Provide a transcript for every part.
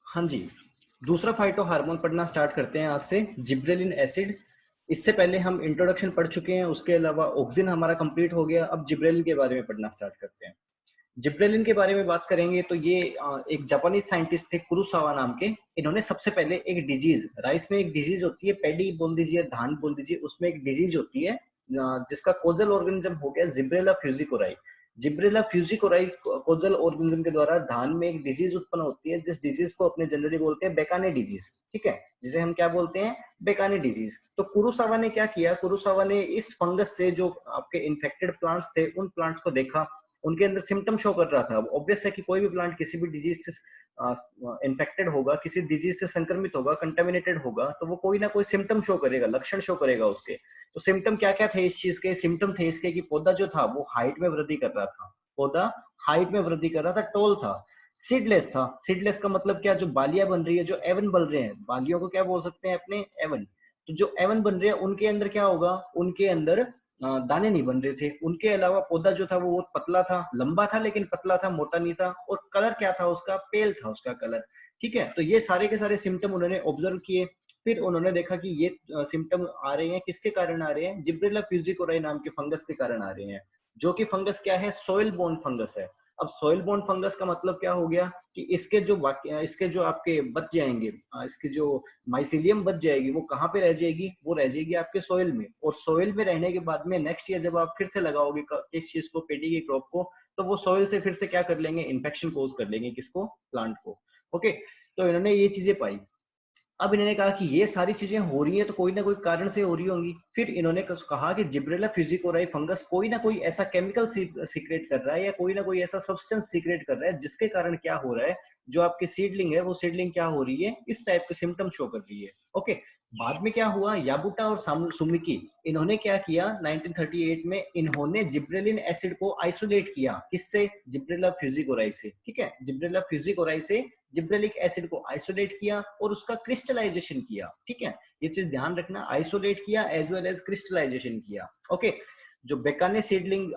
हाँ जी, दूसरा phyto hormone पढ़ना स्टार्ट करते हैं आज से, जिब्रेलिन एसिड। इससे पहले हम इंट्रोडक्शन पढ़ चुके हैं, उसके अलावा ऑक्सिन हमारा कंप्लीट हो गया। अब जिब्रेलिन के बारे में पढ़ना स्टार्ट करते हैं। जिब्रेलिन के बारे में बात करेंगे तो ये एक जापानीज साइंटिस्ट थे कुरुसावा नाम के। इन्होंने सबसे पहले एक डिजीज, राइस में एक डिजीज होती है, पैडी बोल दीजिए, धान बोल दीजिए, उसमें एक डिजीज होती है जिसका कोजल ऑर्गेनिज्म हो गया जिब्रेला फ्यूजिकोराई। जिब्रेला फ्यूजिकोराई कोजल ऑर्गेनिज्म के द्वारा धान में एक डिजीज उत्पन्न होती है, जिस डिजीज को अपने जनरली बोलते हैं बेकाने डिजीज। ठीक है, जिसे हम क्या बोलते हैं, बेकाने डिजीज। तो कुरुसावा ने क्या किया, कुरुसावा ने इस फंगस से जो आपके इन्फेक्टेड प्लांट्स थे उन प्लांट्स को देखा, उनके अंदर सिम्टम शो कर रहा था। अब ऑब्वियस है कि कोई भी प्लांट किसी भी डिजीज से इन्फेक्टेड होगा, किसी डिजीज से संक्रमित होगा, कंटेमिनेटेड होगा, तो वो कोई ना कोई सिम्टम शो करेगा, लक्षण शो करेगा उसके। तो सिम्टम क्या क्या थे इस चीज के, सिम्टम थे इसके कि पौधा जो था वो हाइट में वृद्धि कर रहा था, पौधा हाइट में वृद्धि कर रहा था, टॉल था, सीडलेस था। सीडलेस का मतलब क्या, जो बालियां बन रही है, जो एवन बन रहे हैं, बालियों को क्या बोल सकते हैं अपने, एवन। तो जो एवन बन रहे हैं उनके अंदर क्या होगा, उनके अंदर दाने नहीं बन रहे थे। उनके अलावा पौधा जो था वो बहुत पतला था, लंबा था लेकिन पतला था, मोटा नहीं था। और कलर क्या था उसका, पेल था उसका कलर। ठीक है, तो ये सारे के सारे सिम्टम उन्होंने ऑब्जर्व किए। फिर उन्होंने देखा कि ये सिम्टम आ रहे हैं, किसके कारण आ रहे हैं, जिब्रेला फ्यूजिकोराई नाम के फंगस के कारण आ रहे हैं। जो कि फंगस क्या है, सोइल बोर्न फंगस है। अब सोइल बोर्न फंगस का मतलब क्या हो गया कि इसके जो आपके बच जाएंगे, इसके जो माइसिलियम बच जाएगी, वो कहाँ पे रह जाएगी, वो रह जाएगी आपके सोइल में। और सोइल में रहने के बाद में नेक्स्ट ईयर जब आप फिर से लगाओगे इस चीज को, पेडी की क्रॉप को, तो वो सोइल से फिर से क्या कर लेंगे, इन्फेक्शन कोज कर लेंगे, किसको, प्लांट को। ओके, तो इन्होंने ये चीजें पाई। अब इन्होंने कहा कि ये सारी चीजें हो रही हैं तो कोई ना कोई कारण से हो रही होंगी। फिर इन्होंने कहा कि जिब्रेला फ्यूजिकोराई फंगस कोई ना कोई ऐसा केमिकल सीक्रेट कर रहा है, या कोई ना कोई ऐसा सब्सटेंस सीक्रेट कर रहा है, जिसके कारण क्या हो रहा है, जो आपकी सीडलिंग है वो सीडलिंग क्या हो रही है, इस टाइप के सिम्टम शो कर रही है। ओके, बाद में क्या हुआ, याबुटा और सुमिकी, इन्होंने क्या किया 1938 में, इन्होंने जिब्रेलिन एसिड को आइसोलेट किया, किससे, जिब्रेला फ्यूजिकोराई से। ठीक है, जिब्रेला फ्यूजिकोराई से जिब्रेलिक एसिड को आइसोलेट किया और उसका क्रिस्टलाइजेशन किया। ठीक है, ये चीज ध्यान रखना, आइसोलेट किया एज वेल एज क्रिस्टलाइजेशन किया। ओके, जो बेकाने सीडलिंग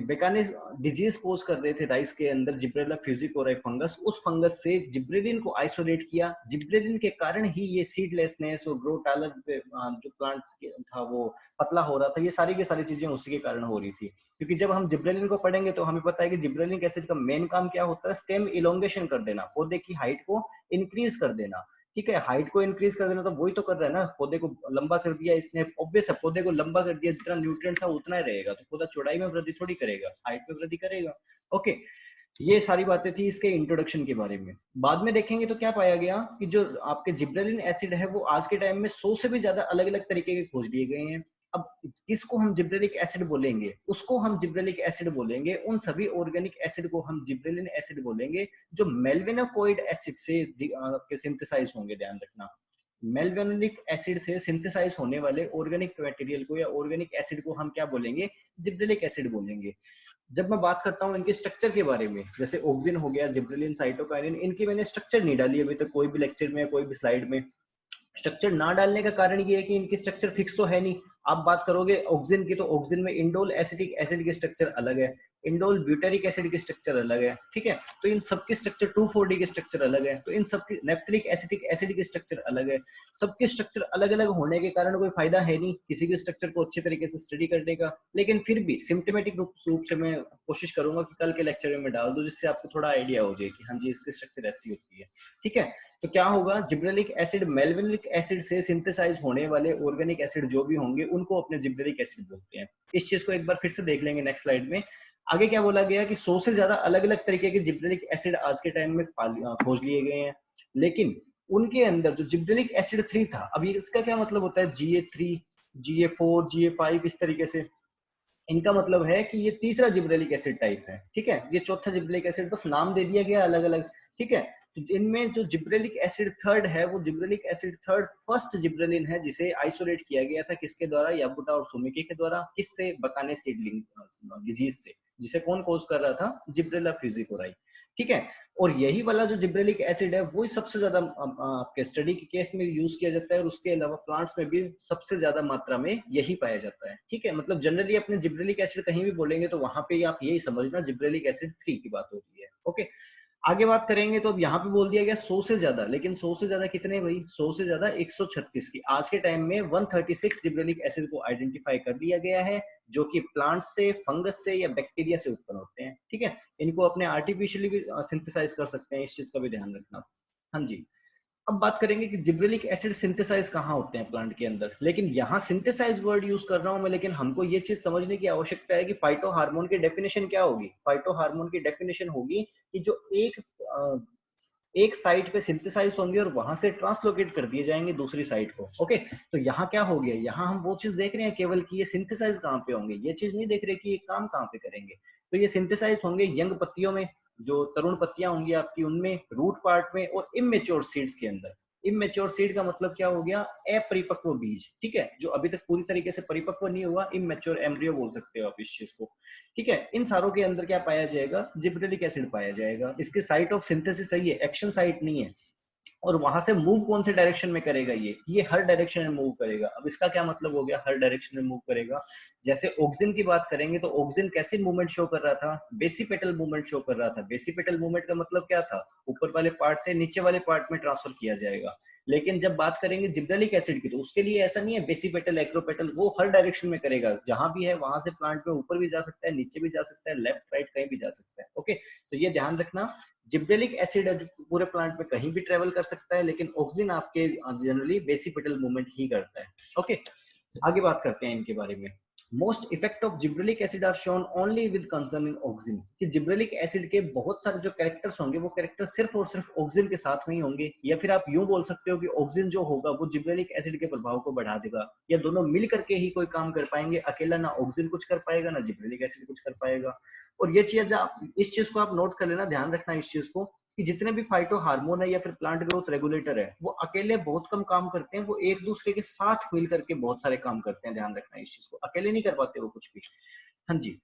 बेकाने डिजीज पोज कर रहे थे राइस के अंदर, जिब्रेला फ्यूजिकोराई फंगस, उस फंगस से जिब्रेलिन को आइसोलेट किया। जिब्रेलिन के कारण ही ये सीडलेसनेस और ग्रो टालर जो प्लांट था वो पतला हो रहा था, ये सारी की सारी चीजें उसी के कारण हो रही थी। क्योंकि जब हम जिब्रेलिन को पढ़ेंगे तो हमें पता है कि जिब्रेलिक एसिड का मेन काम क्या होता है, स्टेम इलोंगेशन कर देना, पौधे की हाइट को इंक्रीज कर देना। ठीक है, हाइट को इंक्रीज कर देना, तो वही तो कर रहा है ना, पौधे को लंबा कर दिया इसने, ऑब्वियस है, पौधे को लंबा कर दिया, जितना न्यूट्रिएंट था उतना ही रहेगा, तो पौधा चौड़ाई में वृद्धि थोड़ी करेगा, हाइट में वृद्धि करेगा। ओके, ये सारी बातें थी इसके इंट्रोडक्शन के बारे में। बाद में देखेंगे तो क्या पाया गया कि जो आपके जिब्रेलिन एसिड है वो आज के टाइम में 100 से भी ज्यादा अलग अलग तरीके के खोज लिए गए हैं। अब किसको हम जिब्रेलिक एसिड बोलेंगे, उसको हम जिब्रेलिक एसिड बोलेंगे, उन सभी ऑर्गेनिक एसिड को हम जिब्रेलिन एसिड बोलेंगे जो मेल्विनोकोइड एसिड से आपके सिंथेसाइज होंगे। ध्यान रखना, मेल्विनोलिक एसिड से सिंथेसाइज होने वाले ऑर्गेनिक मटेरियल को या ऑर्गेनिक एसिड को हम क्या बोलेंगे, जिब्रेलिक एसिड बोलेंगे। जब मैं बात करता हूँ इनके स्ट्रक्चर के बारे में, जैसे ऑक्सिन हो गया, जिब्रेलिन, साइटोकाइनिन, इनकी मैंने स्ट्रक्चर नहीं डाली अभी तक कोई भी लेक्चर में, कोई भी स्लाइड में। स्ट्रक्चर ना डालने का कारण ये है कि इनकी स्ट्रक्चर फिक्स तो है नहीं। आप बात करोगे ऑक्सिन की, तो ऑक्सिन में इंडोल एसिटिक एसिड की स्ट्रक्चर अलग है, इंडोल ब्यूटेरिक एसिड की स्ट्रक्चर अलग है। ठीक है, तो इन सबकी स्ट्रक्चर 2,4-D की स्ट्रक्चर अलग है, तो इन सबकी नेफ्थलिक एसिटिक एसिड की स्ट्रक्चर अलग है। सबके स्ट्रक्चर अलग अलग होने के कारण कोई फायदा है नहीं किसी के स्ट्रक्चर को अच्छी तरीके से स्टडी करने का। लेकिन फिर भी सिम्टमेटिक रूप से मैं कोशिश करूंगा कि कल के लेक्चर में मैं डाल दूं, जिससे आपको थोड़ा आइडिया हो जाए कि हाँ जी इसकी स्ट्रक्चर ऐसी होती है। ठीक है, तो क्या होगा, जिब्रेलिक एसिड मेल्विनिक एसिड से सिंथेसाइज होने वाले ऑर्गेनिक एसिड जो भी होंगे उनको अपने जिब्रेलिक एसिड बोलते हैं। इस चीज को एक बार फिर से देख लेंगे नेक्स्ट स्लाइड में। आगे क्या बोला गया कि 100 से ज्यादा अलग अलग तरीके के जिब्रेलिक एसिड आज के टाइम में खोज लिए गए हैं। लेकिन उनके अंदर जो जिब्रेलिक एसिड 3 था, अब ये इसका क्या मतलब होता है, GA3, GA4, GA5, इस तरीके से इनका मतलब है कि ये तीसरा जिब्रेलिक एसिड टाइप है। ठीक है, ये चौथा जिब्रेलिक एसिड, बस नाम दे दिया गया अलग अलग। ठीक है, तो इनमें जो जिब्रेलिक एसिड थर्ड है, वो gibberellic acid third first gibberellin है, जिसे आइसोलेट किया गया था, किसके द्वारा, याबुटा और सुमिकी के द्वारा। किससे, बकाने सीडलिंग डिजीज से, जिसे कौन कोज कर रहा था, जिब्रेला फ्यूजिकोराई। ठीक है, और यही वाला जो जिब्रेलिक एसिड है वही सबसे ज्यादा आपके स्टडी के केस में यूज किया जाता है, और उसके अलावा प्लांट्स में भी सबसे ज्यादा मात्रा में यही पाया जाता है। ठीक है, मतलब जनरली अपने जिब्रेलिक एसिड कहीं भी बोलेंगे तो वहां पे आप यही समझना जिब्रेलिक एसिड 3 की बात हो रही है। ओके, आगे बात करेंगे तो अब यहाँ पे बोल दिया गया 100 से ज्यादा, लेकिन 100 से ज्यादा कितने भाई, 100 से ज्यादा 136 की आज के टाइम में 136 जिब्रेलिक एसिड को आइडेंटिफाई कर लिया गया है, जो कि प्लांट से, फंगस से या बैक्टीरिया से उत्पन्न होते हैं। ठीक है, इनको अपने आर्टिफिशियली भी सिंथेसाइज कर सकते हैं, इस चीज का भी ध्यान रखना। हाँ जी। अब बात करेंगे कि जिब्रेलिक एसिड सिंथेसाइज कहाँ होते हैं प्लांट के अंदर, लेकिन यहाँ सिंथेसाइज वर्ड यूज कर रहा हूं मैं, लेकिन हमको ये चीज समझने की आवश्यकता है कि फाइटो हार्मोन की डेफिनेशन क्या होगी। फाइटो हार्मोन की डेफिनेशन होगी कि जो एक साइट पे सिंथेसाइज होंगे और वहां से ट्रांसलोकेट कर दिए जाएंगे दूसरी साइट को। ओके, तो यहाँ क्या हो गया, यहाँ हम वो चीज देख रहे हैं केवल कि ये सिंथेसाइज कहाँ पे होंगे, ये चीज नहीं देख रहे कि ये काम कहाँ पे करेंगे। तो ये सिंथेसाइज होंगे यंग पत्तियों में, जो तरुण पत्तियां होंगी आपकी उनमें, रूट पार्ट में, और इमेच्योर सीड्स के अंदर। इमेच्योर सीड का मतलब क्या हो गया, अपरिपक्व बीज। ठीक है, जो अभी तक पूरी तरीके से परिपक्व नहीं हुआ, इमेच्योर एम्ब्रियो बोल सकते हो आप इस चीज को। ठीक है, इन सारों के अंदर क्या पाया जाएगा, जिब्रेलिक एसिड पाया जाएगा। इसकी साइट ऑफ सिंथेसिस सही है, एक्शन साइट नहीं है। और वहां से मूव कौन से डायरेक्शन में करेगा, ये हर डायरेक्शन में मूव करेगा। अब इसका क्या मतलब हो गया, हर डायरेक्शन में मूव करेगा। जैसे ऑक्सिन की बात करेंगे तो ऑक्सिन कैसे मूवमेंट शो कर रहा था, बेसिपेटल मूवमेंट शो कर रहा था। बेसिपेटल मूवमेंट का मतलब क्या था, ऊपर वाले पार्ट से नीचे वाले पार्ट में ट्रांसफर किया जाएगा। लेकिन जब बात करेंगे जिब्रेलिक एसिड की, तो उसके लिए ऐसा नहीं है बेसिपेटल एक्रोपेटल, वो हर डायरेक्शन में करेगा। जहां भी है वहां से प्लांट में ऊपर भी जा सकता है, नीचे भी जा सकता है, लेफ्ट राइट कहीं भी जा सकता है। ओके, तो ये ध्यान रखना, जिब्रेलिक एसिड है जो पूरे प्लांट में कहीं भी ट्रेवल कर सकता है, लेकिन ऑक्सिन आपके जनरली बेसिपेटल मूवमेंट ही करता है। ओके, आगे बात करते हैं इनके बारे में। Most effect of gibberellic acid are shown only with concern in auxin, कि जिब्रेलिक एसिड के बहुत सारे जो कैरेक्टर्स होंगे, वो कैरेक्टर सिर्फ और सिर्फ ऑक्सिन के साथ में ही होंगे। या फिर आप यूं बोल सकते हो कि ऑक्सिन जो होगा वो जिब्रेलिक एसिड के प्रभाव को बढ़ा देगा, या दोनों मिल करके ही कोई काम कर पाएंगे। अकेला ना ऑक्सिन कुछ कर पाएगा, ना जिब्रेलिक एसिड कुछ कर पाएगा। और ये चीज आप, इस चीज को आप नोट कर लेना, ध्यान रखना इस चीज को, कि जितने भी फाइटो हार्मोन है या फिर प्लांट ग्रोथ रेगुलेटर है, वो अकेले बहुत कम काम करते हैं, वो एक दूसरे के साथ मिल करके बहुत सारे काम करते हैं। ध्यान रखना इस चीज को, अकेले नहीं कर पाते वो कुछ भी। हाँ जी।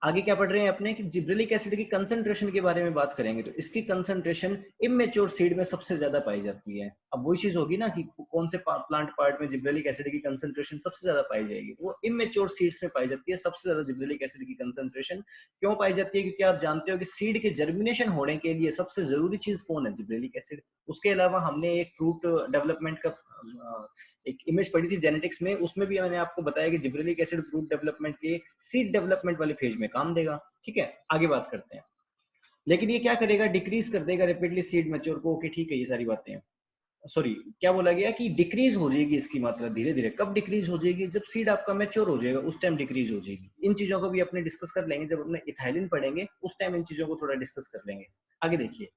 आगे क्या पढ़ रहे हैं अपने, कि जिब्रेलिक एसिड की कंसंट्रेशन के बारे में बात करेंगे, तो इसकी कंसंट्रेशन इमेच्योर सीड में सबसे ज्यादा पाई जाती है। अब वही चीज होगी ना कि कौन से प्लांट पार्ट में जिब्रेलिक एसिड की कंसंट्रेशन सबसे ज्यादा पाई जाएगी, वो इमेच्योर सीड्स में पाई जाती है सबसे ज्यादा जिब्रेलिक एसिड की कंसंट्रेशन। क्यों पाई जाती है, क्योंकि आप जानते हो कि सीड के जर्मिनेशन होने के लिए सबसे जरूरी चीज कौन है, जिब्रेलिक एसिड। उसके अलावा हमने एक फ्रूट डेवलपमेंट का एक इमेज पढ़ी थी जेनेटिक्स में, उसमें भी मैंने आपको बताया कि जिब्रेलिक एसिड फ्रूट डेवलपमेंट के सीड डेवलपमेंट वाले फेज में काम देगा। ठीक है, आगे बात करते हैं। लेकिन ये क्या करेगा, डिक्रीज कर देगा रेपिडली सीड मैच्योर को। ओके ठीक है, ये सारी बातें हैं। सॉरी, क्या बोला गया कि डिक्रीज हो जाएगी इसकी मात्रा धीरे धीरे। कब डिक्रीज हो जाएगी, जब सीड आपका मैच्योर हो जाएगा उस टाइम डिक्रीज हो जाएगी। इन चीजों को भी अपने डिस्कस कर लेंगे, जब अपने इथाइलिन पढ़ेंगे उस टाइम इन चीजों को थोड़ा डिस्कस कर लेंगे। आगे देखिए,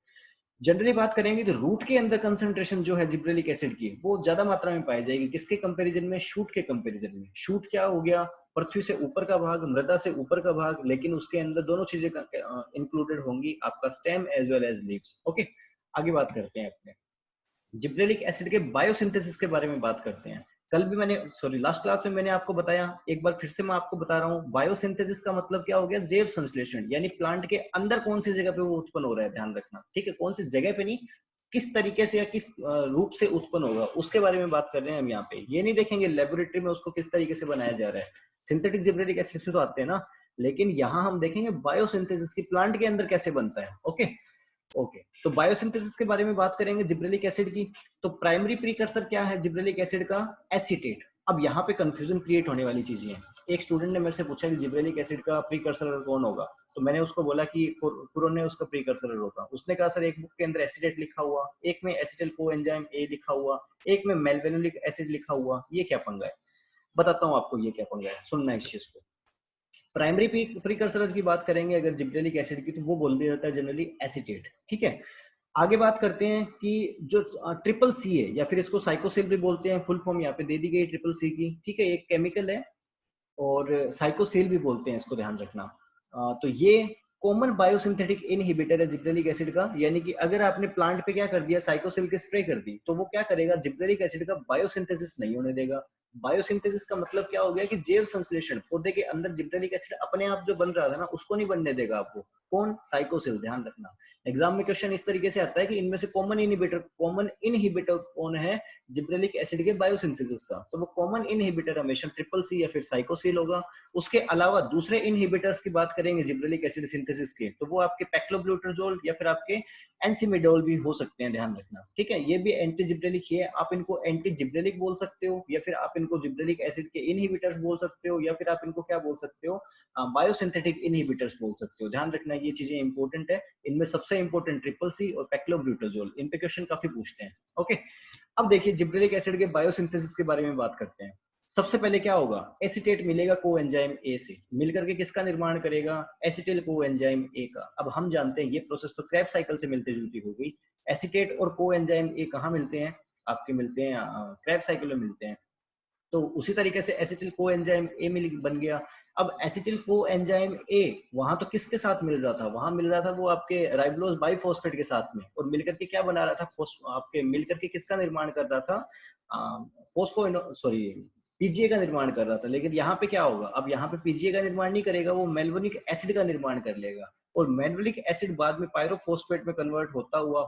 जनरली बात करेंगे तो रूट के अंदर कंसंट्रेशन जो है जिब्रेलिक एसिड की, वो ज्यादा मात्रा में पाई जाएगी। किसके कंपैरिजन में, शूट के कंपैरिजन में। शूट क्या हो गया, पृथ्वी से ऊपर का भाग, मृदा से ऊपर का भाग, लेकिन उसके अंदर दोनों चीजें इंक्लूडेड होंगी, आपका stem as well as leaves. Okay, आगे बात करते हैं अपने जिब्रेलिक एसिड के बायोसिंथेसिस के बारे में बात करते हैं। कल भी मैंने, सॉरी लास्ट क्लास में मैंने आपको बताया, एक बार फिर से मैं आपको बता रहा हूँ, बायोसिंथेसिस का मतलब क्या हो गया, जैव संश्लेषण। यानी प्लांट के अंदर कौन सी जगह पे वो उत्पन्न हो रहा है, ध्यान रखना। ठीक है, कौन सी जगह पे नहीं, किस तरीके से या किस रूप से उत्पन्न होगा, उसके बारे में बात कर रहे हैं हम यहाँ पे। ये नहीं देखेंगे लेबोरेटरी में उसको किस तरीके से बनाया जा रहा है, सिंथेटिक जिब्रेलिक एसिड में तो आते हैं ना, लेकिन यहाँ हम देखेंगे बायोसिंथेसिस की, प्लांट के अंदर कैसे बनता है। ओके ओके, तो बायोसिंथेसिस के बारे में बात करेंगे जिब्रेलिक एसिड की। तो प्राइमरी प्रीकर्सर क्या है जिब्रेलिक एसिड का, एसीटेट। अब यहाँ पे कंफ्यूजन क्रिएट होने वाली चीजें हैं। एक स्टूडेंट ने मेरे से पूछा कि जिब्रेलिक एसिड का प्रीकर्सर कौन होगा, तो मैंने उसको बोला कि पुरोने उसका प्रीकर्सर होगा। उसने कहा सर एक बुक के अंदर एसीटेट लिखा हुआ, एक में एसिटिल कोएंजाइम ए लिखा हुआ, एक में मेल्वेनुलिक एसिड लिखा हुआ, ये क्या पंगा है। बताता हूँ आपको ये क्या पंगा है, सुनना इस चीज को। प्राइमरी प्रीकर्सर की बात करेंगे अगर जिब्रेलिक एसिड की, तो वो बोल दिया जाता है जनरली एसीटेट। ठीक है, आगे बात करते हैं कि जो ट्रिपल सी है, या फिर इसको साइकोसिल भी बोलते हैं, फुल फॉर्म यहाँ पे दे दी गई ट्रिपल सी की। ठीक है, एक केमिकल है, और साइकोसिल भी बोलते हैं इसको, ध्यान रखना। तो ये कॉमन बायोसिंथेटिक इनहिबिटर है जिब्रेलिक एसिड का। यानी कि अगर आपने प्लांट पे क्या कर दिया, साइकोसिल के स्प्रे कर दी, तो वो क्या करेगा, जिब्रेलिक एसिड का बायोसिंथेसिस नहीं होने देगा। बायोसिंथेसिस का मतलब क्या हो गया कि जैव संश्लेषण, पौधे के अंदर जिब्रेलिक एसिड अपने आप जो बन रहा था ना उसको नहीं बनने देगा आपको। कौन? साइकोसिल। ध्यान रखना एग्जाम में क्वेश्चन इस तरीके से आता है कि इनमें से कॉमन इनहिबिटर कौन है जिब्रेलिक एसिड के बायोसिंथेसिस का, तो वो कॉमन इनहिबिटर हमेशा ट्रिपल सी या फिर साइकोसिल होगा। उसके अलावा दूसरे इनहिबिटर्स की बात करेंगे जिब्रेलिक एसिड सिंथेसिस के, तो वो आपके पैक्लोब्यूटाजोल या फिर आपके एंसिमिडोल भी हो सकते हैं। ध्यान रखना, ठीक है। ये भी एंटी जिब्रेलिक ही है, आप इनको एंटी जिब्रेलिक बोल सकते हो या फिर आप इनको जिब्रेलिक एसिड के इनहिबिटर्स बोल सकते हो या फिर आप इनको क्या बोल सकते हो, बायोसिंथेटिक इनहिबिटर्स बोल सकते हो। ध्यान रखना ये चीजें इंपॉर्टेंट है। इनमें सबसे इंपॉर्टेंट ट्रिपल सी और पैक्लोब्यूटाजोल, इन पे क्वेश्चन काफी पूछते हैं। ओके, अब देखिए जिब्रेलिक एसिड के बायोसिंथेसिस के बारे में बात करते हैं। सबसे पहले क्या होगा, एसीटेट मिलेगा कोएंजाइम ए से, मिलकर के किसका निर्माण करेगा, एसिटिल कोएंजाइम ए का। अब हम जानते हैं ये प्रोसेस तो क्रेब्स साइकिल से मिलती जुलती हो गई। एसीटेट और कोएंजाइम ए कहाँ मिलते हैं, आपके मिलते हैं क्रेब्स साइकिल में मिलते हैं। तो उसी तरीके से एसिटिल कोएंजाइम ए मिल बन गया। अब एसिटिल कोएंजाइम ए वहां तो किसके साथ मिल रहा था, वहां मिल रहा था वो आपके राइबोलोज बाइफॉस्फेट के साथ में, और मिलकर के क्या बना रहा था, आपके मिलकर के किसका निर्माण कर रहा था, फोस्फो सॉरी पीजीए का निर्माण कर रहा था। लेकिन यहाँ पे क्या होगा, अब यहाँ पे पीजीए का निर्माण नहीं करेगा, वो मेल्वोनिक एसिड का निर्माण कर लेगा, और मेल्वोनिक एसिड बाद में पायरोफॉस्फेट में कन्वर्ट होता हुआ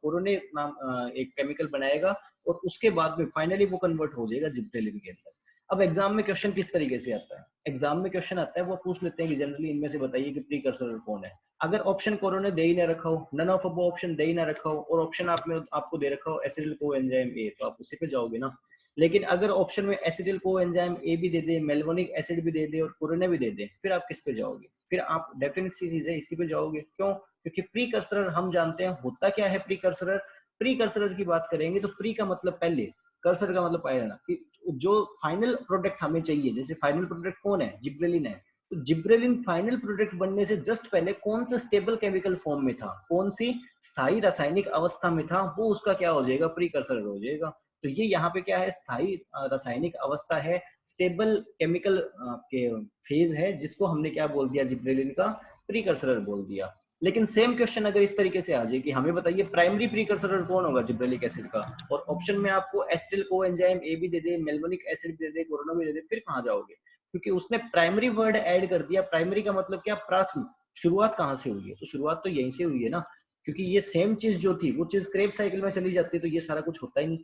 कोरोने नाम एक केमिकल बनाएगा, और उसके बाद में फाइनली वो कन्वर्ट हो जाएगा जिब्रेलिन के अंदर। अब एग्जाम में क्वेश्चन किस तरीके से आता है, एग्जाम में क्वेश्चन आता है वो पूछ लेते हैं कि जनरली इनमें से बताइए कि प्रीकर्सर कौन है। अगर ऑप्शन कोरोने दे ही ना रखा हो, नन ऑफ अबव ऑप्शन दे ही ना रखा हो, और ऑप्शन आपको दे रखा हो एसिटिल कोएंजाइम ए, तो आप उसी पे जाओगे ना। लेकिन अगर ऑप्शन में एसिटिल कोएंजाइम ए भी दे दे, मेल्वोनिक एसिड भी दे दे और कोरोने भी दे दे, फिर आप किस पे जाओगे, फिर आप डेफिनेट सी चीज है इसी पे जाओगे। क्यों? क्योंकि प्रीकर्सर हम जानते हैं होता क्या है। प्रीकर्सर, प्रीकर्सर की बात करेंगे तो प्री का मतलब पहले, कर्सर का मतलब पहले ना, कि जो फाइनल प्रोडक्ट हमें चाहिए, जैसे फाइनल प्रोडक्ट कौन है, जिब्रेलिन है, तो जिब्रेलिन फाइनल प्रोडक्ट बनने से जस्ट पहले कौन सा स्टेबल केमिकल फॉर्म में था, कौन सी स्थायी रासायनिक अवस्था में था, वो उसका क्या हो जाएगा, प्रीकर्सर हो जाएगा। तो ये यहाँ पे क्या है, स्थायी रासायनिक अवस्था है, स्टेबल केमिकल के फेज है, जिसको हमने क्या बोल दिया, जिब्रेलिन का प्रीकर्सर बोल दिया। लेकिन सेम क्वेश्चन अगर इस तरीके से आ जाए कि हमें बताइए प्राइमरी प्रीकर्सर कौन होगा जिब्रेलिक एसिड का, और ऑप्शन में आपको एसिटिल कोएंजाइम ए भी दे दे, मेल्वोनिक एसिड भी दे दे, कोरोना भी दे दे, फिर कहाँ जाओगे, क्योंकि उसने प्राइमरी वर्ड ऐड कर दिया। प्राइमरी का मतलब क्या, प्राथमिक। शुरुआत कहाँ से हुई है, तो शुरुआत तो यहीं से हुई है ना, क्योंकि ये सेम चीज जो थी वो चीज क्रेब्स साइकिल में चली जाती है, तो ये सारा कुछ होता ही नहीं।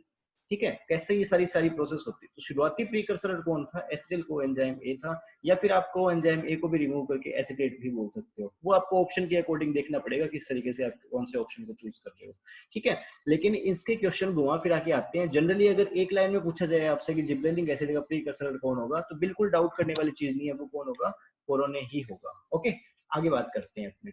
ठीक है, कैसे ये सारी प्रोसेस होती है। तो शुरुआती प्रीकर्सर कौन था, एसिटिल कोएंजाइम ए था, या फिर आप कोएंजाइम ए को भी रिमूव करके एसिटेट भी बोल सकते हो। वो आपको ऑप्शन के अकॉर्डिंग देखना पड़ेगा किस तरीके से आप कौन से ऑप्शन को चूज कर रहे हो। ठीक है, लेकिन इसके क्वेश्चन घुमा फिरा के आते हैं। जनरली अगर एक लाइन में पूछा जाए आपसे कि जिब्रेलिक एसिड का प्रीकर्सर कौन होगा, तो बिल्कुल डाउट करने वाली चीज नहीं है, वो कौन होगा, कोरोने ही होगा। ओके, आगे बात करते हैं अपने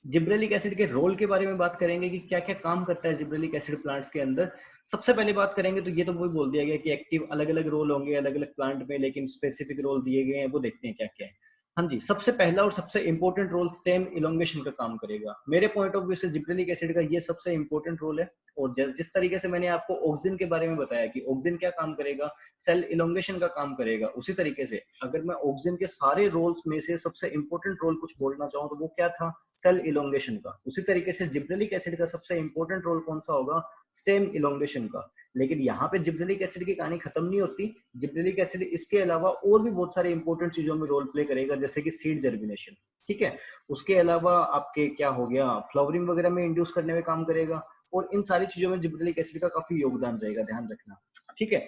जिब्रेलिक एसिड के रोल के बारे में बात करेंगे कि क्या क्या काम करता है जिब्रेलिक एसिड प्लांट्स के अंदर। सबसे पहले बात करेंगे तो ये तो वही बोल दिया गया कि एक्टिव अलग अलग रोल होंगे अलग अलग प्लांट में, लेकिन स्पेसिफिक रोल दिए गए हैं, वो देखते हैं क्या क्या है। हाँ जी, सबसे पहला और सबसे इंपॉर्टेंट रोल स्टेम इलोंगेशन का काम करेगा। मेरे पॉइंट ऑफ व्यू से जिब्रेलिक एसिड का ये सबसे इंपॉर्टेंट रोल है। और जिस तरीके से मैंने आपको ऑक्सिन के बारे में बताया कि ऑक्सिन क्या काम करेगा, सेल इलोंगेशन का काम करेगा, उसी तरीके से अगर मैं ऑक्सिन के सारे रोल्स में से सबसे इंपॉर्टेंट रोल कुछ बोलना चाहूँ तो वो क्या था, सेल इलोंगेशन का। उसी तरीके से जिब्रेलिक एसिड का सबसे इंपॉर्टेंट रोल कौन सा होगा, स्टेम इलोंगेशन का। लेकिन यहाँ पे जिब्रेलिक एसिड की कहानी खत्म नहीं होती। जिब्रेलिक एसिड इसके अलावा और भी बहुत सारे इंपॉर्टेंट चीजों में रोल प्ले करेगा, जैसे कि सीड जर्मिनेशन। ठीक है, उसके अलावा आपके क्या हो गया, फ्लावरिंग वगैरह में इंड्यूस करने में काम करेगा, और इन सारी चीजों में जिब्रेलिक एसिड का काफी योगदान रहेगा, ध्यान रखना। ठीक है,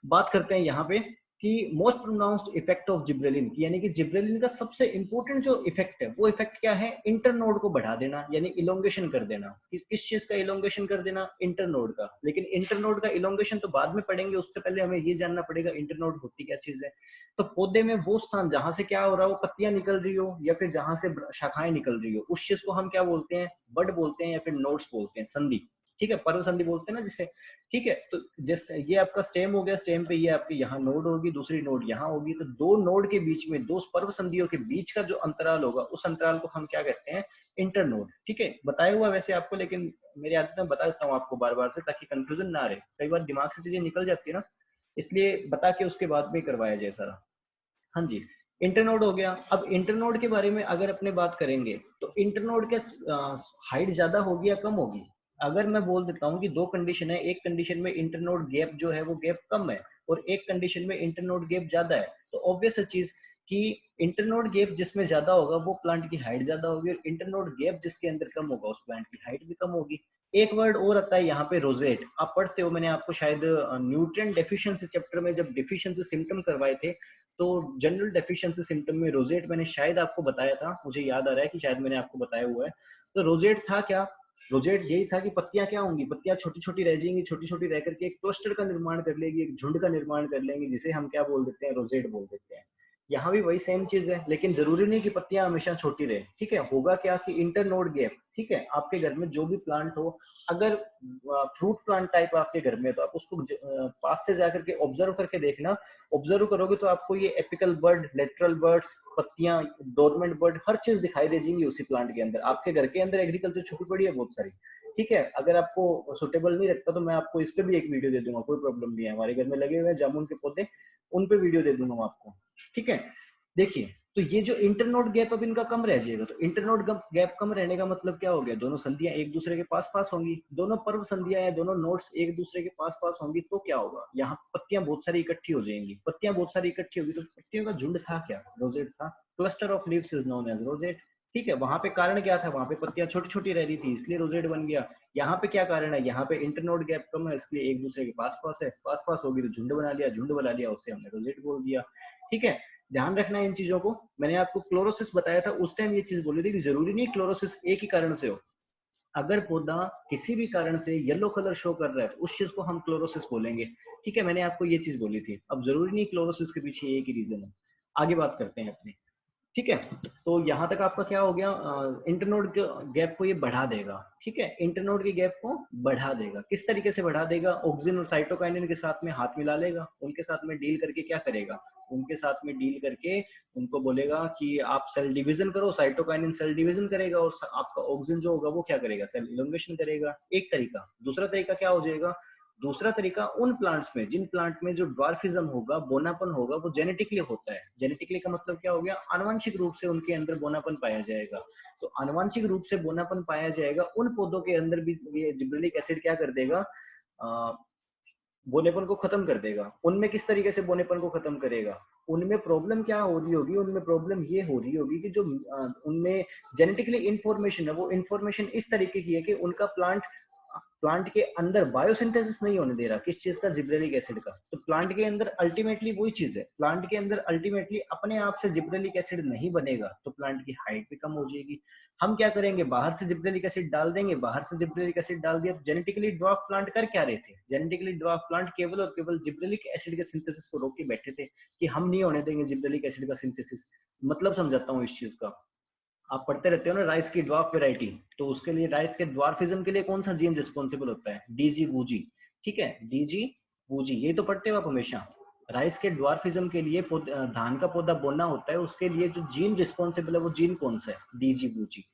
बात करते हैं यहाँ पे कि most pronounced effect of gibberellin, यानी कि जिब्रेलिन का सबसे इंपॉर्टेंट जो इफेक्ट है, वो इफेक्ट क्या है, इंटरनोड को बढ़ा देना, यानी इलोंगेशन कर देना। किस चीज का इलोंगेशन कर देना, इंटरनोड का। लेकिन इंटरनोड का इलोंगेशन तो बाद में पढ़ेंगे, उससे पहले हमें ये जानना पड़ेगा इंटरनोड होती क्या चीज है। तो पौधे में वो स्थान जहां से क्या हो रहा हो, पत्तियां निकल रही हो या फिर जहां से शाखाएं निकल रही हो, उस चीज को हम क्या बोलते हैं, बड बोलते हैं या फिर नोड्स बोलते हैं, संधि। ठीक है, पर्व संधि बोलते हैं ना जिसे। ठीक है, तो जैसे ये आपका स्टेम हो गया, स्टेम पे ये आपकी यहाँ नोड होगी, दूसरी नोड यहाँ होगी, तो दो नोड के बीच में, दो पर्व संधियों के बीच का जो अंतराल होगा, उस अंतराल को हम क्या कहते हैं, इंटरनोड। ठीक है, बताया हुआ वैसे आपको, लेकिन मेरी आदत में बता देता हूँ आपको बार बार से, ताकि कंफ्यूजन ना रहे। कई बार दिमाग से चीजें निकल जाती है ना, इसलिए बता के उसके बाद में करवाया जाए सारा। हाँ जी, इंटरनोड हो गया। अब इंटरनोड के बारे में अगर अपने बात करेंगे तो इंटरनोड के हाइट ज्यादा होगी या कम होगी, अगर मैं बोल देता हूँ कि दो कंडीशन है, एक कंडीशन में इंटरनोड गैप जो है वो गैप कम है और एक कंडीशन में इंटरनोड गैप ज्यादा है, तो ऑब्वियस है चीज कि इंटरनोड गैप जिसमें ज्यादा होगा वो प्लांट की हाइट ज्यादा होगी, और इंटरनोड गैप जिसके अंदर कम होगा उस प्लांट की हाइट भी कम होगी। एक वर्ड और आता है यहाँ पे, रोजेट। आप पढ़ते हो, मैंने आपको शायद न्यूट्रिएंट डेफिशिएंसी चैप्टर में जब डेफिशिएंसी सिम्टम करवाए थे, तो जनरल डेफिशिएंसी सिम्टम में रोजेट मैंने शायद आपको बताया था, मुझे याद आ रहा है कि शायद मैंने आपको बताया हुआ है। तो रोजेट था क्या? प्रोजेक्ट यही था कि पत्तियां क्या होंगी, पत्तियां छोटी छोटी रह जाएंगी, छोटी छोटी रह करके एक क्लस्टर का निर्माण कर लेगी, एक झुंड का निर्माण कर लेंगी, जिसे हम क्या बोल देते हैं, रोजेट बोल देते हैं। यहाँ भी वही सेम चीज है, लेकिन जरूरी नहीं कि पत्तियां हमेशा छोटी रहे। ठीक है, होगा क्या कि इंटरनोड गैप, ठीक है, आपके घर में जो भी प्लांट हो, अगर फ्रूट प्लांट टाइप आपके घर में है, तो आप उसको पास से जाकर के ऑब्जर्व करके देखना। ऑब्जर्व करोगे तो आपको ये एपिकल बर्ड, लेटरल बर्ड्स, पत्तियां, डोरमेंट बर्ड, हर चीज दिखाई दे जाएंगी उसी प्लांट के अंदर। आपके घर के अंदर एग्रीकल्चर छुपी पड़ी है बहुत सारी। ठीक है, अगर आपको सुटेबल नहीं लगता तो मैं आपको इस पे भी एक वीडियो दे दूंगा, कोई प्रॉब्लम नहीं है। हमारे घर में लगे हुए हैं जामुन के पौधे, उन पे वीडियो दे दूंगा मैं आपको। ठीक है, देखिए, तो ये जो इंटरनोड गैप अब इनका कम रह जाएगा, तो इंटरनोड गैप कम रहने का मतलब क्या हो गया, दोनों संधियां एक दूसरे के पास पास होंगी, दोनों पर्व संधियां या दोनों नोड्स एक दूसरे के पास पास होंगी, तो क्या होगा, यहाँ पत्तियां बहुत सारी इकट्ठी हो जाएंगी। पत्तियां बहुत सारी इकट्ठी होगी तो पत्तियों का झुंड था क्या, रोजेट था। Cluster of leaves is known as rosette. ठीक है, वहां पे कारण क्या था, वहां पे पत्तियां छोटी छोटी रह रही थी इसलिए रोजेट बन गया। यहाँ पे क्या कारण है, यहाँ पे इंटरनोड गैप कम है इसलिए एक दूसरे के पास पास है, पास पास होगी तो झुंड बना लिया, झुंड बना लिया उसे हमने रोजेट बोल दिया। ठीक है, ध्यान रखना है इन चीजों को। मैंने आपको क्लोरोसिस बताया था उस टाइम, ये चीज बोली थी कि जरूरी नहीं क्लोरोसिस एक ही कारण से हो। अगर पौधा किसी भी कारण से येलो कलर शो कर रहा है तो उस चीज को हम क्लोरोसिस बोलेंगे। ठीक है, मैंने आपको ये चीज बोली थी। अब जरूरी नहीं क्लोरोसिस के पीछे एक ही रीजन है। आगे बात करते हैं अपनी। ठीक है, तो यहाँ तक आपका क्या हो गया, इंटरनोड के गैप को ये बढ़ा देगा। ठीक है, इंटरनोड के गैप को बढ़ा देगा, किस तरीके से बढ़ा देगा, ऑक्सिन और साइटोकाइनिन के साथ में हाथ मिला लेगा, उनके साथ में डील करके क्या करेगा, उनके साथ में डील करके उनको बोलेगा कि आप सेल डिवीजन करो, साइटोकाइनिन सेल डिवीजन करेगा और आपका ऑक्सिन जो होगा वो क्या करेगा, सेल इलोंगेशन करेगा। एक तरीका। दूसरा तरीका क्या हो जाएगा, दूसरा तरीका उन प्लांट्स में जिन प्लांट में जो ड्वार्फिज्म होगा, बोनापन होगा, वो जेनेटिकली होता है। जेनेटिकली का मतलब क्या हो गया, आनुवंशिक रूप से उनके अंदर बोनापन पाया जाएगा। तो आनुवंशिक रूप से बोनापन पाया जाएगा उन पौधों के अंदर भी ये जिब्रेलिक एसिड क्या कर देगा, बोनेपन को खत्म कर देगा। उनमें किस तरीके से बोनेपन को खत्म करेगा, उनमें प्रॉब्लम क्या हो रही होगी, उनमें प्रॉब्लम ये हो रही होगी कि जो उनमें जेनेटिकली इंफॉर्मेशन है, वो इंफॉर्मेशन इस तरीके की है कि उनका प्लांट प्लांट के अंदर बायोसिंथेसिस नहीं होने दे रहा। किस चीज का, जिब्रेलिक एसिड का। तो प्लांट के अंदर अल्टीमेटली वही चीज है, प्लांट के अंदर अल्टीमेटली अपने आप से जिब्रेलिक एसिड नहीं बनेगा तो प्लांट की हाइट भी कम हो जाएगी। हम क्या करेंगे, बाहर से जिब्रेलिक एसिड डाल देंगे, बाहर से जिब्रेलिक एसिड डाल दिया। जेनेटिकली ड्वार्फ प्लांट कर क्या रहे थे, जेनेटिकली ड्वार्फ प्लांट केवल और केवल जिब्रेलिक एसिड के सिंथेसिस को रोक के बैठे थे कि हम नहीं होने देंगे जिब्रेलिक एसिड का सिंथेसिस। मतलब समझाता हूँ इस चीज का। आप पढ़ते रहते हो ना राइस की ड्वार्फ वेराइटी, तो उसके लिए राइस के ड्वार्फिज्म के लिए कौन सा जीन रिस्पॉन्सिबल होता है, डीजी वूजी। ठीक है, डीजी वूजी, ये तो पढ़ते हो आप हमेशा। राइस के ड्वार्फिज्म के लिए धान का पौधा बोना होता है, उसके लिए जो जीन रिस्पॉन्सिबल है वो जीन कौन सा है, डीजी वूजी।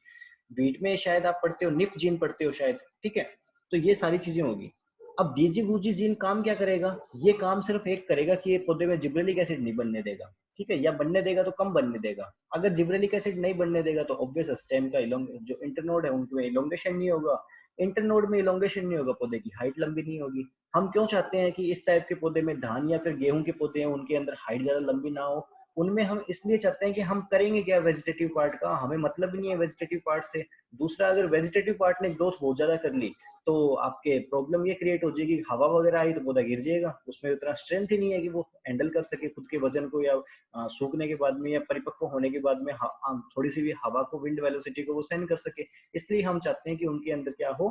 बीट में शायद आप पढ़ते हो निफ जीन पढ़ते हो शायद। ठीक है, तो ये सारी चीजें होगी। अब डीजी वूजी जीन काम क्या करेगा, ये काम सिर्फ एक करेगा कि ये पौधे में जिब्रेलिक एसिड नहीं बनने देगा। ठीक है, या बनने देगा तो कम बनने देगा। अगर जिब्रेलिक एसिड नहीं बनने देगा तो ऑब्वियस स्टेम का जो इंटरनोड है उनमें इलोंगेशन नहीं होगा। इंटरनोड में इलोंगेशन नहीं होगा, पौधे की हाइट लंबी नहीं होगी। हम क्यों चाहते हैं कि इस टाइप के पौधे में, धान या फिर गेहूं के पौधे हैं उनके अंदर हाइट ज्यादा लंबी ना हो। उनमें हम इसलिए चाहते हैं कि हम करेंगे क्या वेजिटेटिव पार्ट का, हमें मतलब नहीं है वेजिटेटिव पार्ट से। दूसरा, अगर वेजिटेटिव पार्ट ने ग्रोथ बहुत ज्यादा कर ली तो आपके प्रॉब्लम ये क्रिएट हो जाएगी, हवा वगैरह आई तो पौधा गिर जाएगा, उसमें उतना स्ट्रेंथ ही नहीं है कि वो हैंडल कर सके खुद के वजन को, या सूखने के बाद में या परिपक्व होने के बाद में थोड़ी सी भी हवा को, विंड वेलोसिटी को वो सहन कर सके। इसलिए हम चाहते हैं कि उनके अंदर क्या हो,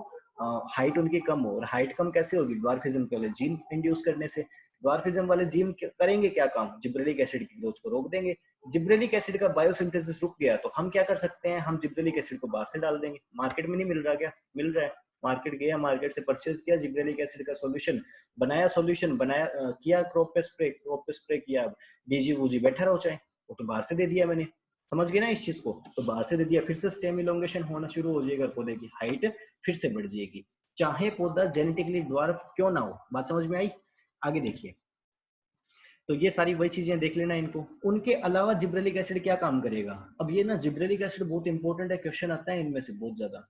हाइट उनकी कम हो। और हाइट कम कैसे होगी, ड्वार्फिज्म के जीन इंड्यूस करने से। ड्वार्फिज्म वाले जीन करेंगे क्या काम, जिब्रेलिक एसिड की ग्रोथ को रोक देंगे। जिब्रेलिक एसिड का बायोसिंथेसिस रुक गया तो हम क्या कर सकते हैं, हम जिब्रेलिक एसिड को बाहर से डाल देंगे। मार्केट में नहीं मिल रहा क्या, मिल रहा है। मार्केट गया, मार्केट से परचेज किया, जिब्रेलिक एसिड का सॉल्यूशन बनाया, किया, क्रॉप पे स्प्रे किया। डीजी वूजी बैठा रहो चाहे, वो तो बाहर से दे दिया मैंने। समझ गए ना इस चीज को, तो बाहर से दे दिया, फिर से स्टेम इलोंगेशन होना शुरू हो जाएगा, पौधे की हाइट फिर से बढ़ जाएगी, चाहे पौधा जेनेटिकली ड्वार्फ क्यों ना हो। बात समझ में आई? आगे देखिए, तो ये सारी वही चीजें देख लेना इनको। उनके अलावा जिब्रेलिक एसिड क्या काम करेगा, अब ये ना जिब्रेलिक एसिड बहुत इंपॉर्टेंट है, क्वेश्चन आता है इनमें से बहुत ज्यादा।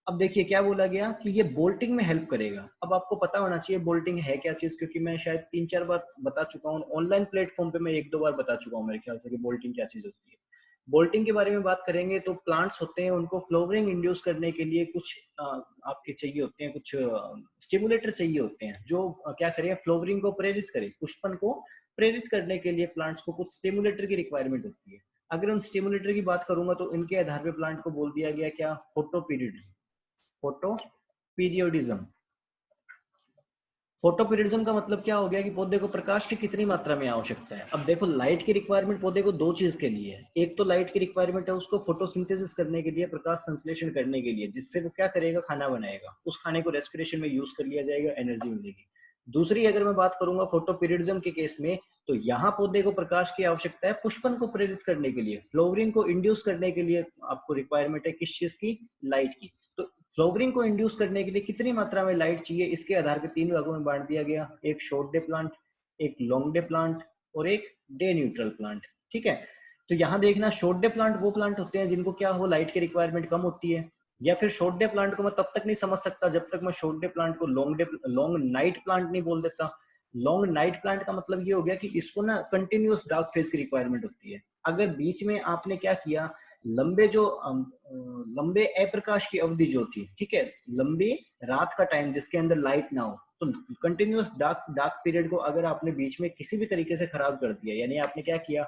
अब देखिए क्या बोला गया कि ये बोल्टिंग में हेल्प करेगा। अब आपको पता होना चाहिए बोल्टिंग है क्या चीज, क्योंकि मैं शायद 3-4 बार बता चुका हूँ ऑनलाइन प्लेटफॉर्म पे, मैं 1-2 बार बता चुका हूँ मेरे ख्याल से कि बोल्टिंग क्या चीज होती है। बोल्टिंग के बारे में बात करेंगे तो प्लांट्स होते हैं, उनको फ्लावरिंग इंड्यूस करने के लिए कुछ आपके चाहिए होते हैं, कुछ स्टिमुलेटर चाहिए होते हैं जो क्या करें, फ्लावरिंग को प्रेरित करें, पुष्पन को प्रेरित करने के लिए प्लांट्स को कुछ स्टिमुलेटर की रिक्वायरमेंट होती है। अगर हम स्टिमुलेटर की बात करूंगा तो इनके आधार पे प्लांट को बोल दिया गया क्या, photo period, photo periodism. Photo periodism का मतलब क्या हो गया कि पौधे को प्रकाश की कितनी मात्रा में आवश्यकता है। अब देखो लाइट की रिक्वायरमेंट पौधे को दो चीज के लिए है, एक तो लाइट की रिक्वायरमेंट है उसको फोटोसिंथेसिस करने के लिए, प्रकाश संश्लेषण करने के लिए, जिससे वो क्या करेगा, खाना बनाएगा, उस खाने को रेस्पिरेशन में यूज कर लिया जाएगा, एनर्जी मिलेगी। दूसरी अगर मैं बात करूंगा फोटो पीरियडिज्म के केस में, तो यहाँ पौधे को प्रकाश की आवश्यकता है पुष्पन को प्रेरित करने के लिए, फ्लावरिंग को इंड्यूस करने के लिए आपको रिक्वायरमेंट है किस चीज की, लाइट की। तो फ्लावरिंग को इंड्यूस करने के लिए कितनी मात्रा में लाइट चाहिए, इसके आधार पर 3 भागों में बांट दिया गया, एक शॉर्ट डे प्लांट, एक लॉन्ग डे प्लांट और एक डे न्यूट्रल प्लांट। ठीक है, तो यहाँ देखना शॉर्ट डे प्लांट वो प्लांट होते हैं जिनको क्या हो, लाइट की रिक्वायरमेंट कम होती है। या फिर शॉर्ट डे प्लांट को मैं तब तक नहीं समझ सकता जब तक मैं शॉर्ट डे प्लांट को लॉन्ग नाइट प्लांट नहीं बोल देता। लॉन्ग नाइट प्लांट का मतलब ये हो गया कि इसको ना कंटिन्यूअस डार्क फेज की रिक्वायरमेंट होती है। अगर बीच में आपने क्या किया, लंबे जो लंबे अप्रकाश की अवधि जो थी, ठीक है, लंबी रात का टाइम जिसके अंदर लाइट ना हो, तो कंटिन्यूअस डार्क डार्क पीरियड को अगर आपने बीच में किसी भी तरीके से खराब कर दिया, यानी आपने क्या किया,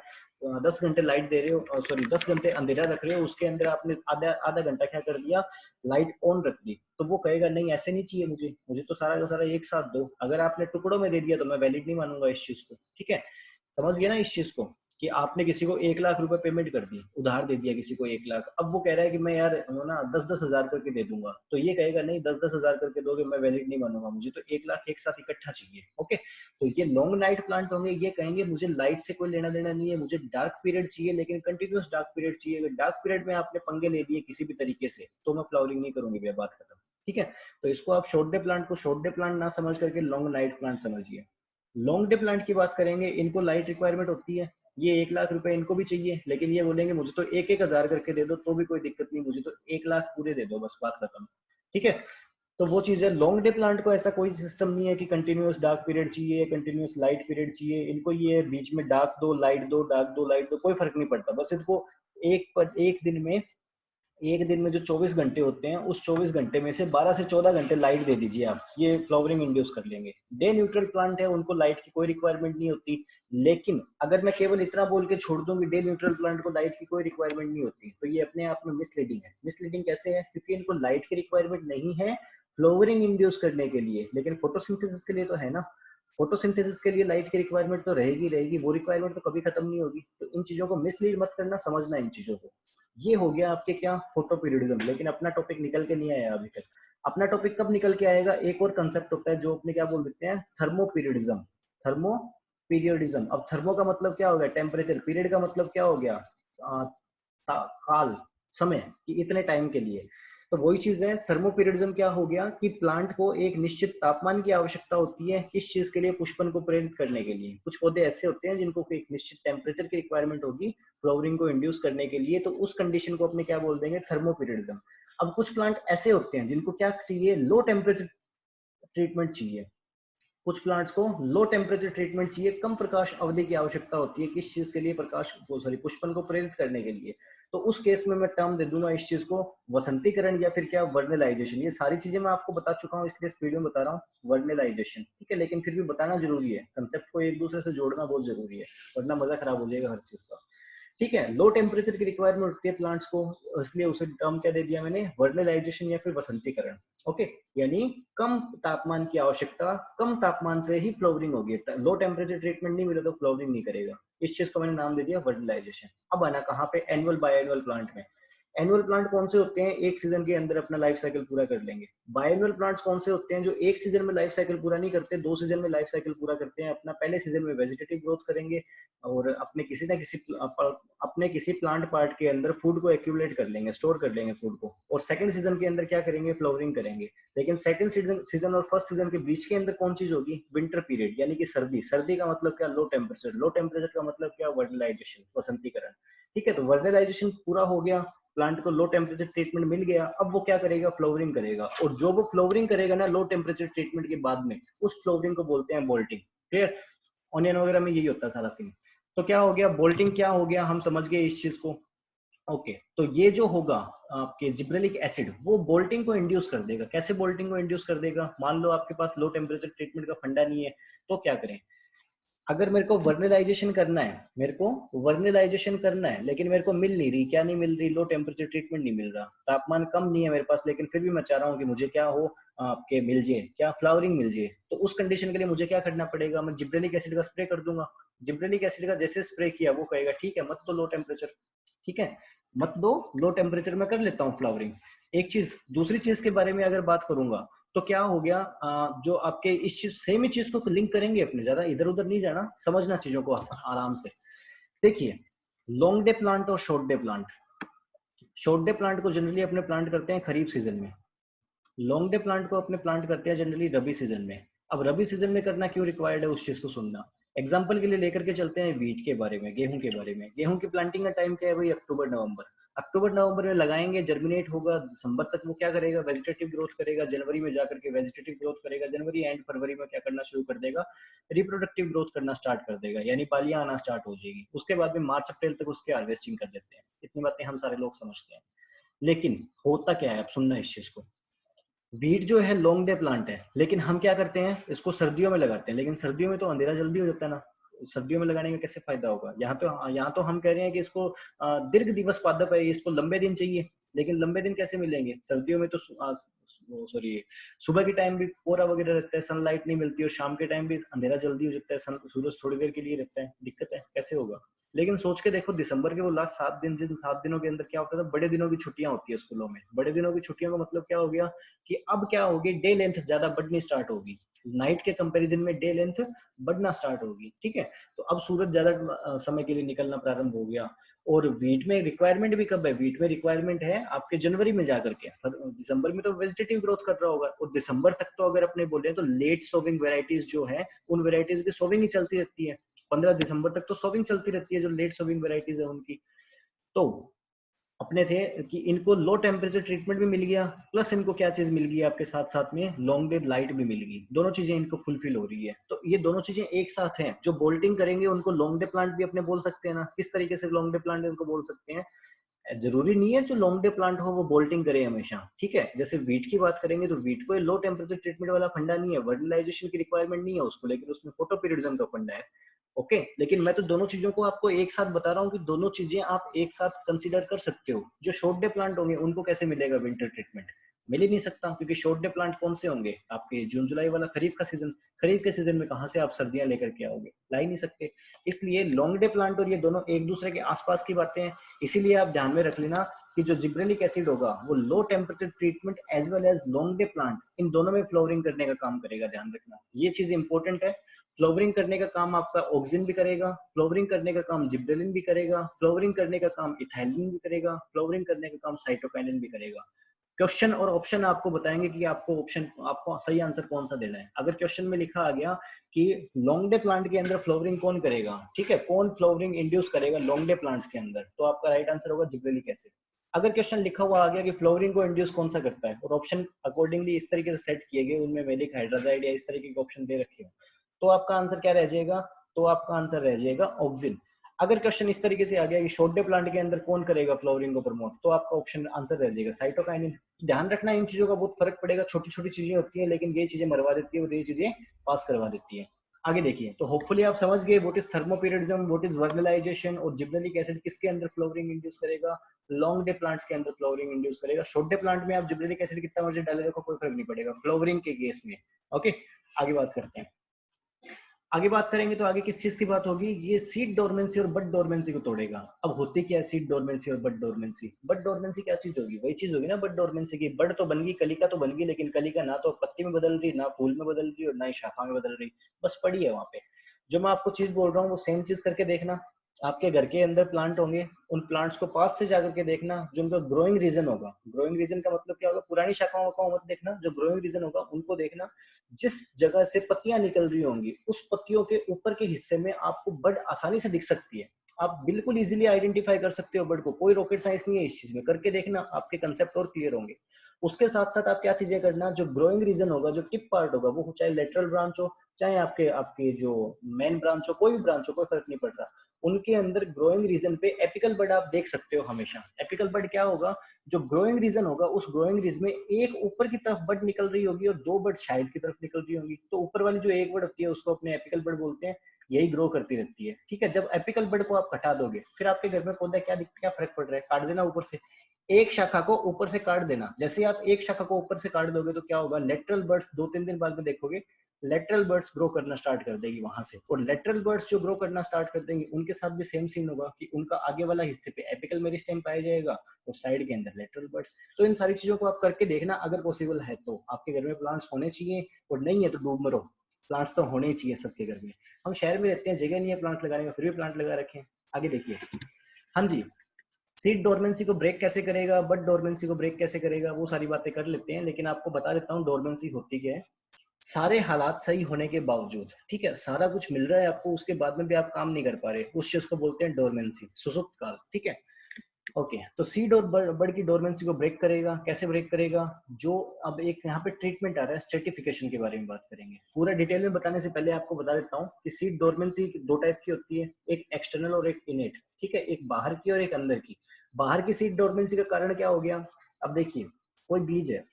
10 घंटे लाइट दे रहे हो, सॉरी 10 घंटे अंधेरा रख रहे हो, उसके अंदर आपने आधा आधा घंटा क्या कर दिया, लाइट ऑन रख दी, तो वो कहेगा नहीं ऐसे नहीं चाहिए, मुझे मुझे तो सारा का सारा एक साथ दो। अगर आपने टुकड़ों में दे दिया तो मैं वैलिड नहीं मानूंगा इस चीज को। ठीक है, समझ गया ना इस चीज को, कि आपने किसी को 1 लाख रुपए पेमेंट कर दी, उधार दे दिया किसी को 1 लाख, अब वो कह रहा है कि मैं यार ना 10-10 हजार करके दे दूंगा, तो ये कहेगा नहीं 10-10 हजार करके दोगे मैं वैलिड नहीं मानूंगा, मुझे तो 1 लाख एक साथ इकट्ठा चाहिए। ओके, तो ये लॉन्ग नाइट प्लांट होंगे, ये कहेंगे मुझे लाइट से कोई लेना देना नहीं है, मुझे डार्क पीरियड चाहिए, लेकिन कंटिन्यूस डार्क पीरियड चाहिए। अगर डार्क पीरियड में आपने पंगे ले लिए किसी भी तरीके से तो मैं फ्लावरिंग नहीं करूंगी, भैया बात खत्म। ठीक है, तो इसको आप शॉर्ट डे प्लांट को शॉर्ट डे प्लांट ना समझ करके लॉन्ग नाइट प्लांट समझिए। लॉन्ग डे प्लांट की बात करेंगे, इनको लाइट रिक्वायरमेंट होती है, ये 1 लाख रुपए इनको भी चाहिए, लेकिन ये बोलेंगे मुझे तो 1-1 हजार करके दे दो तो भी कोई दिक्कत नहीं, मुझे तो 1 लाख पूरे दे दो, बस बात खत्म। ठीक है, तो वो चीज है। लॉन्ग डे प्लांट को ऐसा कोई सिस्टम नहीं है कि कंटिन्यूअस डार्क पीरियड चाहिए, कंटिन्यूअस लाइट पीरियड चाहिए, इनको ये बीच में डार्क दो लाइट दो, डार्क दो लाइट दो, कोई फर्क नहीं पड़ता, बस इनको एक दिन में जो 24 घंटे होते हैं उस 24 घंटे में से 12 से 14 घंटे लाइट दे दीजिए आप, ये फ्लावरिंग इंड्यूस कर लेंगे। डे न्यूट्रल प्लांट है, उनको लाइट की कोई रिक्वायरमेंट नहीं होती, लेकिन अगर मैं केवल इतना बोल के छोड़ दूं कि डे न्यूट्रल प्लांट को लाइट की कोई रिक्वायरमेंट नहीं होती, तो ये अपने आप में मिसलीडिंग है। मिसलीडिंग कैसे है, क्योंकि इनको लाइट की रिक्वायरमेंट नहीं है फ्लावरिंग इंड्यूस करने के लिए, लेकिन फोटोसिंथेसिस के लिए तो है ना। फोटोसिंथेसिस के लिए लाइट की रिक्वायरमेंट तो रहेगी रहेगी, वो रिक्वायरमेंट तो कभी खत्म नहीं होगी। तो इन चीजों को मिसलीड मत करना, समझना इन चीजों को। ये हो गया आपके क्या, फोटो पीरियडिज्म। लेकिन अपना टॉपिक निकल के नहीं आया अभी तक। अपना टॉपिक कब निकल के आएगा, एक और कंसेप्ट होता है जो अपने क्या बोल देते हैं, थर्मो पीरियडिज्म। थर्मो पीरियडिज्म, अब थर्मो का मतलब क्या हो गया, टेम्परेचर, पीरियड का मतलब क्या हो गया, काल, समय, कि इतने टाइम के लिए। तो वही चीज है, थर्मोपीरियडिज्म क्या हो गया कि प्लांट को एक निश्चित तापमान की आवश्यकता होती है, किस चीज के लिए, पुष्पन को प्रेरित करने के लिए। कुछ पौधे ऐसे होते हैं जिनको एक निश्चित टेम्परेचर की रिक्वायरमेंट होगी फ्लावरिंग को इंड्यूस करने के लिए, तो उस कंडीशन को अपने क्या बोल देंगे, थर्मोपीरियडिज्म। अब कुछ प्लांट ऐसे होते हैं जिनको क्या चाहिए, लो टेम्परेचर ट्रीटमेंट चाहिए। कुछ प्लांट्स को लो टेम्परेचर ट्रीटमेंट चाहिए, कम प्रकाश अवधि की आवश्यकता होती है, किस चीज के लिए, प्रकाश को, सॉरी, पुष्पन को प्रेरित करने के लिए। तो उस केस में मैं टर्म दे दूंगा इस चीज को वसंतीकरण, या फिर क्या, वर्नलाइजेशन। ये सारी चीजें मैं आपको बता चुका हूँ, इसलिए इस वीडियो में बता रहा हूँ वर्नलाइजेशन। ठीक है, लेकिन फिर भी बताना जरूरी है, कंसेप्ट को एक दूसरे से जोड़ना बहुत जरूरी है, वरना मजा खराब हो जाएगा हर चीज का। ठीक है, लो टेम्परेचर की रिक्वायरमेंट होती है प्लांट्स को, इसलिए उसे टर्म क्या दे दिया मैंने, वर्नलाइजेशन या फिर वसंतीकरण। ओके, यानी कम तापमान की आवश्यकता, कम तापमान से ही फ्लावरिंग होगी। लो टेम्परेचर ट्रीटमेंट नहीं मिला तो फ्लावरिंग नहीं करेगा। इस चीज को मैंने नाम दे दिया वर्नलाइजेशन। अब आना कहाँ पे, एनुअल बायएनुअल प्लांट में। एनुअल प्लांट कौन से होते हैं, एक सीजन के अंदर अपना लाइफ साइकिल पूरा कर लेंगे। बायएनुअल प्लांट्स कौन से होते हैं, जो एक सीजन में लाइफ साइकिल पूरा नहीं करते, 2 सीजन में लाइफ साइकिल पूरा करते हैं। अपना पहले सीजन में वेजिटेटिव ग्रोथ करेंगे और अपने किसी ना किसी अपने किसी प्लांट पार्ट के अंदर फूड को एक्यूमुलेट कर लेंगे, स्टोर कर लेंगे फूड को, और सेकंड सीजन के अंदर क्या करेंगे, फ्लावरिंग करेंगे। लेकिन सेकंड सीजन और फर्स्ट सीजन के बीच के अंदर कौन चीज होगी, विंटर पीरियड, यानी कि सर्दी। सर्दी का मतलब क्या, लो टेम्परेचर। लो टेम्परेचर का मतलब क्या, वर्नलाइजेशन, वसंतीकरण। ठीक है, तो वर्नलाइजेशन पूरा हो गया, प्लांट को लो टेम्परेचर ट्रीटमेंट मिल गया, अब वो क्या करेगा, फ्लावरिंग करेगा, और जो वो फ्लावरिंग करेगा ना लो टेम्परेचर ट्रीटमेंट के बाद में, उस फ्लावरिंग को बोलते हैं बोल्टिंग। क्लियर? ऑनियन वगैरह में यही होता है सारा सीन। तो क्या हो गया, बोल्टिंग क्या हो गया, हम समझ गए इस चीज को। ओके तो ये जो होगा आपके जिब्रेलिक एसिड, वो बोल्टिंग को इंड्यूस कर देगा। कैसे बोल्टिंग को इंड्यूस कर देगा, मान लो आपके पास लो टेम्परेचर ट्रीटमेंट का फंडा नहीं है, तो क्या करें, अगर मेरे को वर्नलाइजेशन करना है, मेरे को वर्नलाइजेशन करना है, लेकिन मेरे को मिल नहीं रही, क्या नहीं मिल रही, लो टेम्परेचर ट्रीटमेंट नहीं मिल रहा, तापमान कम नहीं है मेरे पास, लेकिन फिर भी मैं चाह रहा हूँ कि मुझे क्या हो, आपके मिल जाए, क्या फ्लावरिंग मिल जाए, तो उस कंडीशन के लिए मुझे क्या करना पड़ेगा, मैं जिब्रेलिक एसिड का स्प्रे कर दूंगा। जिब्रेलिक एसिड का जैसे स्प्रे किया, वो कहेगा ठीक है मत दो लो टेम्परेचर, ठीक है मत दो लो टेम्परेचर में कर लेता हूँ फ्लावरिंग। एक चीज, दूसरी चीज के बारे में अगर बात करूंगा, तो क्या हो गया, जो आपके इस चीज सेम ही चीज को लिंक करेंगे अपने, ज्यादा इधर उधर नहीं जाना, समझना चीजों को आराम से। देखिए लॉन्ग डे प्लांट और short day plant, short day plant को जनरली अपने प्लांट करते हैं खरीफ सीजन में, लॉन्ग डे प्लांट को अपने प्लांट करते हैं जनरली रबी सीजन में। अब रबी सीजन में करना क्यों रिक्वायर्ड है, उस चीज को सुनना। एग्जाम्पल के लिए लेकर के चलते हैं वीट के बारे में, गेहूं के बारे में। गेहूं की प्लांटिंग का टाइम क्या है भाई, अक्टूबर नवंबर। अक्टूबर नवंबर में लगाएंगे, जर्मिनेट होगा, दिसंबर तक वो क्या करेगा, वेजिटेटिव ग्रोथ करेगा, जनवरी में जाकर के वेजिटेटिव ग्रोथ करेगा, जनवरी एंड फरवरी में क्या करना शुरू कर देगा, रिप्रोडक्टिव ग्रोथ करना स्टार्ट कर देगा, यानी पालियां आना स्टार्ट हो जाएगी। उसके बाद में मार्च अप्रैल तक उसके हार्वेस्टिंग कर देते हैं। इतनी बातें हम सारे लोग समझते हैं, लेकिन होता क्या है, आप सुनना इस चीज को। वीट जो है लॉन्ग डे प्लांट है, लेकिन हम क्या करते हैं, इसको सर्दियों में लगाते हैं, लेकिन सर्दियों में तो अंधेरा जल्दी हो जाता है ना, सर्दियों में लगाने में कैसे फायदा होगा। यहाँ तो हम कह रहे हैं कि इसको दीर्घ दिवस पादप है, इसको लंबे दिन चाहिए, लेकिन लंबे दिन कैसे मिलेंगे, सर्दियों में तो सॉरी सुबह के टाइम भी कोहरा वगैरह रहता है, सनलाइट नहीं मिलती, और शाम के टाइम भी अंधेरा जल्दी हो जाता है, सूरज थोड़ी देर के लिए रहता है, दिक्कत है, कैसे होगा। लेकिन सोच के देखो, दिसंबर के वो लास्ट 7 दिन, जिन 7 दिनों के अंदर क्या होता था, बड़े दिनों की छुट्टियां होती है स्कूलों में। बड़े दिनों की छुट्टियों का मतलब क्या हो गया, कि अब क्या होगी, डे लेंथ ज्यादा बढ़नी स्टार्ट होगी, नाइट के कंपैरिजन में डे लेंथ बढ़ना स्टार्ट होगी, ठीक है। तो अब सूरज ज्यादा समय के लिए निकलना प्रारंभ हो गया। और वीट में रिक्वायरमेंट भी कब है, वीट में रिक्वायरमेंट है आपके जनवरी में जाकर के, दिसंबर में तो वेजिटेटिव ग्रोथ कर रहा होगा, और दिसंबर तक तो अगर अपने बोले तो लेट सोविंग वेराइटीज जो है, उन वेराइटीज की सोविंग ही चलती रहती है। 15 दिसंबर तक तो सोविंग चलती रहती है, जो लेट सोविंग वेराइटीज है उनकी। तो अपने थे कि इनको लो टेम्परेचर ट्रीटमेंट भी मिल गया, प्लस इनको क्या चीज मिल गई आपके साथ साथ में, लॉन्ग डे लाइट भी मिल गई, दोनों चीजें इनको फुलफिल हो रही है। तो ये दोनों चीजें एक साथ हैं। जो बोल्टिंग करेंगे उनको लॉन्ग डे प्लांट भी अपने बोल सकते हैं ना, किस तरीके से लॉन्ग डे प्लांट इनको बोल सकते हैं, जरूरी नहीं है जो लॉन्ग डे प्लांट हो वो बोल्टिंग करे हमेशा, ठीक है। जैसे वीट की बात करेंगे तो वीट को लो टेम्परेचर ट्रीटमेंट वाला फंडा नहीं है, वर्टिलाइजेशन की रिक्वायरमेंट नहीं है उसको, लेकिन उसमें फोटोपीरियडिज्म का फंडा है। ओके लेकिन मैं तो दोनों चीजों को आपको एक साथ बता रहा हूँ कि दोनों चीजें आप एक साथ कंसीडर कर सकते हो। जो शॉर्ट डे प्लांट होंगे उनको कैसे मिलेगा विंटर ट्रीटमेंट, मिल ही नहीं सकता, क्योंकि शॉर्ट डे प्लांट कौन से होंगे आपके, जून जुलाई वाला खरीफ का सीजन, खरीफ के सीजन में कहाँ से आप सर्दियां लेकर के आओगे, ला ही नहीं सकते। इसलिए लॉन्ग डे प्लांट और ये दोनों एक दूसरे के आसपास की बातें हैं। इसीलिए आप ध्यान में रख लेना कि जो जिब्रेलिक एसिड होगा वो low temperature treatment as well as long day plant, इन दोनों में फ्लावरिंग करने का काम करेगा, ध्यान रखना ये चीज इंपॉर्टेंट है। फ्लावरिंग करने का काम आपका ऑक्सिन भी करेगा, फ्लावरिंग करने का काम जिब्रेलिन भी करेगा, फ्लावरिंग करने का काम इथाइलिन भी करेगा, फ्लावरिंग करने का काम साइटोकाइनिन भी करेगा। क्वेश्चन और ऑप्शन आपको बताएंगे कि आपको ऑप्शन, आपको सही आंसर कौन सा देना है। अगर क्वेश्चन में लिखा आ गया कि लॉन्ग डे प्लांट के अंदर फ्लावरिंग कौन करेगा, ठीक है, कौन फ्लावरिंग इंड्यूस करेगा लॉन्ग डे प्लांट्स के अंदर, तो आपका राइट आंसर होगा जिब्रेलिक एसिड। अगर क्वेश्चन लिखा हुआ आ गया कि फ्लावरिंग को इंड्यूस कौन सा करता है, और ऑप्शन अकॉर्डिंगली इस तरीके से सेट किए गए, उनमें मेलिक हाइड्रोजाइड या इस तरीके के ऑप्शन दे रखे हो, तो आपका आंसर क्या रह जाएगा, तो आपका आंसर रह जाएगा ऑक्सिन। अगर क्वेश्चन इस तरीके से आ गया कि शॉर्ट डे प्लांट के अंदर कौन करेगा फ्लावरिंग को प्रमोट, तो आपका ऑप्शन आंसर रह जाएगा साइटोकाइनिन। ध्यान रखना इन चीजों का बहुत फर्क पड़ेगा, छोटी छोटी चीजें होती है, लेकिन ये चीजें मरवा देती है और ये चीजें पास करवा देती है। आगे देखिए, तो होपफुली आप समझ गए what is thermoperiodism, what is vernalization, और जिब्रेलिक एसिड किसके अंदर फ्लावरिंग इंड्यूस करेगा, लॉन्ग डे प्लांट्स के अंदर फ्लावरिंग इंड्यूस करेगा। शॉर्ट डे प्लांट में आप जिब्रेलिक एसिड कितना मर्जी डाले रखो कोई फर्क नहीं पड़ेगा फ्लावरिंग के केस में। ओके आगे बात करते हैं। आगे बात करेंगे तो आगे किस चीज की बात होगी, ये सीड डोरमेंसी और बड डोरमेंसी को तोड़ेगा। अब होती क्या है सीड डोरमेंसी और बड डोरमेंसी, बड डोरमेंसी क्या चीज होगी, वही चीज होगी ना बड डोरमेंसी की, बड तो बन गई, कलिका तो बन गई, लेकिन कलिका ना तो पत्ती में बदल रही, ना फूल में बदल रही, और ना ही शाखा में बदल रही, बस पड़ी है वहां पे। जो मैं आपको चीज बोल रहा हूँ वो सेम चीज करके देखना। आपके घर के अंदर प्लांट होंगे, उन प्लांट्स को पास से जाकर के देखना, जो उनका ग्रोइंग रीजन होगा, ग्रोइंग रीजन का मतलब क्या होगा, पुरानी शाखाओं को मत देखना, जो ग्रोइंग रीजन होगा उनको देखना। जिस जगह से पत्तियां निकल रही होंगी उस पत्तियों के ऊपर के हिस्से में आपको बड आसानी से दिख सकती है। आप बिल्कुल इजीली आइडेंटिफाई कर सकते हो बर्ड को, कोई रॉकेट साइंस नहीं है इस चीज में, करके देखना आपके कंसेप्ट और क्लियर होंगे। उसके साथ साथ आप क्या चीजें करना, जो ग्रोइंग रीजन होगा, जो टिप पार्ट होगा, वो चाहे लेटरल ब्रांच हो चाहे आपके आपके जो मेन ब्रांच हो, कोई भी ब्रांच हो, कोई फर्क नहीं पड़ रहा, उनके अंदर ग्रोइंग रीजन पे एपिकल बर्ड आप देख सकते हो हमेशा। एपिकल बर्ड क्या होगा, जो ग्रोइंग रीजन होगा उस ग्रोइंग रीजन में एक ऊपर की तरफ बर्ड निकल रही होगी और दो बर्ड साइड की तरफ निकल रही होंगी, तो ऊपर वाली जो एक बर्ड होती है उसको अपने एपिकल बर्ड बोलते हैं, यही ग्रो करती रहती है। ठीक है, जब एपिकल बर्ड को आप हटा दोगे फिर आपके घर में पौधा क्या फर्क पड़ रहा है, काट देना ऊपर से, एक शाखा को ऊपर से काट देना। जैसे आप एक शाखा को ऊपर से काट दोगे तो क्या होगा, लेटरल बर्ड्स 2-3 दिन बाद में देखोगे लेटरल बर्ड्स ग्रो करना स्टार्ट कर देगी वहां से, और लेटरल बर्ड्स जो ग्रो करना स्टार्ट कर देंगे उनके साथ भी सेम सीन होगा कि उनका आगे वाला हिस्से पे एपिकल मेरिस्टेम पाया जाएगा और साइड के अंदर लेटरल बर्ड्स। तो इन सारी चीजों को आप करके देखना, अगर पॉसिबल है तो आपके घर में प्लांट्स होने चाहिए, और नहीं है तो डूब मरो, प्लांट्स तो होने ही चाहिए सबके घर में। हम शहर में रहते हैं, जगह नहीं है प्लांट लगाने का, फिर भी प्लांट लगा रखे हैं। आगे देखिए, हाँ जी, सीड डोरमेंसी को ब्रेक कैसे करेगा, बट डोरमेंसी को ब्रेक कैसे करेगा, वो सारी बातें कर लेते हैं, लेकिन आपको बता देता हूँ डोरमेंसी होती क्या है। सारे हालात सही होने के बावजूद, ठीक है, सारा कुछ मिल रहा है आपको, उसके बाद में भी आप काम नहीं कर पा रहे, उस चीज को बोलते हैं डोरमेंसी, सुसुप्त काल। ठीक है, ओके, तो सीड और बर्ड की डोरमेंसी को ब्रेक करेगा, कैसे ब्रेक करेगा, जो अब एक यहाँ पे ट्रीटमेंट आ रहा है, स्ट्रेटिफिकेशन के बारे में बात करेंगे। पूरा डिटेल में बताने से पहले आपको बता देता हूँ कि सीड डोरमेंसी दो टाइप की होती है, एक एक्सटर्नल और एक इनेट। ठीक है, एक बाहर की और एक अंदर की। बाहर की सीड डोरमेंसी का कारण क्या हो गया, अब देखिए, कोई बीज है,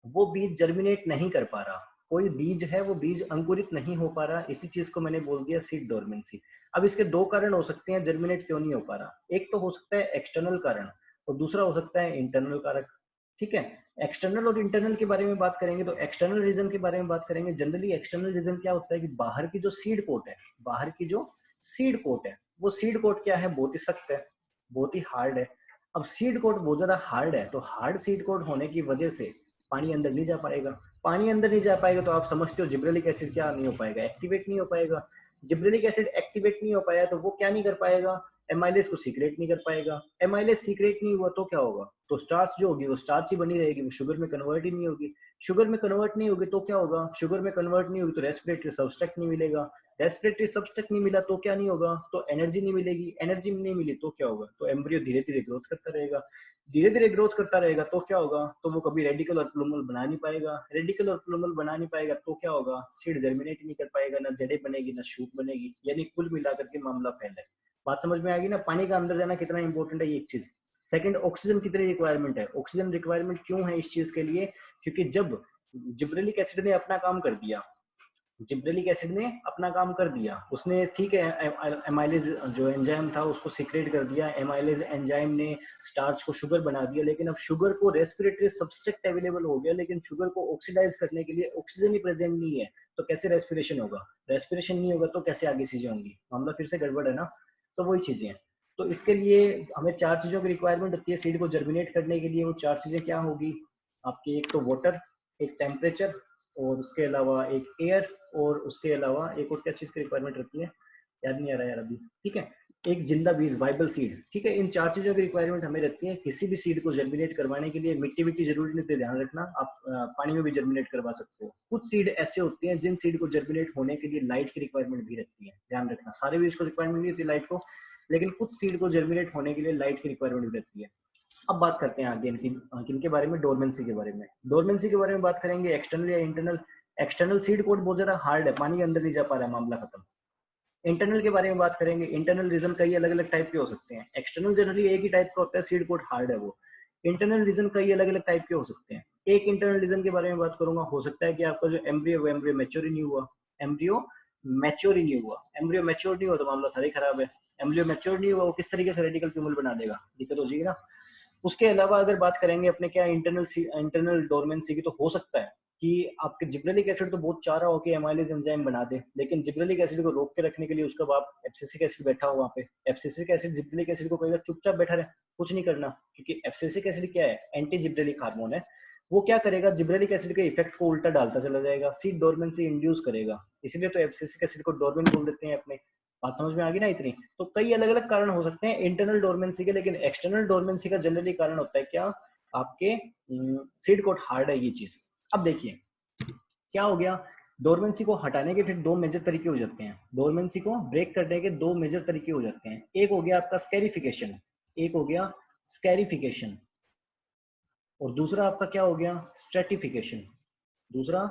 वो बीज जर्मिनेट नहीं कर पा रहा, कोई बीज है वो बीज अंकुरित नहीं हो पा रहा, इसी चीज को मैंने बोल दिया सीड डोरमेंसी। अब इसके दो कारण हो सकते हैं जर्मिनेट क्यों नहीं हो पा रहा, एक तो हो सकता है एक्सटर्नल कारण और दूसरा हो सकता है इंटरनल कारक। ठीक है, एक्सटर्नल और इंटरनल के बारे में बात करेंगे तो एक्सटर्नल रीजन के बारे में बात करेंगे। जनरली एक्सटर्नल रीजन क्या होता है कि बाहर की जो सीड कोट है, बाहर की जो सीड कोट है, वो सीड कोट क्या है, बहुत ही सख्त है, बहुत ही हार्ड है। अब सीड कोट बहुत ज्यादा हार्ड है, तो हार्ड सीड कोट होने की वजह से पानी अंदर नहीं जा पाएगा। पानी अंदर नहीं जा पाएगा तो आप समझते हो जिब्रेलिक एसिड क्या नहीं हो पाएगा, एक्टिवेट नहीं हो पाएगा। जिब्रेलिक एसिड एक्टिवेट नहीं हो पाया तो वो क्या नहीं कर पाएगा, एमाइलेज को सीक्रेट नहीं कर पाएगा। एमाइलेज सीक्रेट नहीं हुआ तो क्या होगा, तो स्टार्च जो होगी वो स्टार्च ही बनी रहेगी, वो शुगर में कन्वर्ट ही नहीं होगी। शुगर में कन्वर्ट नहीं होगी तो क्या होगा, शुगर में कन्वर्ट नहीं होगी तो रेस्पिरेटरी सब्सट्रैक्ट नहीं मिलेगा। रेस्पिरेटरी सब्सट्रैक्ट नहीं मिला तो क्या नहीं होगा, तो एनर्जी नहीं मिलेगी। एनर्जी नहीं मिली तो क्या होगा, तो एम्ब्रियो धीरे धीरे ग्रोथ करता रहेगा। धीरे धीरे ग्रोथ करता रहेगा तो क्या होगा, तो वो कभी रेडिकल और प्लूमल बना नहीं पाएगा। रेडिकल और प्लूमल बना नहीं पाएगा तो क्या होगा, सीड जर्मिनेट नहीं कर पाएगा, ना जड़ें बनेगी ना शूट बनेगी, यानी कुल मिलाकर के मामला फैला है। बात समझ में आ गई ना, पानी का अंदर जाना कितना इंपॉर्टेंट है, ये एक चीज। सेकंड, ऑक्सीजन कितनी रिक्वायरमेंट है, ऑक्सीजन रिक्वायरमेंट क्यों है इस चीज के लिए, क्योंकि जब जिब्रेलिक एसिड ने अपना काम कर दिया, जिब्रेलिक एसिड ने अपना काम कर दिया, उसने ठीक है एमाइलेज जो एंजाइम था उसको सीक्रेट कर दिया, एमाइलेज एंजाइम ने स्टार्च को शुगर बना दिया, लेकिन अब शुगर को रेस्पिरेटरी सब्सट्रेक्ट अवेलेबल हो गया, लेकिन शुगर को ऑक्सीडाइज करने के लिए ऑक्सीजन ही प्रेजेंट नहीं है, तो कैसे रेस्पिरेशन होगा, रेस्पिरेशन नहीं होगा तो कैसे आगे चीजें होंगी, मामला फिर से गड़बड़ है ना। तो वही चीजें हैं। तो इसके लिए हमें चार चीजों की रिक्वायरमेंट होती है सीड को जर्मिनेट करने के लिए। वो चार चीजें क्या होगी आपकी, एक तो वाटर, एक टेम्परेचर, और उसके अलावा एक एयर, और उसके अलावा एक और क्या चीज की रिक्वायरमेंट रहती है, याद नहीं आ रहा यार अभी। ठीक है, एक जिंदा बीज, वाइबल सीड। ठीक है, इन चार चीजों की रिक्वायरमेंट हमें रहती है किसी भी सीड को जर्मिनेट करवाने के लिए। मिट्टी विट्टी जरूरी नहीं है, ध्यान रखना, आप पानी में भी जर्मिनेट करवा सकते हो। कुछ सीड ऐसे होते हैं जिन सीड को जर्मिनेट होने के लिए लाइट की रिक्वायरमेंट भी रहती है, ध्यान रखना, सारे बीज को रिक्वायरमेंट नहीं होती लाइट को, लेकिन कुछ सीड को जर्मिनेट होने के लिए लाइट की रिक्वायरमेंट भी रहती है। अब बात करते हैं आगे इनके बारे में, डोरमेंसी के बारे में। डोरमेंसी के बारे में बात करेंगे, एक्सटर्नल या इंटरनल। एक्सटर्नल सीड कोड बहुत ज्यादा हार्ड है, पानी के अंदर नहीं जा पा रहा है, मामला खत्म। इंटरनल के बारे में बात करेंगे, इंटरनल रीजन कई अलग अलग टाइप के हो सकते हैं। एक्सटर्नल जनरली एक ही टाइप का होता है, सीड कोड हार्ड है वो। इंटरनल रीजन कई अलग अलग टाइप के हो सकते हैं। एक इंटरनल रीजन के बारे में बात करूंगा, हो सकता है कि आपका जो एम्ब्रियो, वो एम्ब्रियो मैच्योर ही नहीं हुआ, एम्ब्रियो मैच्योर ही नहीं हुआ। एम्ब्रियो मैच्योर नहीं हुआ तो मामला सारा ही खराब है। एम्ब्रियो मैच्योर नहीं हुआ, वो किस तरीके से रेडिकल ट्यूमर बना देगा, दिक्कत हो जाएगी ना। उसके अलावा अगर बात करेंगे अपने क्या इंटरनल डोरमेंसी की, तो हो सकता है कि आपके जिब्रेलिक एसिड तो बहुत चाह रहा हो कि एमाइलेज एंजाइम बना दे, लेकिन जिब्रेलिक एसिड को रोक के रखने के लिए उसका बाप एब्सिसिक एसिड बैठा हो वहाँ पे। एब्सिसिक एसिड जिब्रेलिक एसिड को कहेगा चुपचाप बैठा रहे, कुछ नहीं करना, क्योंकि एब्सिसिक एसिड क्या है, एंटी जिब्रेलिक हार्मोन है। वो क्या करेगा, जिब्रेलिक एसिड के इफेक्ट को उल्टा डालता चला जाएगा, सीड डोरमेंसी इंड्यूस करेगा। इसलिए तो एब्सिसिक एसिड को डोरमेंट बोल देते हैं अपने। बात समझ में आ गई ना इतनी। तो कई अलग अलग कारण हो सकते हैं इंटरनल डोरमेंसी के, लेकिन एक्सटर्नल डोरमेंसी का जनरली कारण होता है क्या, आपके सीड कोट हार्ड है ये चीज। अब देखिए क्या हो गया, डोरमेंसी को हटाने के फिर दो मेजर तरीके हो जाते हैं, डोरमेंसी को ब्रेक करने के दो मेजर तरीके हो जाते हैं। एक हो गया आपका स्कैरिफिकेशन, एक हो गया स्कैरिफिकेशन, और दूसरा आपका क्या हो गया, स्ट्रेटिफिकेशन, दूसरा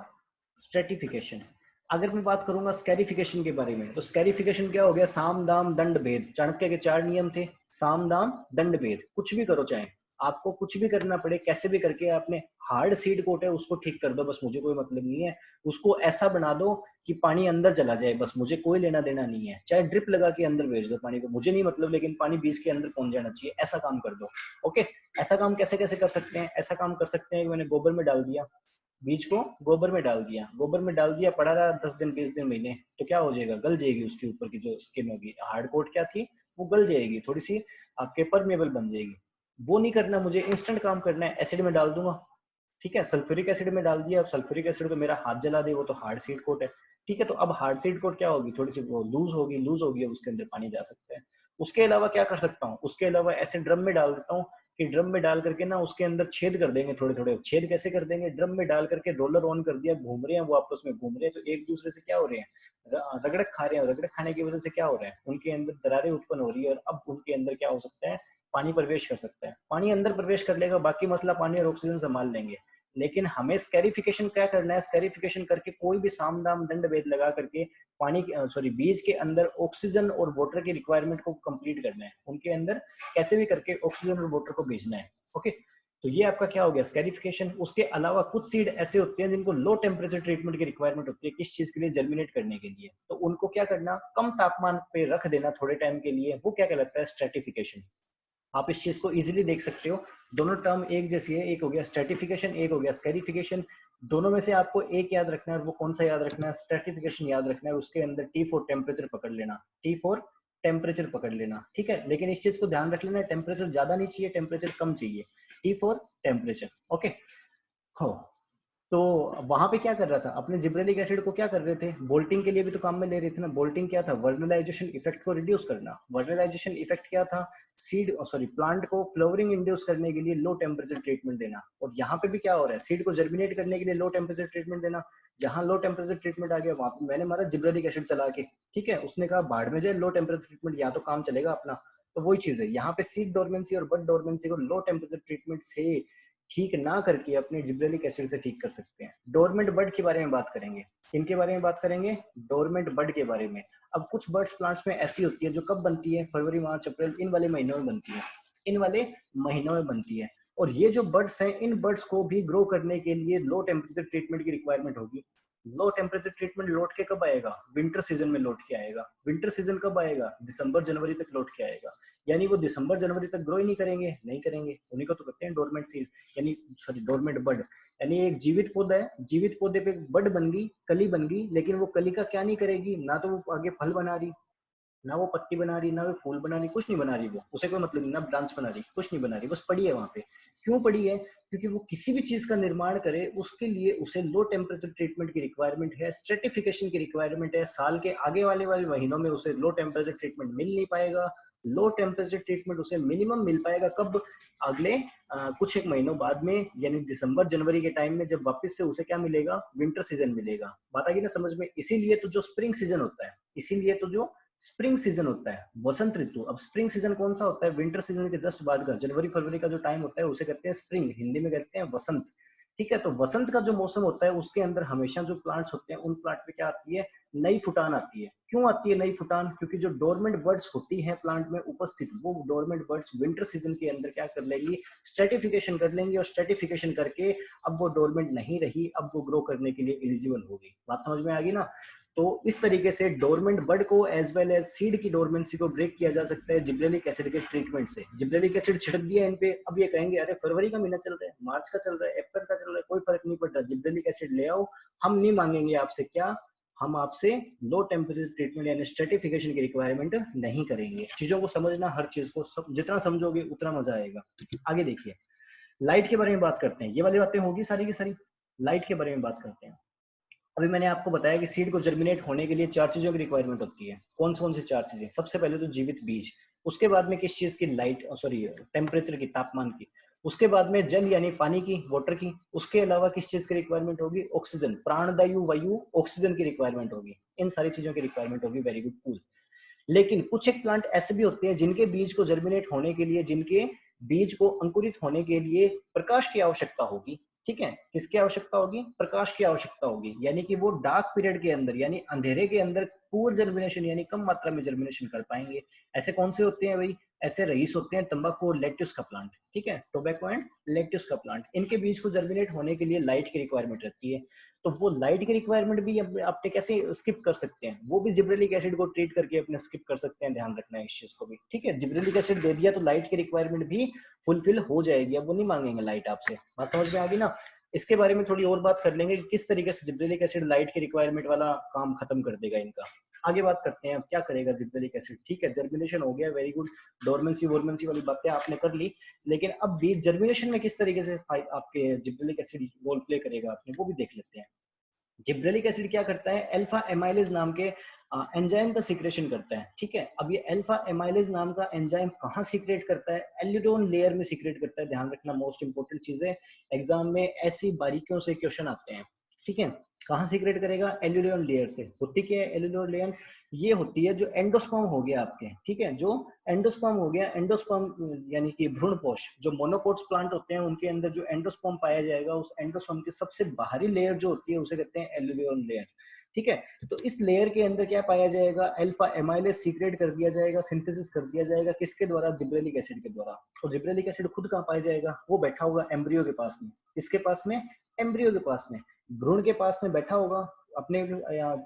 स्ट्रेटिफिकेशन। अगर मैं बात करूंगा स्कैरिफिकेशन के बारे में, तो स्कैरिफिकेशन क्या हो गया, साम दाम दंड भेद, चाणक्य के 4 नियम थे, साम दाम दंड भेद, कुछ भी करो, चाहे आपको कुछ भी करना पड़े, कैसे भी करके आपने हार्ड सीड कोट है उसको ठीक कर दो, बस मुझे कोई मतलब नहीं है, उसको ऐसा बना दो कि पानी अंदर चला जाए, बस मुझे कोई लेना देना नहीं है, चाहे ड्रिप लगा के अंदर भेज दो पानी को, मुझे नहीं मतलब, लेकिन पानी बीज के अंदर पहुंच जाना चाहिए, ऐसा काम कर दो। ओके, ऐसा काम कैसे कैसे कर सकते हैं, ऐसा काम कर सकते हैं कि मैंने गोबर में डाल दिया, बीज को गोबर में डाल दिया, गोबर में डाल दिया, पड़ा रहा 10 दिन 20 दिन महीने, तो क्या हो जाएगा, गल जाएगी, उसके ऊपर की जो स्किन होगी, हार्ड कोट क्या थी वो गल जाएगी, थोड़ी सी आपके परमेबल बन जाएगी। वो नहीं करना, मुझे इंस्टेंट काम करना है, एसिड में डाल दूंगा, ठीक है, सल्फ्यूरिक एसिड में डाल दिया, अब सल्फ्यूरिक एसिड तो मेरा हाथ जला दे, वो तो हार्ड सीड कोट है, ठीक है, तो अब हार्ड सीड कोट क्या होगी, थोड़ी सी वो लूज होगी, लूज होगी, अब उसके अंदर पानी जा सकता है। उसके अलावा क्या कर सकता हूँ, उसके अलावा ऐसे ड्रम में डाल देता हूँ कि ड्रम में डाल करके ना उसके अंदर छेद कर देंगे, थोड़े थोड़े छेद कैसे कर देंगे, ड्रम में डाल करके रोलर ऑन कर दिया, घूम रहे हैं वो आपस में घूम रहे हैं, तो एक दूसरे से क्या हो रहे हैं, रगड़क खा रहे हैं, रगड़क खाने की वजह से क्या हो रहा है, उनके अंदर दरारें उत्पन्न हो रही है, और अब उनके अंदर क्या हो सकता है, पानी प्रवेश कर सकता है, पानी अंदर प्रवेश कर लेगा, बाकी मसला पानी और ऑक्सीजन संभाल लेंगे। लेकिन हमें स्कैरिफिकेशन क्या करना है, स्कैरिफिकेशन करके कोई भी साम दाम दंड भेद लगा करके पानी सॉरी बीज के अंदर ऑक्सीजन और वाटर की रिक्वायरमेंट को कंप्लीट करना है, उनके अंदर कैसे भी करके ऑक्सीजन और वाटर को भेजना है। ओके, तो ये आपका क्या हो गया, स्कैरिफिकेशन। उसके अलावा कुछ सीड ऐसे होते हैं जिनको लो टेम्परेचर ट्रीटमेंट की रिक्वायरमेंट होती है, किस चीज के लिए, जर्मिनेट करने के लिए, तो उनको क्या करना, कम तापमान पे रख देना थोड़े टाइम के लिए, वो क्या कहलाता है, स्ट्रेटिफिकेशन। आप इस चीज को इजीली देख सकते हो, दोनों टर्म एक जैसी है, एक हो गया स्ट्रेटिफिकेशन, एक हो गया स्कैरिफिकेशन, दोनों में से आपको एक याद रखना है, और वो कौन सा याद रखना है, स्ट्रेटिफिकेशन याद रखना है, उसके अंदर T4 टेम्परेचर पकड़ लेना, T4 टेम्परेचर पकड़ लेना, ठीक है, लेकिन इस चीज को ध्यान रख लेना, टेम्परेचर ज्यादा नहीं चाहिए, टेम्परेचर कम चाहिए, T4 टेम्परेचर। ओके, हो, तो वहां पे क्या कर रहा था, अपने जिब्रेलिक एसिड को क्या कर रहे थे, बोल्टिंग के लिए भी तो काम में ले रहे थे ना, बोल्टिंग क्या था, वर्नलाइजेशन इफेक्ट को रिड्यूस करना, वर्नलाइजेशन इफेक्ट क्या था, सीड सॉरी प्लांट को फ्लावरिंग इंड्यूस करने के लिए लो टेम्परेचर ट्रीटमेंट देना, और यहाँ पे भी क्या हो रहा है, सीड को जर्मिनेट करने के लिए लो टेम्परेचर ट्रीटमेंट देना, जहां लो टेम्परेचर ट्रीटमेंट आ गया वहां पे मैंने मारा जिब्रेलिक एसिड चला के, ठीक है, उसने कहा बाढ़ में जाए, लो टेम्परेचर ट्रीटमेंट यहाँ तो काम चलेगा अपना, तो वही चीज है, यहाँ पे सीड डोरमेंसी और बड डोरमेंसी को लो टेम्परेचर ट्रीटमेंट से ठीक ना करके अपने जिब्रेलिक एसिड से ठीक कर सकते हैं। डोरमेंट बर्ड के बारे में बात करेंगे, किनके बारे में बात करेंगे, डोरमेंट बर्ड के बारे में। अब कुछ बर्ड्स प्लांट्स में ऐसी होती है जो कब बनती है, फरवरी मार्च अप्रैल इन वाले महीनों में बनती है, इन वाले महीनों में बनती है, और ये जो बर्ड्स हैं इन बर्ड्स को भी ग्रो करने के लिए लो टेम्परेचर ट्रीटमेंट की रिक्वायरमेंट होगी। लो टेम्परेचर ट्रीटमेंट लौट के कब आएगा, विंटर सीजन में लौट के आएगा, विंटर सीजन कब आएगा, दिसंबर जनवरी तक लौट के आएगा, यानी वो दिसंबर जनवरी तक ग्रो ही नहीं करेंगे, नहीं करेंगे, उन्हीं को तो कहते हैं डोरमेंट सीड, यानी सॉरी डोरमेंट बर्ड, यानी एक जीवित पौधा है, जीवित पौधे पे बर्ड बन गई, कली बन गई, लेकिन वो कली का क्या नहीं करेगी, ना तो वो आगे फल बना रही, ना वो पत्ती बना रही, ना वो फूल बना रही, कुछ नहीं बना रही, वो उसे कोई मतलब नहीं, ना ब्रांच बना रही, कुछ नहीं बना रही, बस पड़ी है वहां पे। क्यों पड़ी है, क्योंकि वो किसी भी चीज का निर्माण करे उसके लिए उसे लो टेम्परेचर ट्रीटमेंट की रिक्वायरमेंट है, स्ट्रेटिफिकेशन की रिक्वायरमेंट है, साल के आगे वाले वाले महीनों में उसे लो टेम्परेचर ट्रीटमेंट मिल नहीं पाएगा, लो टेम्परेचर ट्रीटमेंट उसे मिनिमम मिल पाएगा कब, अगले कुछ एक महीनों बाद में, यानी दिसंबर जनवरी के टाइम में, जब वापस से उसे क्या मिलेगा, विंटर सीजन मिलेगा। बात आ गई ना समझ में। इसीलिए तो जो स्प्रिंग सीजन होता है, इसीलिए तो जो स्प्रिंग सीजन होता है, वसंत ऋतु, अब स्प्रिंग सीजन कौन सा होता है, विंटर सीजन के जस्ट बाद का जनवरी फरवरी का जो टाइम होता है उसे कहते हैं स्प्रिंग, हिंदी में कहते हैं वसंत, ठीक है। तो वसंत का जो मौसम होता है उसके अंदर हमेशा जो प्लांट्स होते हैं उन प्लांट पे क्या आती है, नई फुटान आती है। क्यों आती है नई फुटान, क्योंकि जो डोरमेंट बर्ड्स होती हैं प्लांट में उपस्थित, वो डोरमेंट बर्ड्स विंटर सीजन के अंदर क्या कर लेंगी, स्ट्रेटिफिकेशन कर लेंगी, और स्ट्रेटिफिकेशन करके अब वो डोरमेंट नहीं रही, अब वो ग्रो करने के लिए एलिजिबल होगी। बात समझ में आ गई ना। तो इस तरीके से डोरमेंट बर्ड को एज वेल एज सीड की डोरमेंसी को ब्रेक किया जा सकता है जिब्रेलिक एसिड के ट्रीटमेंट से। जिब्रेलिक एसिड छिड़क दिया इन पे, अब ये कहेंगे अरे फरवरी का महीना चल रहा है, मार्च का चल रहा है, अप्रैल का चल रहा है, कोई फर्क नहीं पड़ रहा, जिब्रेलिक एसिड ले आओ, हम नहीं मांगेंगे आपसे क्या, हम आपसे लो टेम्परेचर ट्रीटमेंट यानी स्ट्रेटिफिकेशन की रिक्वायरमेंट नहीं करेंगे। चीजों को समझना, हर चीज को जितना समझोगे उतना मजा आएगा। आगे देखिए, लाइट के बारे में बात करते हैं, ये वाली बातें होगी सारी की सारी, लाइट के बारे में बात करते हैं। अभी मैंने आपको बताया कि सीड को जर्मिनेट होने के लिए 4 चीजों की रिक्वायरमेंट होती है। कौन सी 4 चीजें, सबसे पहले तो जीवित बीज, उसके बाद में किस चीज की, लाइट सॉरी टेम्परेचर की, तापमान की, उसके बाद में जल यानी पानी की, वाटर की, उसके अलावा किस चीज की रिक्वायरमेंट होगी, ऑक्सीजन, प्राणवायु वायु ऑक्सीजन की रिक्वायरमेंट होगी, इन सारी चीजों की रिक्वायरमेंट होगी। Very good, cool. लेकिन कुछ एक प्लांट ऐसे भी होते हैं जिनके बीज को जर्मिनेट होने के लिए, जिनके बीज को अंकुरित होने के लिए प्रकाश की आवश्यकता होगी। ठीक है, किसकी आवश्यकता होगी, प्रकाश की आवश्यकता होगी, यानी कि वो डार्क पीरियड के अंदर यानी अंधेरे के अंदर पुअर जर्मिनेशन यानी कम मात्रा में जर्मिनेशन कर पाएंगे। ऐसे कौन से होते हैं भाई, ऐसे रईस होते हैं तंबाकू और लेट्यूस का प्लांट। ठीक है, टोबैको एंड लेट्यूस का प्लांट, इनके बीज को जर्मिनेट होने के लिए लाइट की रिक्वायरमेंट रहती है। तो वो लाइट की रिक्वायरमेंट भी अपने कैसे स्किप कर सकते हैं, वो भी जिब्रेलिक एसिड को ट्रीट करके अपने स्किप कर सकते हैं, ध्यान रखना है इस चीज को भी। ठीक है, जिब्रेलिक एसिड दे दिया तो लाइट की रिक्वायरमेंट भी फुलफिल हो जाएगी, अब वो नहीं मांगेंगे लाइट आपसे। बात समझ में आ गई ना। इसके बारे में थोड़ी और बात कर लेंगे कि किस तरीके से जिब्रेलिक एसिड लाइट की रिक्वायरमेंट वाला काम खत्म कर देगा इनका। आगे बात करते हैं अब क्या करेगा जिब्रेलिक एसिड। ठीक है, जर्मिनेशन हो गया, वेरी गुड, डोरमेंसी वोरमेंसी वाली बातें आपने कर ली, लेकिन अब बीज जर्मिनेशन में किस तरीके से आपके जिब्रेलिक एसिड रोल प्ले करेगा आपने वो भी देख लेते हैं। जिब्रेलिक एसिड क्या करता है, अल्फा एमाइलेज नाम के एंजाइम का सीक्रेशन करता है। ठीक है, अब ये अल्फा एमाइलेज नाम का एंजाइम कहाँ सीक्रेट करता है, एल्यूडोन लेयर में सीक्रेट करता है। ध्यान रखना, मोस्ट इंपोर्टेंट चीज है, एग्जाम में ऐसी बारीकियों से क्वेश्चन आते हैं। ठीक है, कहाँ सीक्रेट करेगा, एल्यूडोन लेयर से। होती क्या है एल्यूडोन लेयर, ये होती है जो एंडोस्पर्म हो गया आपके। ठीक है, जो एंडोस्पर्म हो गया, एंडोस्पर्म यानी कि भ्रूणपोष, जो मोनोकोट्स प्लांट होते हैं उनके अंदर जो एंडोस्पर्म पाया जाएगा, उस एंडोस्पर्म की सबसे बाहरी लेयर जो होती है उसे कहते हैं एल्यूवियल लेयर। ठीक है, तो इस लेयर के अंदर क्या पाया जाएगा, अल्फा एमाइलेज सीक्रेट कर दिया जाएगा, सिंथेसिस कर दिया जाएगा, किसके द्वारा, जिब्रेलिक एसिड के द्वारा। और जिब्रेलिक एसिड खुद कहाँ पाया जाएगा, वो बैठा होगा एम्ब्रियो के पास में। इसके पास में, एम्ब्रियो के पास में, भ्रूण के पास में बैठा होगा। अपने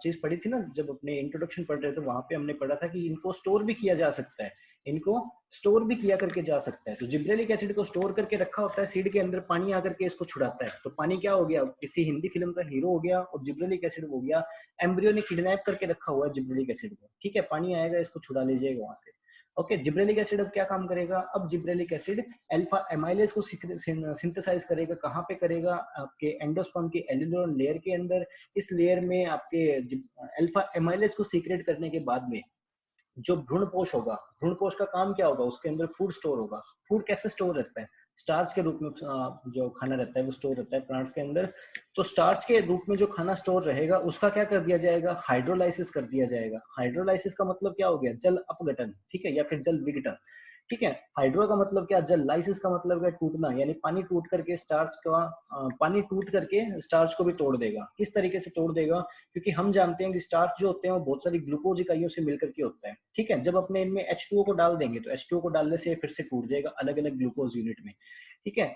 चीज पढ़ी थी ना, जब अपने इंट्रोडक्शन पढ़ रहे थे वहां पे हमने पढ़ा था कि इनको स्टोर भी किया जा सकता है, इनको स्टोर भी किया करके जा सकता है। तो जिब्रेलिक एसिड को स्टोर करके रखा होता है, सीड के अंदर पानी आकर के इसको छुड़ाता है। तो पानी क्या हो गया, किसी हिंदी फिल्म का हीरो हो गया, और जिब्रेलिक एसिड हो गया एम्ब्रियो ने किडनैप करके रखा हुआ है जिब्रेलिक एसिड को। ठीक है, पानी आएगा, इसको छुड़ा लीजिएगा वहां से। ओके, जिब्रेलिक एसिड अब क्या काम करेगा, अब जिब्रेलिक एसिड अल्फा एमाइलेज को सिंथेसाइज करेगा। कहाँ पे करेगा, आपके एंडोस्पर्म की एल्यूलोर लेयर के अंदर। इस लेयर में आपके अल्फा एमाइलेज को सीक्रेट करने के बाद में जो भ्रूणपोष होगा, भ्रूणपोष का काम क्या होगा, उसके अंदर फूड स्टोर होगा। फूड कैसे स्टोर रहता है, स्टार्च के रूप में जो खाना रहता है वो स्टोर रहता है प्लांट्स के अंदर। तो स्टार्च के रूप में जो खाना स्टोर रहेगा उसका क्या कर दिया जाएगा, हाइड्रोलाइसिस कर दिया जाएगा। हाइड्रोलाइसिस का मतलब क्या हो गया, जल अपघटन। ठीक है, या फिर जल विघटन। ठीक है, हाइड्रो का मतलब क्या, जल, लाइसिस का मतलब क्या, टूटना, यानी पानी टूट करके स्टार्च का पानी टूट करके स्टार्च को भी तोड़ देगा। किस तरीके से तोड़ देगा, क्योंकि हम जानते हैं कि स्टार्च जो होते हैं वो बहुत सारी ग्लूकोज इकाइयों से मिलकर के होता है। ठीक है, जब अपने इनमें H2O को डाल देंगे तो H2O को डालने से फिर से टूट जाएगा अलग अलग ग्लूकोज यूनिट में। ठीक है,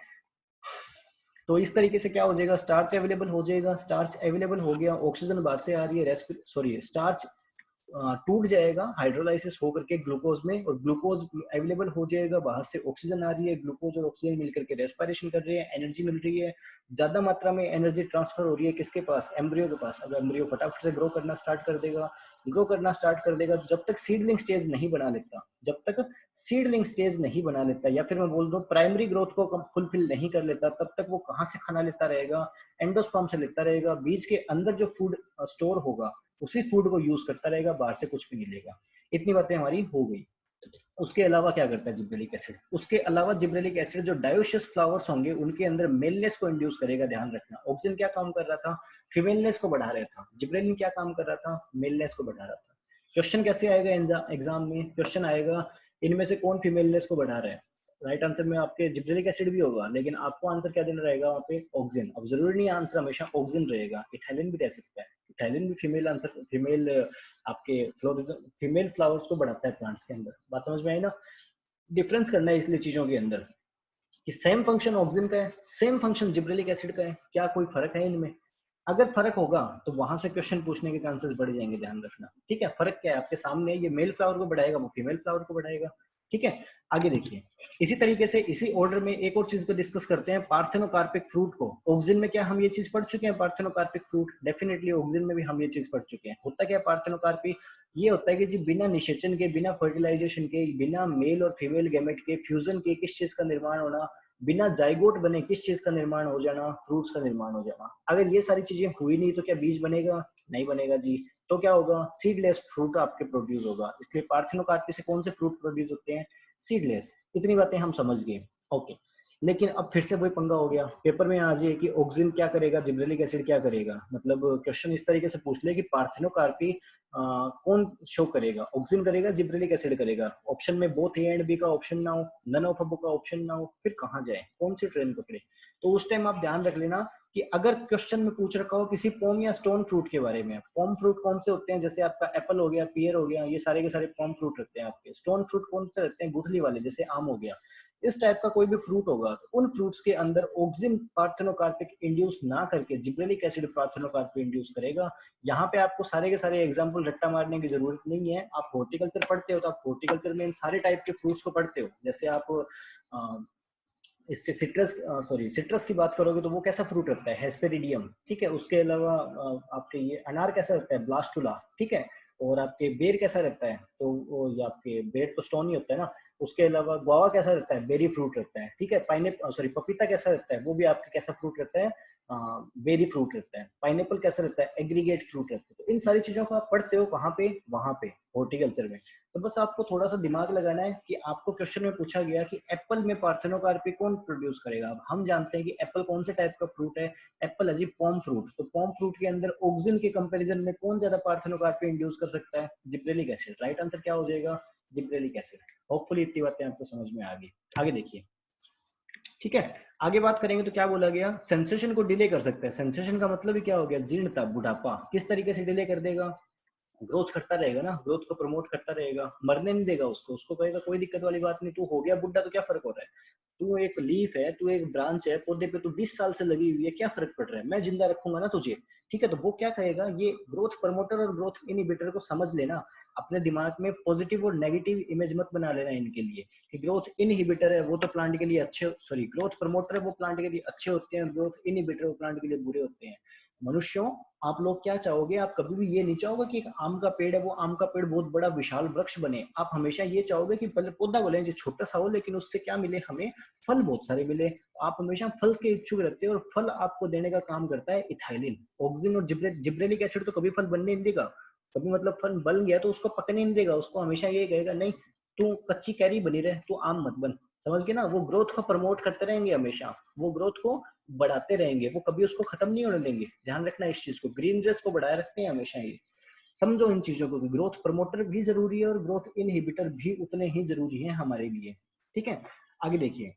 तो इस तरीके से क्या हो जाएगा, स्टार्च अवेलेबल हो जाएगा। स्टार्च अवेलेबल हो गया, ऑक्सीजन बाहर से आ रही है, स्टार्च टूट जाएगा हाइड्रोलाइसिस होकर के ग्लूकोज में, और ग्लूकोज अवेलेबल हो जाएगा, बाहर से ऑक्सीजन आ रही है, ग्लूकोज और ऑक्सीजन मिलकर के रेस्पिरेशन कर रही है, एनर्जी मिल रही है, ज्यादा मात्रा में एनर्जी ट्रांसफर हो रही है किसके पास, एम्ब्रियो के पास। अब एम्ब्रियो फटाफट से ग्रो करना स्टार्ट कर देगा, ग्रो करना स्टार्ट कर देगा जब तक सीडलिंग स्टेज नहीं बना लेता, जब तक सीडलिंग स्टेज नहीं बना लेता, या फिर मैं बोल दूं प्राइमरी ग्रोथ को फुलफिल नहीं कर लेता, तब तक वो कहाँ से खाना लेता रहेगा, एंडोस्पर्म से लेता रहेगा। बीज के अंदर जो फूड स्टोर होगा उसी फूड को यूज करता रहेगा, बाहर से कुछ भी नहीं लेगा। इतनी बातें हमारी हो गई। उसके अलावा क्या करता है जिब्रेलिक एसिड, उसके अलावा जिब्रेलिक एसिड जो डायोशियस फ्लावर्स होंगे उनके अंदर मेलनेस को इंड्यूस करेगा। ध्यान रखना, ऑक्सीजन क्या काम कर रहा था, फीमेलनेस को बढ़ा रहा था, जिब्रेलिन क्या काम कर रहा था, मेलनेस को बढ़ा रहा था। क्वेश्चन कैसे आएगा एग्जाम में, क्वेश्चन आएगा इनमें से कौन फीमेलनेस को बढ़ा रहा है। राइट आंसर में आपके जिब्रेलिक एसिड भी होगा, लेकिन आपको आंसर क्या देना रहेगा वहाँ पे, ऑक्सीजन। अब जरूरी नहीं आंसर हमेशा ऑक्सीजन रहेगा, इथाइलिन भी रह सकता है। इथाइलिन भी फीमेल आंसर, फीमेल आपके फ्लोरिज्म, फीमेल फ्लावर्स को बढ़ाता है प्लांट्स के अंदर। बात समझ में आई ना। डिफरेंस करना है इसलिए चीजों के अंदर कि सेम फंक्शन ऑक्सीजन का है, सेम फंक्शन जिब्रेलिक एसिड का है, क्या कोई फर्क है इनमें। अगर फर्क होगा तो वहां से क्वेश्चन पूछने के चांसेस बढ़ जाएंगे, ध्यान रखना। ठीक है, फर्क क्या है आपके सामने, ये मेल फ्लावर को बढ़ाएगा, वो फीमेल फ्लावर को बढ़ाएगा। ठीक है, आगे देखिए। इसी तरीके से इसी ऑर्डर में एक और चीज को डिस्कस करते हैं, पार्थेनोकार्पिक फ्रूट को। ऑक्सीजन में क्या हम ये चीज पढ़ चुके हैं, पार्थेनोकार्पिक फ्रूट, डेफिनेटली ऑक्सीजन में भी हम ये चीज पढ़ चुके हैं। होता क्या है पार्थेनोकार्पी, ये होता है कि जी बिना निषेचन के, बिना फर्टिलाइजेशन के, बिना मेल और फीमेल गैमेट के फ्यूजन के किस चीज का निर्माण होना, बिना जाइगोट बने किस चीज का निर्माण हो जाना, फ्रूट्स का निर्माण हो जाना। अगर ये सारी चीजें हुई नहीं तो क्या बीज बनेगा, नहीं बनेगा जी। तो क्या होगा, सीडलेस फ्रूट आपके प्रोड्यूस होगा। इसलिए पार्थेनोकार्पी से कौन से फ्रूट प्रोड्यूस होते हैं, सीडलेस। इतनी बातें हम समझ गए। ओके, लेकिन अब फिर से वही पंगा हो गया, पेपर में आ जाए कि ऑक्सिन क्या करेगा, जिब्रेलिक एसिड क्या करेगा। मतलब क्वेश्चन इस तरीके से पूछ ले कि पार्थेनोकार्पी कौन शो करेगा, ऑक्सिन करेगा जिब्रेलिक एसिड करेगा। ऑप्शन में बोथ ए एंड बी का ऑप्शन ना हो, नन ऑफ अबव का ऑप्शन ना हो, फिर कहाँ जाए, कौन सी ट्रेन पकड़े। तो उस टाइम आप ध्यान रख लेना कि अगर क्वेश्चन में पूछ रखा हो किसी पॉम या स्टोन फ्रूट के बारे में, पॉम फ्रूट कौन से होते हैं, जैसे आपका एप्पल हो गया, पियर हो गया, ये सारे के सारे पॉम फ्रूट रहते हैं आपके। स्टोन फ्रूट कौन से रहते हैं, गुठली वाले, जैसे आम हो गया। इस टाइप का कोई भी फ्रूट होगा तो उन फ्रूट्स के अंदर ऑक्सिन पार्थेनोकार्पिक इंड्यूस ना करके जिब्रेलिक एसिड पार्थेनोकार्पिक इंड्यूस करेगा। यहाँ पे आपको सारे के सारे एग्जाम्पल रट्टा मारने की जरूरत नहीं है। आप हॉर्टिकल्चर पढ़ते हो तो आप हॉर्टिकल्चर में इन सारे टाइप के फ्रूट्स को पढ़ते हो। जैसे आप इसके सिट्रस की बात करोगे तो वो कैसा फ्रूट रहता है, हेस्पेरिडियम, ठीक है। उसके अलावा आपके ये अनार कैसा रहता है, ब्लास्टुला, ठीक है। और आपके बेर कैसा रहता है, तो वो ये आपके बेर तो स्टोन ही होता है ना। उसके अलावा गुआवा कैसा रहता है, बेरी फ्रूट रहता है, ठीक है। पपीता कैसा रहता है, वो भी आपका कैसा फ्रूट रहता है, बेरी फ्रूट रहता है। पाइनएप्पल कैसा रहता है, एग्रीगेट फ्रूट रहता है। तो इन सारी चीजों को आप पढ़ते हो कहाँ पे, वहां पे हॉर्टिकल्चर में। तो बस आपको थोड़ा सा दिमाग लगाना है कि आपको क्वेश्चन में पूछा गया कि एप्पल में पार्थेनोकार्पी कौन प्रोड्यूस करेगा। अब हम जानते हैं कि एप्पल कौन से टाइप का फ्रूट है, एप्पल है जी पॉम फ्रूट। तो पॉम फ्रूट के अंदर ऑक्सिन के कंपैरिजन में कौन ज्यादा पार्थेनोकार्पी इंड्यूस कर सकता है, जिब्रेलिक एसिड। राइट आंसर क्या हो जाएगा, जिब्रेलिक एसिड। होपफुली इतनी बातें आपको समझ में आ गई। आगे देखिए, ठीक है। आगे बात करेंगे तो क्या बोला गया, सेंसेशन को डिले कर सकता है। सेंसेशन का मतलब ही क्या हो गया, जीर्णता, बुढ़ापा। किस तरीके से डिले कर देगा, ग्रोथ करता रहेगा ना, ग्रोथ को प्रमोट करता रहेगा, मरने नहीं देगा उसको। उसको कहेगा कोई दिक्कत वाली बात नहीं, तू हो गया बुढ़ा तो क्या फर्क हो रहा है, तू एक लीफ है, तू एक ब्रांच है पौधे पे, तू 20 साल से लगी हुई है, क्या फर्क पड़ रहा है, मैं जिंदा रखूंगा ना तुझे, ठीक है। तो वो क्या कहेगा, ये ग्रोथ प्रमोटर और ग्रोथ इनहिबिटर को समझ लेना। अपने दिमाग में पॉजिटिव और नेगेटिव इमेज मत बना लेना इनके लिए, कि ग्रोथ इनहिबिटर है वो तो प्लांट के लिए अच्छे, सॉरी ग्रोथ प्रमोटर है वो प्लांट के लिए अच्छे होते हैं, ग्रोथ इनहिबिटर वो प्लांट के लिए बुरे होते हैं। मनुष्यों, आप लोग क्या चाहोगे, आप कभी भी ये नहीं चाहोगे कि एक आम का पेड़ है वो आम का पेड़ बहुत बड़ा विशाल वृक्ष बने। आप हमेशा ये चाहोगे कि पहले पौधा बोले जो छोटा सा हो, लेकिन उससे क्या मिले, हमें फल बहुत सारे मिले। आप हमेशा फल के इच्छुक रहते हो, और फल आपको देने का काम करता है इथाइलिन, ऑक्सिन और जिब्रेलिक एसिड। तो कभी फल बनने नहीं देगा, कभी मतलब फल बन गया तो उसको पकने नहीं देगा, उसको हमेशा ये कहेगा नहीं तू कच्ची कैरी बनी रहे, तू आम मत बन। समझ गए ना, वो ग्रोथ को प्रमोट करते रहेंगे हमेशा, वो ग्रोथ को बढ़ाते रहेंगे, वो कभी उसको खत्म नहीं होने देंगे। ध्यान रखना इस चीज को, ग्रीन ड्रेस को बढ़ाए रखते हैं हमेशा ये। समझो इन चीजों को, ग्रोथ प्रमोटर भी जरूरी है और ग्रोथ इनहिबिटर भी उतने ही जरूरी है हमारे लिए, ठीक है। आगे देखिए,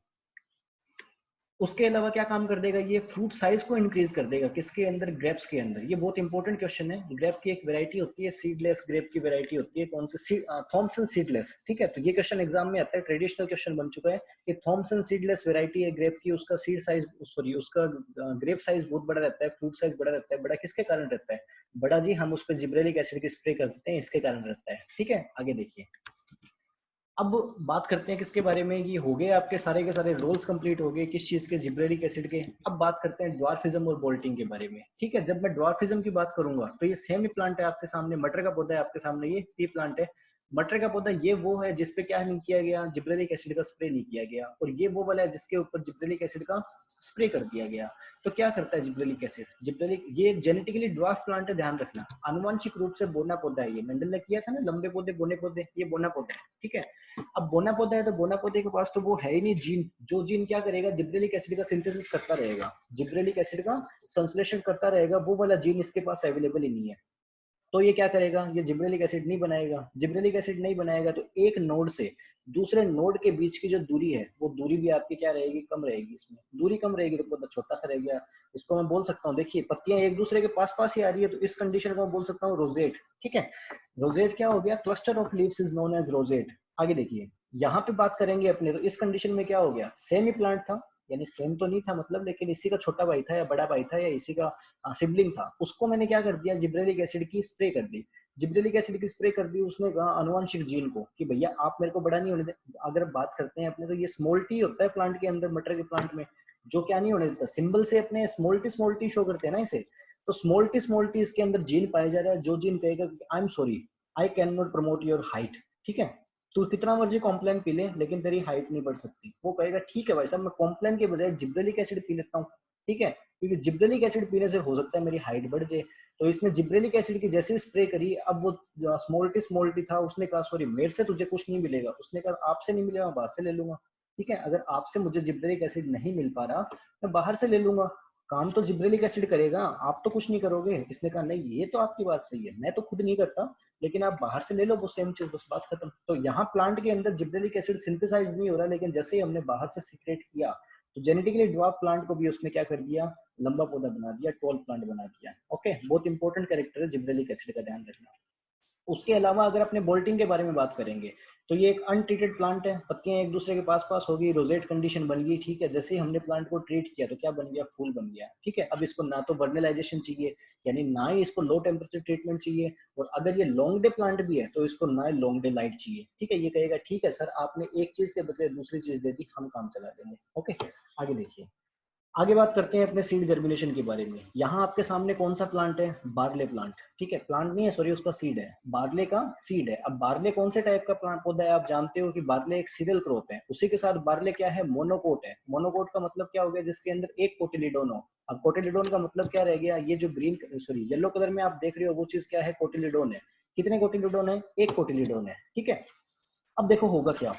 उसके अलावा क्या काम कर देगा, ये फ्रूट साइज को इंक्रीज कर देगा, किसके अंदर, ग्रेप्स के अंदर। ये बहुत इंपॉर्टेंट क्वेश्चन है। ग्रेप की एक वैरायटी होती है, सीडलेस ग्रेप की वैरायटी होती है, कौन सी, थॉमसन सीडलेस, ठीक है। तो ये क्वेश्चन एग्जाम में आता है, ट्रेडिशनल क्वेश्चन बन चुका है कि थॉमसन सीडलेस वैरायटी है ग्रेप की, उसका सीड साइज, सॉरी उसका ग्रेप साइज बहुत बड़ा रहता है, फ्रूट साइज बड़ा रहता है। बड़ा किसके कारण रहता है, बड़ा जी हम उस पर जिब्रेलिक एसिड की स्प्रे कर देते हैं, इसके कारण रहता है, ठीक है। आगे देखिए, अब बात करते हैं किसके बारे में, ये हो गए आपके सारे के सारे रोल्स कंप्लीट हो गए किस चीज के, जिब्रेलिक एसिड के। अब बात करते हैं ड्वार्फिज्म और बोल्टिंग के बारे में, ठीक है। जब मैं ड्वार्फिज्म की बात करूंगा तो ये सेम ही प्लांट है आपके सामने, मटर का पौधा है आपके सामने, ये पी प्लांट है। मटर का पौधा ये वो है जिसपे क्या नहीं किया गया, जिब्रेलिक एसिड का स्प्रे नहीं किया गया, और ये वो वाला है जिसके ऊपर जिब्रेलिक एसिड का स्प्रे कर दिया गया। तो क्या करता है जिब्रेलिक एसिड, जिब्रेलिक ये जेनेटिकली ड्वार्फ प्लांट है, ध्यान रखना, आनुवंशिक रूप से बोना पौधा है। ये मेंडल ने किया था ना, लंबे पौधे बोने पौधे, ये बोना पौधा है, ठीक है। अब बोना पौधा है तो बोना पौधे के पास तो वो है ही नहीं जीन, जो जीन क्या करेगा, जिब्रेलिक एसिड का सिंथेसिस करता रहेगा, जिब्रेलिक एसिड का संश्लेषण करता रहेगा, वो वाला जीन इसके पास अवेलेबल ही नहीं है। तो ये क्या करेगा, ये जिब्रेलिक एसिड नहीं बनाएगा। जिब्रेलिक एसिड नहीं बनाएगा तो एक नोड से दूसरे नोड के बीच की जो दूरी है, वो दूरी भी आपकी क्या रहेगी, कम रहेगी। इसमें दूरी कम रहेगी तो पौधा छोटा सा रह गया। इसको मैं बोल सकता हूँ, देखिए पत्तियां एक दूसरे के पास पास ही आ रही है, तो इस कंडीशन को मैं बोल सकता हूँ रोजेट, ठीक है। रोजेट क्या हो गया, cluster of leaves is known as rosette. आगे देखिए, यहाँ पे बात करेंगे अपने, तो इस कंडीशन में क्या हो गया, सेम ही प्लांट था, यानी सेम तो नहीं था मतलब, लेकिन इसी का छोटा भाई था या बड़ा भाई था या इसी का सिबलिंग था, उसको मैंने क्या कर दिया, जिब्रेलिक एसिड की स्प्रे कर दी। जिब्रेलिक एसिड की स्प्रे कर दी, उसने कहा अनुवांशिक जीन को कि भैया आप मेरे को बड़ा नहीं होने दे। अगर बात करते हैं अपने, तो ये स्मॉल टी होता है प्लांट के अंदर, मटर के प्लांट में, जो क्या नहीं होने देता, सिंबल से अपने स्मॉल टी शो करते हैं ना इसे। तो स्मॉल टी इसके अंदर जीन पाया जा रहा है, जो जीन कहेगा I am sorry, I can not promote your height, ठीक है। तू कितना मर्जी कॉम्प्लेन पी ले, लेकिन तेरी हाइट नहीं बढ़ सकती। वो कहेगा ठीक है भाई साहब, मैं कॉम्प्लेन के बजाय जिब्रेलिक एसिड पी लेता हूँ, ठीक है, क्योंकि जिब्रेलिक एसिड पीने से हो सकता है मेरी हाइट बढ़ जाए। तो इसने जिब्रेलिक एसिड की जैसे स्प्रे करी, अब वो स्मॉल टी था, उसने कहा सॉरी मेरे से तुझे कुछ नहीं मिलेगा, उसने कहा आपसे नहीं मिलेगा, बाहर से ले लूंगा। ठीक है, अगर आपसे मुझे जिब्रेलिक एसिड नहीं मिल पा रहा, मैं बाहर से ले लूंगा, काम तो जिब्रेलिक एसिड करेगा, आप तो कुछ नहीं करोगे। इसने कहा नहीं ये तो आपकी बात सही है, मैं तो खुद नहीं करता, लेकिन आप बाहर से ले लो वो सेम चीज, बस बात खत्म। तो यहाँ प्लांट के अंदर जिब्रेलिक एसिड सिंथेसाइज नहीं हो रहा, लेकिन जैसे ही हमने बाहर से सीक्रेट किया तो जेनेटिकली ड्वार्फ प्लांट को भी उसने क्या कर दिया, लंबा पौधा बना दिया, टॉल प्लांट बना दिया। ओके, बहुत इंपॉर्टेंट कैरेक्टर है जिब्रेलिक एसिड का, ध्यान रखना। उसके अलावा अगर अपने बोल्टिंग के बारे में बात करेंगे तो ये एक अनट्रीटेड प्लांट है, पत्तियां एक दूसरे के पास पास होगी, रोजेट कंडीशन बन गई, ठीक है। जैसे ही हमने प्लांट को ट्रीट किया तो क्या बन गया, फूल बन गया, ठीक है। अब इसको ना तो वर्नलाइजेशन चाहिए, यानी ना ही इसको लो टेम्परेचर ट्रीटमेंट चाहिए, और अगर ये लॉन्ग डे प्लांट भी है तो इसको ना लॉन्ग डे लाइट चाहिए, ठीक है। ये कहेगा ठीक है सर आपने एक चीज के बदले दूसरी चीज दे दी, हम काम चला देंगे। ओके, आगे देखिए, आगे बात करते हैं अपने सीड जर्मिनेशन के बारे में। यहाँ आपके सामने कौन सा प्लांट है, बार्ले प्लांट, ठीक है। प्लांट नहीं है सॉरी, उसका सीड है, बार्ले का सीड है। अब बार्ले कौन से टाइप का प्लांट पौधा है, आप जानते हो कि बार्ले एक सीरियल क्रॉप है। उसी के साथ बार्ले क्या है, मोनोकोट है। मोनोकोट का मतलब क्या हो गया, जिसके अंदर एक कोटिलीडोन हो। अब कोटिलीडोन का मतलब क्या रह गया, ये जो ग्रीन सॉरी येलो कलर में आप देख रहे हो वो चीज क्या है, कोटिलीडोन है। कितने कोटिलीडोन है, एक कोटिलीडोन है, ठीक है। अब देखो होगा क्या,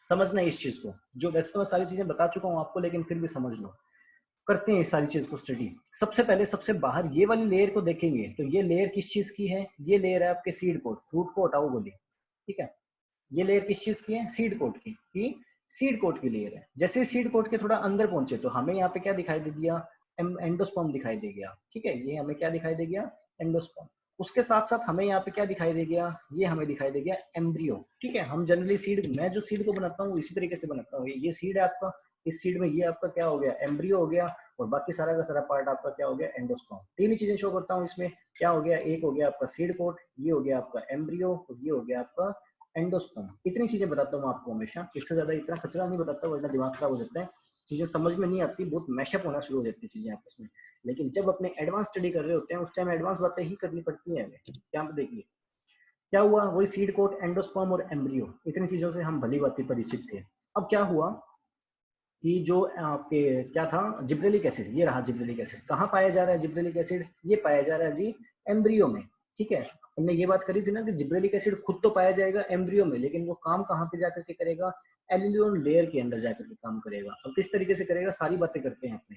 समझना है इस चीज को, जो वैसे तो मैं सारी चीजें बता चुका हूँ आपको, लेकिन फिर भी समझ लो। करते हैं इस सारी चीज को स्टडी। सबसे पहले सबसे बाहर ये वाली लेयर को देखेंगे तो ये लेयर किस चीज की है, ये लेयर है आपके सीड कोट, फ्रूट को हटाओ बोली, ठीक है। ये लेयर किस चीज की है, सीड कोट की सीड कोट की लेयर है। जैसे सीड कोट के थोड़ा अंदर पहुंचे तो हमें यहाँ पे क्या दिखाई दे दिया, एंडोस्पर्म दिखाई दे गया, ठीक है। ये हमें क्या दिखाई दे गया, एंडोस्पर्म। उसके साथ साथ हमें यहाँ पे क्या दिखाई दे गया, ये हमें दिखाई दे गया एम्ब्रियो, ठीक है। हम जनरली सीड, मैं जो सीड को बनाता हूँ इसी तरीके से बनाता हूँ। ये सीड है आपका, इस सीड में ये आपका क्या हो गया, एम्ब्रियो हो गया, और बाकी सारा का सारा पार्ट आपका क्या हो गया, एंडोस्पर्म। तीन ही चीजें शो करता हूँ इसमें, क्या हो गया, एक हो गया आपका सीड कोट, ये हो गया आपका एम्ब्रियो, और ये हो गया आपका एंडोस्पर्म। इतनी चीजें बताता हूँ आपको हमेशा, इससे ज्यादा इतना खतरा नहीं बताता वरना दिमाग खराब हो जाता है, चीजें समझ में नहीं आती, बहुत मैशअप होना शुरू हो जाती है चीजें आपस में। लेकिन जब अपने एडवांस स्टडी कर रहे होते हैं उस टाइम एडवांस बातें ही करनी पड़ती हैं हमें। क्या देखिए क्या हुआ, वही सीड कोट, एंडोस्पर्म और एम्ब्रियो, इतनी चीजों से हम भली बात परिचित थे। अब क्या हुआ कि जो आपके क्या था, जिब्रेलिक एसिड, ये रहा जिब्रेलिक एसिड। कहाँ पाया जा रहा है जिब्रेलिक एसिड, ये पाया जा रहा है जी एम्ब्रियो में, ठीक है। हमने ये बात करी थी ना कि जिब्रेलिक एसिड खुद तो पाया जाएगा एम्ब्रियो में, लेकिन वो काम कहाँ पे जाकर के करेगा, एलिलियन लेयर के अंदर जाकर के काम करेगा। अब किस तरीके से करेगा, सारी बातें करते हैं अपने।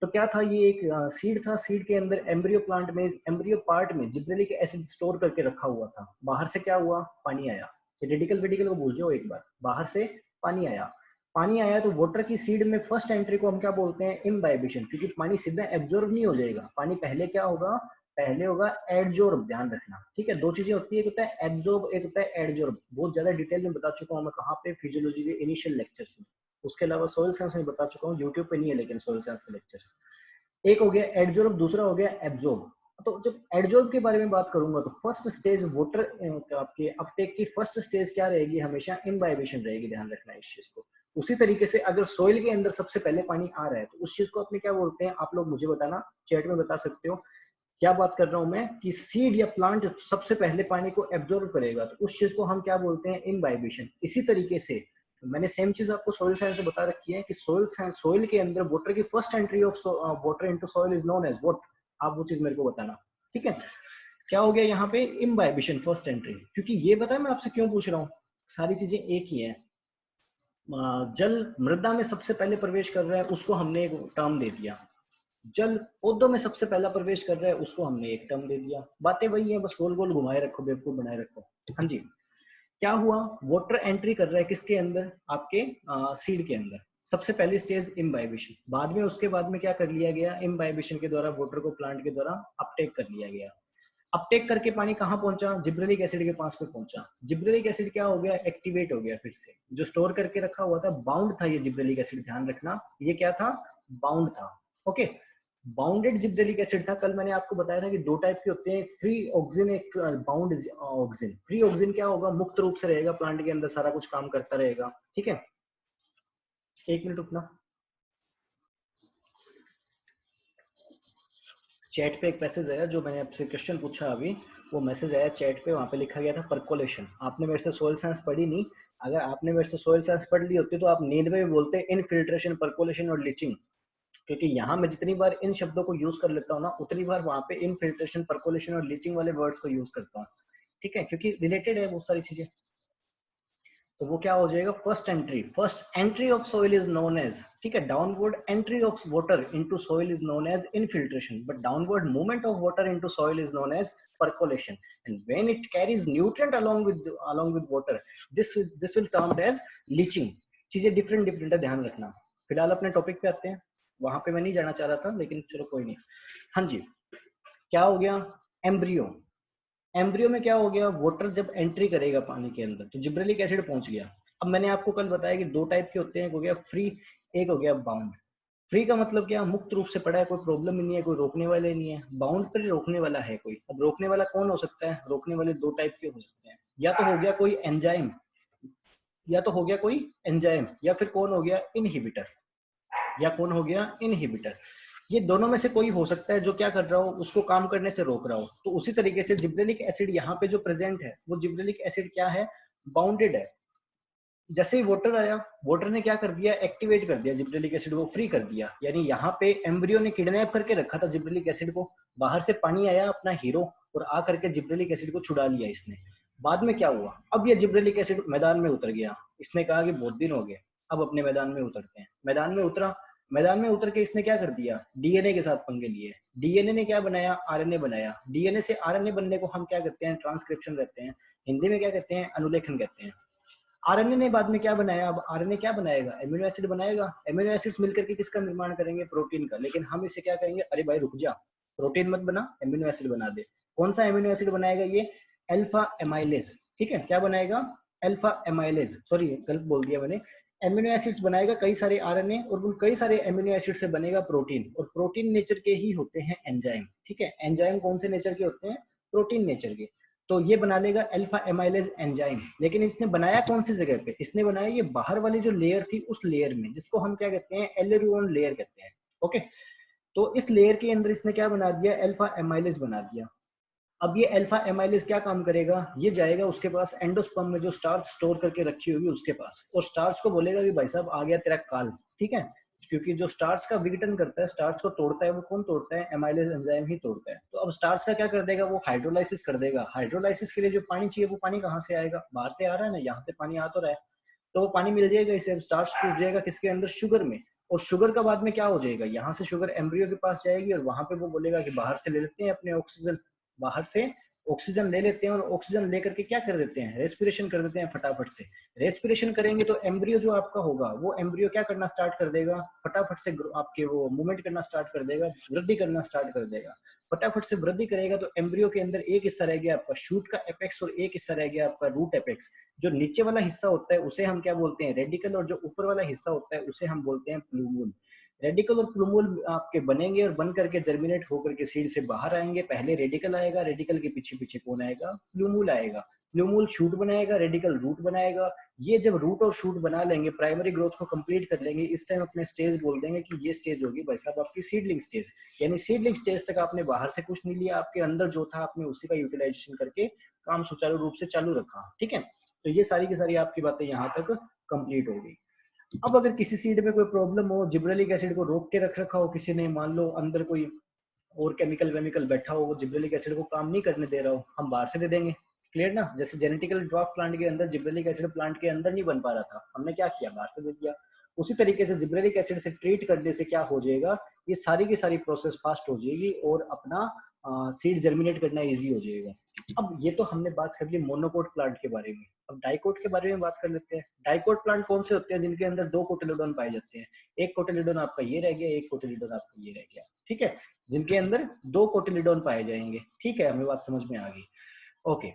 तो क्या था, ये एक सीड था, सीड के अंदर एम्ब्रियो प्लांट में, एम्ब्रियो पार्ट में जिब्रेलिक एसिड स्टोर करके रखा हुआ था। बाहर से क्या हुआ, पानी आया, रेडिकल वेडिकल को भूल जाओ एक बार, बाहर से पानी आया। पानी आया तो वाटर की सीड में फर्स्ट एंट्री को हम क्या बोलते हैं, इम्बाइबिशन, क्योंकि पानी सीधा एब्जॉर्ब नहीं हो जाएगा, पानी पहले क्या होगा, पहले होगा एडजॉर्ब, ध्यान रखना, ठीक है। दो चीजें होती है, एक होता है एब्जॉर्ब, एक होता है एडजॉर्ब। बहुत ज्यादा डिटेल में बता चुका हूँ मैं, कहाँ पे, फिजियोलॉजी के इनिशियल लेक्चर्स में। उसके अलावा सोयल साइंस में बता चुका हूँ, यूट्यूब पे नहीं है लेकिन सोयल साइंस के लेक्चर्स। एक हो गया एडजॉर्ब, दूसरा हो गया एब्जॉर्ब। तो जब एडजॉर्ब के बारे में बात करूंगा तो फर्स्ट स्टेज वाटर आपके अपटेक की फर्स्ट स्टेज क्या रहेगी, हमेशा इम्बाइबिशन रहेगी, ध्यान रखना इस चीज को। उसी तरीके से अगर सोइल के अंदर सबसे पहले पानी आ रहा है तो उस चीज को अपने क्या बोलते हैं, आप लोग मुझे बताना, चैट में बता सकते हो क्या बात कर रहा हूं मैं, कि सीड या प्लांट सबसे पहले पानी को एब्जॉर्ब करेगा तो उस चीज को हम क्या बोलते हैं, इम्बाइबिशन। इसी तरीके से मैंने सेम चीज आपको सोइल साइंस में बता रखी है कि सोइल साइंस, सोइल के अंदर वाटर की first entry of water into soil is known as what, आप वो चीज मेरे को बताना, ठीक है। क्या हो गया यहाँ पे, इम्बाइबिशन फर्स्ट एंट्री। क्योंकि ये पता है मैं आपसे क्यों पूछ रहा हूँ, सारी चीजें एक ही है। जल मृदा में सबसे पहले प्रवेश कर रहा है उसको हमने एक टर्म दे दिया, जल पौधों में सबसे पहला प्रवेश कर रहा है उसको हमने एक टर्म दे दिया। बातें वही है, बस गोल गोल घुमाए रखो, बेवकूफ बनाए रखो। हाँ जी, क्या हुआ, वाटर एंट्री कर रहा है किसके अंदर, आपके सीड के अंदर। सबसे पहली स्टेज इम्बाइबिशन, बाद में उसके बाद में क्या कर लिया गया, इम्बाइबिशन के द्वारा वाटर को प्लांट के द्वारा अपटेक कर लिया गया। अपटेक करके पानी कहाँ पहुंचा, जिब्रेलिक एसिड के पास में पहुंचा। जिब्रेलिक एसिड क्या हो गया, एक्टिवेट हो गया फिर से, जो स्टोर करके रखा हुआ था, बाउंड था ये जिब्रेलिक एसिड, ध्यान रखना ये क्या था, बाउंड था। ओके, बाउंडेड जिब्रेलिक एसिड था। कल मैंने आपको बताया था कि दो टाइप के होते हैं, एक फ्री ऑक्सीजन, एक बाउंड ऑक्सीजन। फ्री ऑक्सीजन क्या होगा, मुक्त रूप से रहेगा प्लांट के अंदर, सारा कुछ काम करता रहेगा, ठीक है। एक मिनट रुकना, चैट पे एक मैसेज आया, जो मैंने आपसे क्वेश्चन पूछा अभी, वो मैसेज आया चैट पे, वहां पे लिखा गया था परकोलेशन। आपने मेरे से सोयल साइंस पढ़ी नहीं, अगर आपने मेरे से सोयल साइंस पढ़ ली होती तो आप नींद में भी बोलते इनफिल्ट्रेशन, परकोलेशन और लीचिंग। क्योंकि यहाँ मैं जितनी बार इन शब्दों को यूज कर लेता हूँ ना, उतनी बार वहां पे इनफिल्ट्रेशन, परकोलेशन और लीचिंग वाले वर्ड्स को यूज करता हूँ, ठीक है, क्योंकि रिलेटेड है बहुत सारी चीजें। तो वो क्या हो जाएगा, first entry of soil is known as, ठीक है, downward entry of water into soil is known as infiltration, but downward movement of water into soil is known as percolation, and when it carries nutrient along with water, this will termed as leaching. चीजें different है, ध्यान रखना। फिलहाल अपने topic पे आते हैं, वहां पे मैं नहीं जाना चाह रहा था, लेकिन चलो कोई नहीं। हाँ जी, क्या हो गया, एम्ब्रियो। एम्ब्रियो में क्या हो गया, वाटर जब एंट्री करेगा पानी के अंदर तो जिब्रेलिक एसिड पहुंच गया। अब मैंने आपको कल बताया कि दो टाइप के होते हैं, एक हो गया फ्री, एक हो गया बाउंड। फ्री का मतलब क्या, मुक्त रूप से पड़ा है, कोई प्रॉब्लम ही नहीं है, कोई रोकने वाले नहीं है। बाउंड पर रोकने वाला है कोई। अब रोकने वाला कौन हो सकता है, रोकने वाले दो टाइप के हो सकते हैं, या तो हो गया कोई एंजाइम, या फिर कौन हो गया इनहिबिटर। ये दोनों में से कोई हो सकता है जो क्या कर रहा हो, उसको काम करने से रोक रहा हो। तो उसी तरीके से जिब्रेलिक एसिड यहाँ पे जो प्रेजेंट है, वो जिब्रेलिक एसिड क्या है, बाउंडेड है। जैसे ही वाटर आया, वाटर ने क्या कर दिया, एक्टिवेट कर दिया जिब्रेलिक एसिड को, फ्री कर दिया। यानी यहाँ पे एम्ब्रियो ने किडनैप करके रखा था जिब्रेलिक एसिड को, बाहर से पानी आया अपना हीरो और आ करके जिब्रेलिक एसिड को छुड़ा लिया इसने। बाद में क्या हुआ, अब ये जिब्रेलिक एसिड मैदान में उतर गया। इसने कहा कि बहुत दिन हो गए, अब अपने मैदान में उतरते हैं। मैदान में उतर के इसने क्या कर दिया, डीएनए के साथ पंगे लिए। डीएनए ने क्या बनाया, आरएनए बनाया। डीएनए से आरएनए बनने को हम क्या कहते हैं, ट्रांसक्रिप्शन कहते हैं। हिंदी में क्या कहते हैं, अनुलेखन कहते हैं। आरएनए ने बाद में क्या बनाया, अब आरएनए क्या बनाएगा, एमिनो एसिड बनाएगा। एमिनो एसिड्स मिलकर के किसका निर्माण करेंगे, प्रोटीन का। लेकिन हम इसे क्या करेंगे, अरे भाई रुक जा, प्रोटीन मत बना, एमिनो एसिड बना दे। कौन सा एमिनो एसिड बनाएगा, ये अल्फा एमाइलेज, ठीक है। क्या बनाएगा, अल्फा एमाइलेज, सॉरी गलत बोल दिया मैंने। एमिनो एसिड्स बनाएगा कई सारे आरएनए, और उन कई सारे एमिनो एसिड से बनेगा प्रोटीन, और प्रोटीन नेचर के ही होते हैं एंजाइम, ठीक है। एंजाइम कौन से नेचर के होते हैं, प्रोटीन नेचर के। तो ये बना लेगा अल्फा एमाइलेज एंजाइम। लेकिन इसने बनाया कौन सी जगह पे, इसने बनाया ये बाहर वाली जो लेयर थी उस लेयर में, जिसको हम क्या कहते हैं, एलेरियन लेयर कहते हैं, ओके। तो इस लेयर के अंदर इसने क्या बना दिया, अल्फा एमाइलेज बना दिया। अब ये अल्फा एमाइलेज क्या काम करेगा, ये जाएगा उसके पास एंडोस्पर्म में जो स्टार्च स्टोर करके रखी होगी उसके पास, और स्टार्च को बोलेगा कि भाई साहब आ गया तेरा काल, ठीक है। क्योंकि जो स्टार्च का विघटन करता है, स्टार्च को तोड़ता है, वो कौन तोड़ता है, एमाइलेज एंजाइम ही तोड़ता है। तो अब स्टार्च का क्या कर देगा, वो हाइड्रोलाइसिस कर देगा। हाइड्रोलाइसिस के लिए जो पानी चाहिए, वो पानी कहाँ से आएगा, बाहर से आ रहा है ना, यहाँ से पानी आ तो रहा है। तो वो पानी मिल जाएगा इसे। स्टार्च टूट जाएगा किसके अंदर, शुगर में। और शुगर का बाद में क्या हो जाएगा, यहाँ से शुगर एम्ब्रियो के पास जाएगी, और वहां पे वो बोलेगा कि बाहर से ले लेते हैं अपने ऑक्सीजन, बाहर से ऑक्सीजन ले लेते हैं, और ऑक्सीजन लेकर के क्या कर देते हैं, रेस्पिरेशन कर देते हैं फटाफट से। रेस्पिरेशन करेंगे तो एम्ब्रियो जो आपका होगा, वो एम्ब्रियो क्या करना स्टार्ट कर देगा, फटाफट से आपके वो मूवमेंट करना स्टार्ट कर देगा, वृद्धि करना स्टार्ट कर देगा। फटाफट से वृद्धि करेगा तो एम्ब्रियो के अंदर एक हिस्सा रह गया आपका शूट का एपेक्स, और एक हिस्सा रह गया आपका रूट एपेक्स। जो नीचे वाला हिस्सा होता है उसे हम क्या बोलते हैं, रेडिकल, और जो ऊपर वाला हिस्सा होता है उसे हम बोलते हैं प्लूमूल। रेडिकल और प्लूमूल आपके बनेंगे, और बन करके जर्मिनेट होकर के सीड से बाहर आएंगे। पहले रेडिकल आएगा, रेडिकल के पीछे पीछे कौन आएगा, प्लूमूल आएगा। प्लूमूल शूट बनाएगा, रेडिकल रूट बनाएगा। ये जब रूट और शूट बना लेंगे, प्राइमरी ग्रोथ को कंप्लीट कर लेंगे, इस टाइम अपने स्टेज बोल देंगे कि ये स्टेज होगी भाई साहब आपकी सीडलिंग स्टेज। यानी सीडलिंग स्टेज तक आपने बाहर से कुछ नहीं लिया, आपके अंदर जो था आपने उसी का यूटिलाइजेशन करके काम सुचारू रूप से चालू रखा, ठीक है। तो ये सारी की सारी आपकी बातें यहाँ तक कंप्लीट हो गई। अब अगर किसी सीड में कोई प्रॉब्लम हो, जिब्रेलिक एसिड को रोक के रख रखा हो किसी ने, मान लो अंदर कोई और केमिकल वेमिकल बैठा हो, वो जिब्रेलिक एसिड को काम नहीं करने दे रहा हो, हम बाहर से दे देंगे। क्लियर ना, जैसे जेनेटिकल ड्वार्फ प्लांट के अंदर जिब्रेलिक एसिड प्लांट के अंदर नहीं बन पा रहा था, हमने क्या किया, बाहर से दे दिया। उसी तरीके से जिब्रेलिक एसिड से ट्रीट करने से क्या हो जाएगा, ये सारी की सारी प्रोसेस फास्ट हो जाएगी, और अपना सीड जर्मिनेट करना इजी हो जाएगा। अब ये तो हमने बात कर ली मोनोकोट प्लांट के बारे में। अब डाइकोट के बारे में बात कर लेते हैं। डाइकोट प्लांट कौन से होते हैं, जिनके अंदर दो कोटिलेडोन पाए जाते हैं। एक कोटिलेडोन आपका ये रह गया, एक कोटिलेडोन आपका ये रह गया, ठीक है। जिनके अंदर दो कोटिलेडोन पाए जाएंगे, ठीक है, हमें बात समझ में आ गई, ओके।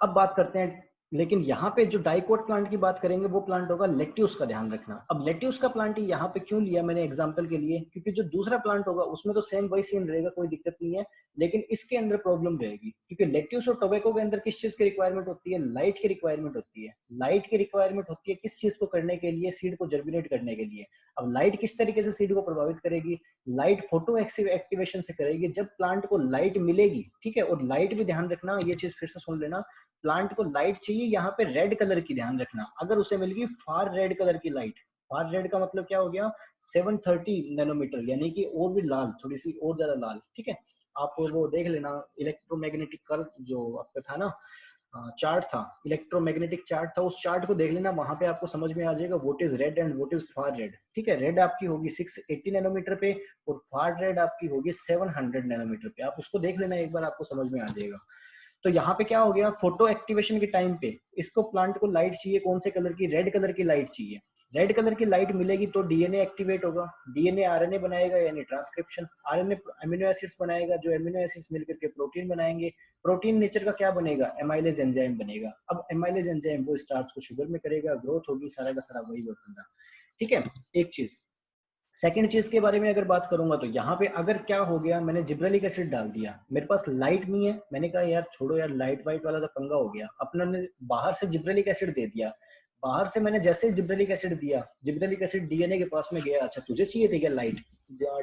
अब बात करते हैं, लेकिन यहाँ पे जो डाइकोट प्लांट की बात करेंगे वो प्लांट होगा लेट्यूस का, ध्यान रखना। अब लेट्यूस का प्लांट यहाँ पे क्यों लिया मैंने एग्जांपल के लिए, क्योंकि जो दूसरा प्लांट होगा उसमें तो सेम वही सीन रहेगा, कोई दिक्कत नहीं है, लेकिन इसके अंदर प्रॉब्लम रहेगी। क्योंकि लेट्यूस और टोबैको के अंदर किस चीज की रिक्वायरमेंट होती है, लाइट की रिक्वायरमेंट होती है। लाइट की रिक्वायरमेंट होती है किस चीज को करने के लिए, सीड को जर्मिनेट करने के लिए। अब लाइट किस तरीके से सीड को प्रभावित करेगी, लाइट फोटो एक्टिवेशन से करेगी। जब प्लांट को लाइट मिलेगी, ठीक है, और लाइट भी ध्यान रखना, ये चीज फिर से सुन लेना, प्लांट को लाइट चाहिए यहाँ पे रेड कलर की, ध्यान रखना। अगर उसे मिल गई फार रेड कलर की लाइट, फार रेड का मतलब क्या हो गया, 730 नैनोमीटर, यानी कि और भी लाल, थोड़ी सी और ज्यादा लाल, ठीक है। आप वो देख लेना इलेक्ट्रोमैग्नेटिक कर्व जो आपका था ना, चार्ट था, इलेक्ट्रोमैग्नेटिक चार्ट था, उस चार्ट को देख लेना, वहां पे आपको समझ में आ जाएगा what is red and what is far red. ठीक है, रेड आपकी होगी 680 नैनोमीटर पे और फार रेड आपकी होगी 700 नैनोमीटर पे। आप उसको देख लेना एक बार, आपको समझ में आ जाएगा। तो यहाँ पे क्या हो गया, फोटो एक्टिवेशन के टाइम पे इसको प्लांट को लाइट चाहिए, कौन से कलर की, रेड कलर की लाइट चाहिए। रेड कलर की लाइट मिलेगी तो डीएनए एक्टिवेट होगा, डीएनए आरएनए बनाएगा यानी ट्रांसक्रिप्शन, आरएनए अमीनो एसिड्स बनाएगा, जो अमीनो एसिड्स मिलकर के प्रोटीन बनाएंगे, प्रोटीन नेचर का क्या बनेगा, एमाइलेज एंजाइम बनेगा। अब एमाइलेज एंजाइम वो स्टार्च को शुगर में करेगा, ग्रोथ होगी, सारा का सारा वही बनेगा। ठीक है, एक चीज। सेकेंड चीज के बारे में अगर बात करूंगा तो यहाँ पे अगर क्या हो गया, मैंने जिब्रेलिक एसिड डाल दिया, मेरे पास लाइट नहीं है, मैंने कहा यार छोड़ो यार, लाइट वाइट वाला तो पंगा हो गया, अपना ने बाहर से जिब्रेलिक एसिड दे दिया। बाहर से मैंने जैसे जिब्रेलिक एसिड दिया, जिब्रेलिक एसिड डीएनए के पास में गया, अच्छा तुझे चाहिए थी क्या लाइट,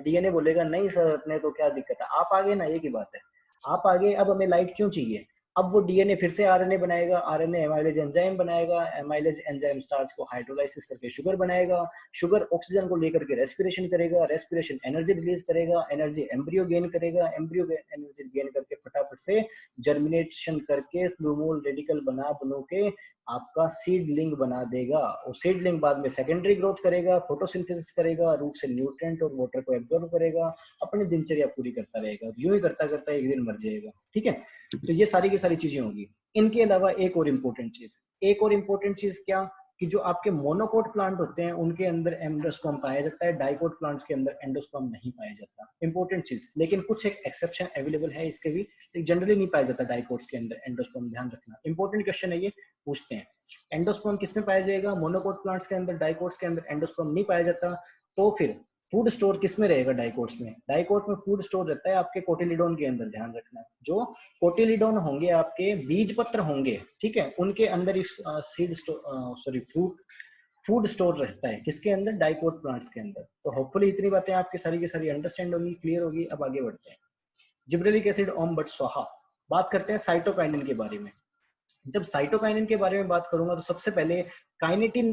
डीएनए बोलेगा नहीं सर अपने तो क्या दिक्कत है, आप आगे ना, ये की बात है, आप आगे, अब हमें लाइट क्यों चाहिए। अब वो डीएनए फिर से आरएनए बनाएगा, आरएनए एमाइलेज एंजाइम बनाएगा, एमाइलेज एंजाइम स्टार्च को हाइड्रोलाइसिस करके शुगर बनाएगा, शुगर ऑक्सीजन को लेकर के रेस्पिरेशन करेगा, रेस्पिरेशन एनर्जी रिलीज करेगा, एनर्जी एम्ब्रियो गेन करेगा, एम्ब्रियो एनर्जी गेन करके फटाफट से जर्मिनेशन करके फ्लूमोल रेडिकल बनो के आपका सीडलिंग बना देगा, और सीडलिंग बाद में सेकेंडरी ग्रोथ करेगा, फोटोसिंथेसिस करेगा, रूट से न्यूट्रिएंट और वाटर को एब्जॉर्ब करेगा, अपनी दिनचर्या पूरी करता रहेगा, यूं ही करता करता एक दिन मर जाएगा। ठीक है, तो ये सारी की सारी चीजें होंगी। इनके अलावा एक और इम्पोर्टेंट चीज, एक और इम्पोर्टेंट चीज क्या, कि जो आपके मोनोकोट प्लांट होते हैं उनके अंदर एंडोस्पर्म पाया जाता है, डाइकोट प्लांट्स के अंदर एंडोस्पर्म नहीं पाया जाता। इंपॉर्टेंट चीज, लेकिन कुछ एक एक्सेप्शन अवेलेबल है इसके भी, जनरली नहीं पाया जाता डाइकोट्स के अंदर एंडोस्पर्म, ध्यान रखना, इंपॉर्टेंट क्वेश्चन है ये, पूछते हैं। एंडोस्पर्म किसमें पाया जाएगा, मोनोकोट प्लांट्स के अंदर, डाइकोट्स के अंदर एंडोस्पर्म नहीं पाया जाता। तो फिर फूड स्टोर किस में रहेगा, डाइकोट्स में, डाइकोट में फूड स्टोर रहता है आपके कोटिलिडोन के अंदर, ध्यान रखना। जो कोटिलिडोन होंगे आपके बीज पत्र होंगे, ठीक है, उनके अंदर इस सीड सॉरी फूड स्टोर रहता है, किसके अंदर, डाइकोट प्लांट्स के अंदर। तो होपफुली इतनी बातें आपकी सारी की सारी अंडरस्टैंड होगी, क्लियर होगी। अब आगे बढ़ते हैं, जिब्रेलिक एसिड ओम बट स्वाहा। बात करते हैं साइटोकाइनिन के बारे में। जब साइटोकाइनिन के बारे में बात करूंगा तो सबसे पहले काइनेटिन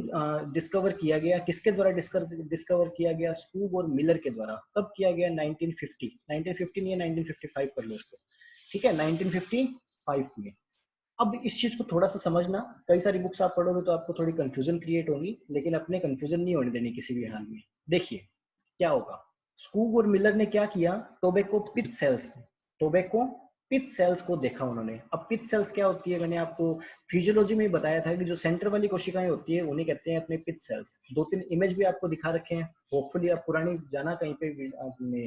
डिस्कवर किया गया, किसके द्वारा डिस्कवर किया गया, स्कूब और मिलर के द्वारा। कब किया गया, 1950, 1950 नहीं है 1955 कर लो इसको, ठीक है, 1955 में। अब इस चीज को थोड़ा सा समझना, कई सारी बुक्स आप पढ़ोगे तो आपको थोड़ी कंफ्यूजन क्रिएट होगी, लेकिन अपने कंफ्यूजन नहीं होने देनी किसी भी हाल में। देखिए क्या होगा, स्कूब और मिलर ने क्या किया, टोबैको पिथ सेल्स, टोबैको पिथ सेल्स को देखा उन्होंने। अब पिथ सेल्स क्या होती है, मैंने आपको फिजियोलॉजी में बताया था कि जो सेंटर वाली कोशिकाएं होती है उन्हें कहते हैं अपने पिथ सेल्स। दो तीन इमेज भी आपको दिखा रखे हैं, होपफुली आप पुरानी जाना कहीं पे अपने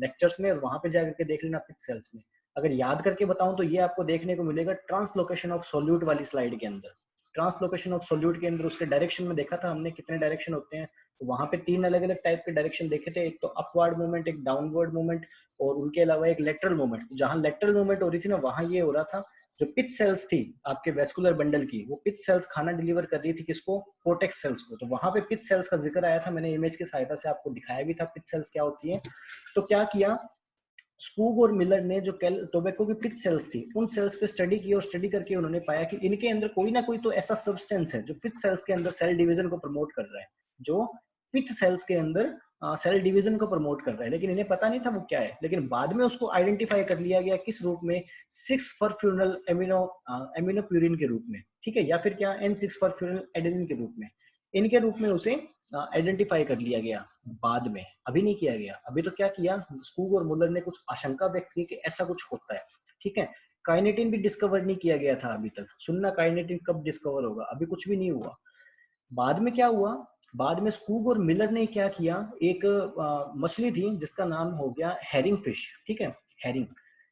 लेक्चर्स में, और वहां पे जाकर के देख लेना पिथ सेल्स में। अगर याद करके बताऊं तो ये आपको देखने को मिलेगा ट्रांसलोकेशन ऑफ सोल्यूट वाली स्लाइड के अंदर। ट्रांसलोकेशन ऑफ सोल्यूट के अंदर उसके डायरेक्शन में देखा था हमने कितने डायरेक्शन होते हैं, तो वहां पे तीन अलग अलग टाइप के डायरेक्शन देखे थे, एक तो अपवर्ड मूवमेंट, एक डाउनवर्ड मूवमेंट, और उनके अलावा एक लेटरल मूवमेंट। जहां लेटरल मूवमेंट हो रही थी ना, वहां ये हो रहा था, जो पिथ सेल्स थी आपके वेस्कुलर बंडल की, वो पिथ सेल्स खाना डिलीवर कर रही थी किसको, कोटेक्स सेल्स को। तो वहां पे पिथ सेल्स का जिक्र आया था, मैंने इमेज की सहायता से आपको दिखाया भी था पिथ सेल्स क्या होती है। तो क्या किया, स्कूब और मिलर ने जो टोबैको की पिथ सेल्स थी उन सेल्स पे स्टडी की, और स्टडी करके उन्होंने पाया कि इनके अंदर कोई ना कोई तो ऐसा सब्सटेंस है जो पिथ सेल्स के अंदर सेल डिवीजन को प्रमोट कर रहा है, जो पिथ सेल्स के अंदर सेल डिवीजन को प्रमोट कर रहा है, लेकिन इन्हें पता नहीं था वो क्या है। लेकिन बाद में उसको आइडेंटिफाई कर लिया गया, किस रूप में, 6-फॉस्फेनल एमिनोप्यूरिन के रूप में, ठीक है, या फिर क्या, N6-फॉस्फेनल एडेनिन के रूप में, इनके रूप में उसे आइडेंटिफाई कर लिया गया बाद में, अभी नहीं किया गया। अभी तो क्या किया, स्कूब और मुलर ने कुछ आशंका व्यक्त की कि ऐसा कुछ होता है, ठीक है। काइनेटिन भी डिस्कवर नहीं किया गया था अभी तक, सुनना काइनेटिन कब डिस्कवर होगा, अभी कुछ भी नहीं हुआ। बाद में क्या हुआ, बाद में स्कूब और मिलर ने क्या किया, एक मछली थी जिसका नाम हो गया हेरिंग फिश, ठीक है, हेरिंग,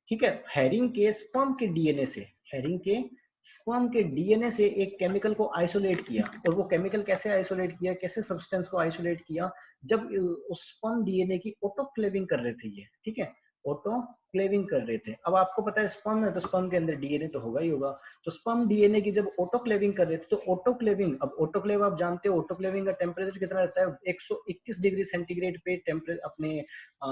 ठीक है, हेरिंग के स्पर्म के डीएनए से, हेरिंग के स्पर्म के डीएनए से एक केमिकल को आइसोलेट किया। और वो केमिकल कैसे आइसोलेट किया, कैसे सब्सटेंस को आइसोलेट किया, जब उस स्पर्म डीएनए की ऑटोक्लेविंग कर रहे थे ये, ठीक है, ऑटोक्लेविंग कर रहे थे। अब आपको पता है स्पर्म है तो स्पर्म के अंदर डीएनए तो होगा ही होगा, तो स्पर्म डीएनए की जब ऑटोक्लेविंग कर रहे थे, तो ऑटोक्लेविंग, अब ऑटोक्लेव आप जानते हो ऑटोक्लेविंग का टेम्परेचर कितना रहता है, 121 डिग्री सेंटीग्रेड पे टेम्परेचर अपने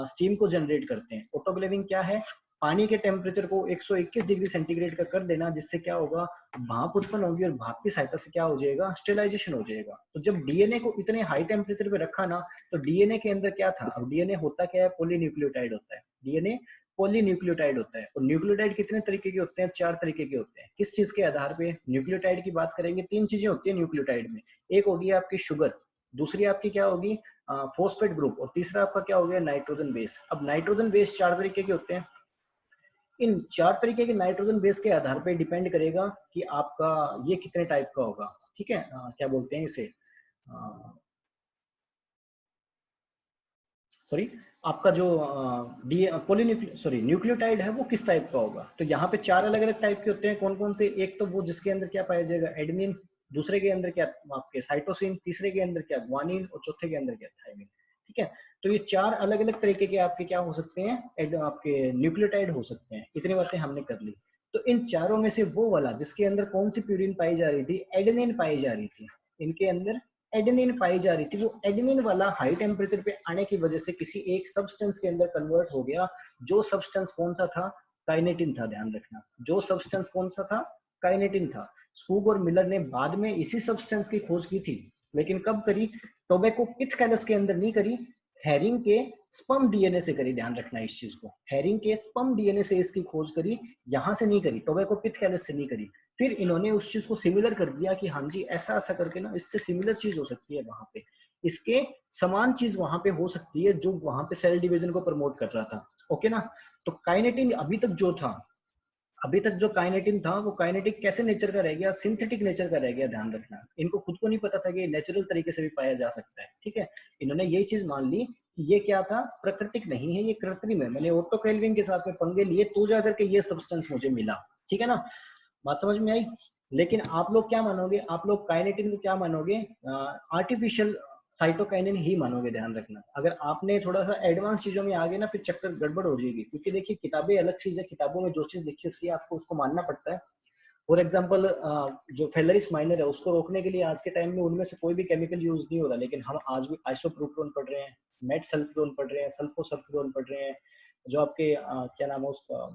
स्टीम को जनरेट करते हैं। ऑटोक्लेविंग क्या है, पानी के टेम्परेचर को 121 डिग्री सेंटीग्रेड का कर देना, जिससे क्या होगा, भाप उत्पन्न होगी, और भाप की सहायता से क्या हो जाएगा, स्टेलाइजेशन हो जाएगा। तो जब डीएनए को इतने हाई टेम्परेचर पे रखा ना, तो डीएनए के अंदर क्या था, अब डीएनए होता क्या है, पॉलीन्यूक्लियोटाइड होता है, डीएनए पॉलीन्यूक्लियोटाइड होता है। और न्यूक्लियोटाइड कितने तरीके के होते हैं? 4 तरीके के होते हैं। किस चीज के आधार पे न्यूक्लियोटाइड की बात करेंगे? 3 चीजें होती है न्यूक्लियोटाइड में। एक होगी आपकी शुगर, दूसरी आपकी क्या होगी फॉस्फेट ग्रुप, और तीसरा आपका क्या हो गया नाइट्रोजन बेस। अब नाइट्रोजन बेस 4 तरीके के होते हैं। इन 4 तरीके के नाइट्रोजन बेस के आधार पे डिपेंड करेगा कि आपका ये कितने टाइप का होगा। ठीक है, क्या बोलते हैं इसे, सॉरी, आपका जो डी पोलीन्यूक्लियो सॉरी न्यूक्लियोटाइड है वो किस टाइप का होगा। तो यहाँ पे 4 अलग अलग टाइप के होते हैं। कौन कौन से? एक तो वो जिसके अंदर क्या पाया जाएगा एडेनिन, दूसरे के अंदर क्या आपके साइटोसिन, तीसरे के अंदर क्या ग्वानिन, और चौथे के अंदर क्या थायमिन। ठीक है, तो ये 4 अलग अलग तरीके के आपके क्या हो सकते हैं, आपके न्यूक्लियोटाइड हो सकते हैं। इतनी बातें हमने कर ली। तो इन चारों में से वो वाला जिसके अंदर कौन सी प्यूरिन पाई जा रही थी, एडेनिन पाई जा रही थी, इनके अंदर एडेनिन पाई जा रही थी। वो एडेनिन वाला हाई टेम्परेचर पे आने की वजह से किसी एक सब्सटेंस के अंदर कन्वर्ट हो गया। जो सब्सटेंस कौन सा था? काइनेटिन था। ध्यान रखना, जो सब्सटेंस कौन सा था? काइनेटिन था। स्कूग और मिलर ने बाद में इसी सब्सटेंस की खोज की थी, लेकिन कब करी? टोबैको पिथ कैलस के अंदर नहीं करी, हैरिंग के स्पर्म डीएनए से करी। ध्यान रखना इस चीज को, हैरिंग के स्पर्म डीएनए से इसकी खोज करी, यहां से नहीं करी, टोबैको पिथ कैलस से नहीं करी। फिर इन्होंने उस चीज को सिमिलर कर दिया कि हाँ जी ऐसा ऐसा करके ना इससे सिमिलर चीज हो सकती है वहां पे, इसके समान चीज वहां पे हो सकती है जो वहां पे सेल डिवीजन को प्रमोट कर रहा था। ओके ना? तो काइनेटिन अभी तक जो था, अभी तक जो काइनेटिन था वो काइनेटिक कैसे नेचर का रह गया? सिंथेटिक नेचर का रह गया। ध्यान रखना, इनको खुद को नहीं पता था कि नेचुरल तरीके से भी पाया जा सकता है। ठीक है, इन्होंने यही चीज मान ली कि ये क्या था, प्राकृतिक नहीं है, ये कृत्रिम है। मैंने ऑटो कैल्विन के साथ में पंगे लिए तो जाकर के ये सब्सटेंस मुझे मिला। ठीक है ना, बात समझ में आई? लेकिन आप लोग क्या मानोगे? आप लोग काइनेटिन को क्या मानोगे? आर्टिफिशियल साइटोकाइनिन ही मानोगे। ध्यान रखना, अगर आपने थोड़ा सा एडवांस चीजों में आ गए ना फिर चक्कर गड़बड़ हो जाएगी। क्योंकि देखिए किताबें अलग चीज है, किताबों में जो चीज लिखी होती है आपको उसको मानना पड़ता है। फॉर एग्जाम्पल जो फेलरिस माइनर है उसको रोकने के लिए आज के टाइम में उनमें से कोई भी केमिकल यूज नहीं हो रहा, लेकिन हम आज भी आइसोप्रोपियोन पढ़ रहे हैं, मेट सल्फ्यूरोन पढ़ रहे हैं, सल्फोसल्फ्यूरोन पढ़ रहे हैं, जो आपके क्या नाम है उसका,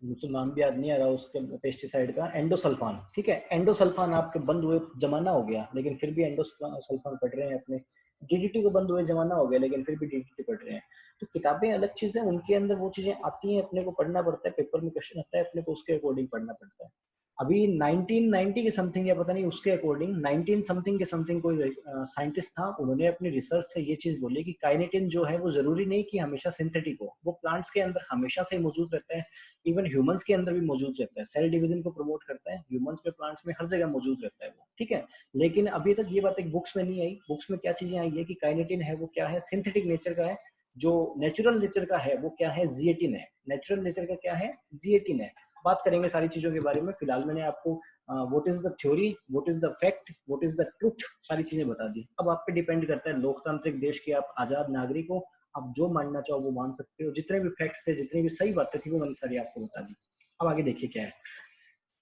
मुझे नाम भी याद नहीं आ रहा उसके पेस्टिसाइड का, एंडोसल्फान। ठीक है, एंडोसल्फान आपके बंद हुए जमाना हो गया, लेकिन फिर भी एंडोसल्फान पढ़ रहे हैं अपने। डीडीटी को बंद हुए जमाना हो गया, लेकिन फिर भी डीडीटी पढ़ रहे हैं। तो किताबें अलग चीज है, उनके अंदर वो चीजें आती हैं, अपने को पढ़ना पड़ता है, पेपर में क्वेश्चन आता है, अपने को उसके अकॉर्डिंग पढ़ना पड़ता है। अभी 1990 के समथिंग या पता नहीं उसके अकॉर्डिंग 19 समथिंग के समथिंग कोई साइंटिस्ट था, उन्होंने अपनी रिसर्च से ये चीज बोली कि काइनेटिन जो है वो जरूरी नहीं कि हमेशा सिंथेटिक हो, वो प्लांट्स के अंदर हमेशा से मौजूद रहता है, इवन ह्यूमंस के अंदर भी मौजूद रहता है। सेल डिवीजन को प्रमोट करता है, ह्यूमंस में, प्लांट्स में, हर जगह मौजूद रहता है वो। ठीक है, लेकिन अभी तक ये बात एक बुक्स में नहीं आई। बुक्स में क्या चीजें आई है कि काइनेटिन है वो क्या है, सिंथेटिक नेचर का है। जो नेचुरल नेचर का है वो क्या है, जिएटिन है। नेचुरल नेचर का क्या है, जिएटिन है। बात करेंगे सारी चीजों के बारे में। फिलहाल मैंने आपको what is the theory, what is the fact, what is the truth, सारी चीजें बता दी। अब आप पे डिपेंड करता है, लोकतांत्रिक देश के आप आजाद नागरिक हो, आप जो मानना चाहो वो मान सकते हो। जितने भी फैक्ट्स थे, जितनी भी सही बातें थी वो मैंने सारी आपको बता दी। अब आगे देखिए क्या है।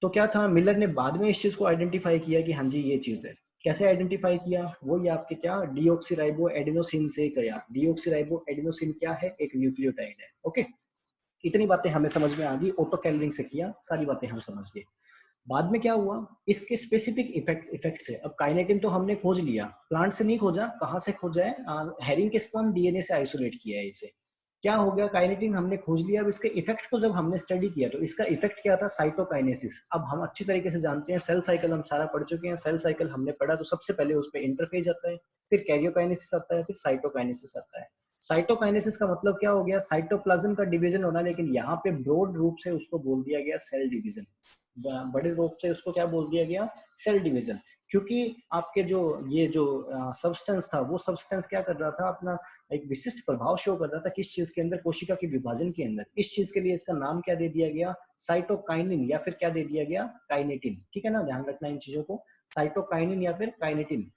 तो क्या था, मिलर ने बाद में इस चीज को आइडेंटिफाई किया कि हाँ जी ये चीज है। कैसे आइडेंटिफाई किया? वो ये आपके क्या, डीऑक्सीराइबो एडेनोसिन से किया। डीऑक्सीराइबो एडेनोसिन क्या है, एक न्यूक्लियोटाइड है। ओके, इतनी बातें हमें समझ में आ गई, ऑटो कैलरिंग से किया, सारी बातें हम समझ गए। बाद में क्या हुआ, इसके स्पेसिफिक इफेक्ट से, अब काइनेटिन तो हमने खोज लिया, प्लांट से नहीं खोजा, कहाँ से खोजा है, हेरिंग के स्पर्म डीएनए से आइसोलेट किया है इसे। क्या हो गया, काइनेटिन हमने खोज लिया। अब इसके इफेक्ट को जब हमने स्टडी किया तो इसका इफेक्ट क्या था, साइटोकाइनेसिस। अब हम अच्छी तरीके से जानते हैं, सेल साइकिल हम सारा पढ़ चुके हैं। सेल साइकिल हमने पढ़ा तो सबसे पहले उस पर इंटरफेज आता है, फिर कैरियोकाइनेसिस आता है, फिर साइटोकाइनेसिस आता है। साइटोकाइनेसिस का मतलब क्या हो गया, साइटोप्लाज्म का डिवीजन होना, लेकिन यहाँ पे ब्रॉड रूप से उसको बोल दिया गया सेल डिवीजन। बड़े रूप से उसको क्या बोल दिया गया, सेल डिवीजन। क्योंकि आपके जो ये जो सब्सटेंस था, वो सब्सटेंस क्या कर रहा था, अपना एक विशिष्ट प्रभाव शो कर रहा था किस चीज के अंदर, कोशिका के विभाजन के अंदर। इस चीज के लिए इसका नाम क्या दे दिया गया, साइटोकाइनिन, या फिर क्या दे दिया गया, काइनेटिन। ठीक है ना, ध्यान रखना इन चीजों को, साइटोकाइनिन या फिर काइनेटिन।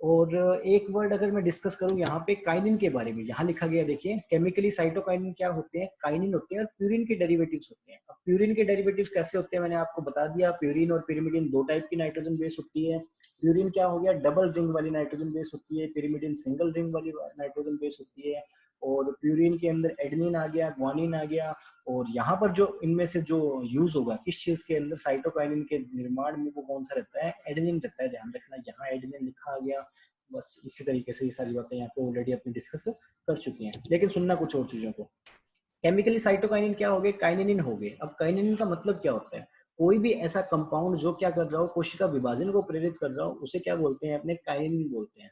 और एक वर्ड अगर मैं डिस्कस करूं यहाँ पे काइनिन के बारे में, यहाँ लिखा गया देखिए, केमिकली साइटोकाइनिन क्या होते हैं, काइनिन होते हैं, और प्यूरिन के डेरिवेटिव्स होते हैं। अब प्यूरिन के डेरिवेटिव्स कैसे होते हैं मैंने आपको बता दिया। प्यूरिन और पिरिमिडिन दो टाइप की नाइट्रोजन बेस होती है। प्यूरिन क्या हो गया, डबल रिंग वाली नाइट्रोजन बेस होती है, पिरिमिडिन सिंगल रिंग वाली नाइट्रोजन बेस होती है। और प्यूरिन के अंदर एडेनिन आ गया, ग्वानिन आ गया। और यहाँ पर जो इनमें से जो यूज होगा किस चीज के अंदर, साइटोकाइनिन के निर्माण में, वो कौन सा रहता है, एडेनिन रहता है। ध्यान रखना, यहाँ एडेनिन लिखा आ गया। बस इसी तरीके से ये सारी बातें यहाँ पे ऑलरेडी अपनी डिस्कस कर चुकी हैं, लेकिन सुनना कुछ और चीजों को। केमिकली साइटोकाइनिन क्या हो गए, काइनिन हो गए। अब काइनिन का मतलब क्या होता है, कोई भी ऐसा कंपाउंड जो क्या कर रहा हो, कोशिका विभाजन को प्रेरित कर रहा हो, उसे क्या बोलते हैं, अपने काइनिन बोलते हैं।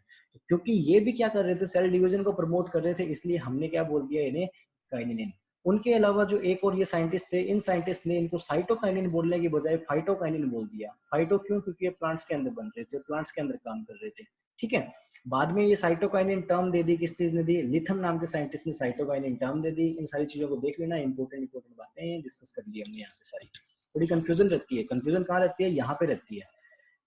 क्योंकि ये भी क्या कर रहे थे, सेल डिवीजन को प्रमोट कर रहे थे, इसलिए हमने क्या बोल दिया इन्हें, काइनिन। उनके अलावा जो एक और ये साइंटिस्ट थे, इन साइंटिस्ट ने इनको साइटोकाइनिन बोलने की बजाय फाइटोकाइनिन बोल दिया। फाइटो क्यों, क्योंकि ये प्लांट्स के अंदर बन रहे थे, प्लांट्स के अंदर काम कर रहे थे। ठीक है, बाद में ये साइटोकाइनिन टर्म दे दी, किस चीज ने दी, लिथम नाम के साइंटिस्ट ने साइटोकाइनिन टर्म दे दी। इन सारी चीजों को देख लेना, इंपॉर्टेंट बातें डिस्कस कर ली हमने यहाँ पे सारी। थोड़ी कंफ्यूजन रहती है, कंफ्यूजन कहाँ रहती है, यहाँ पे रहती है।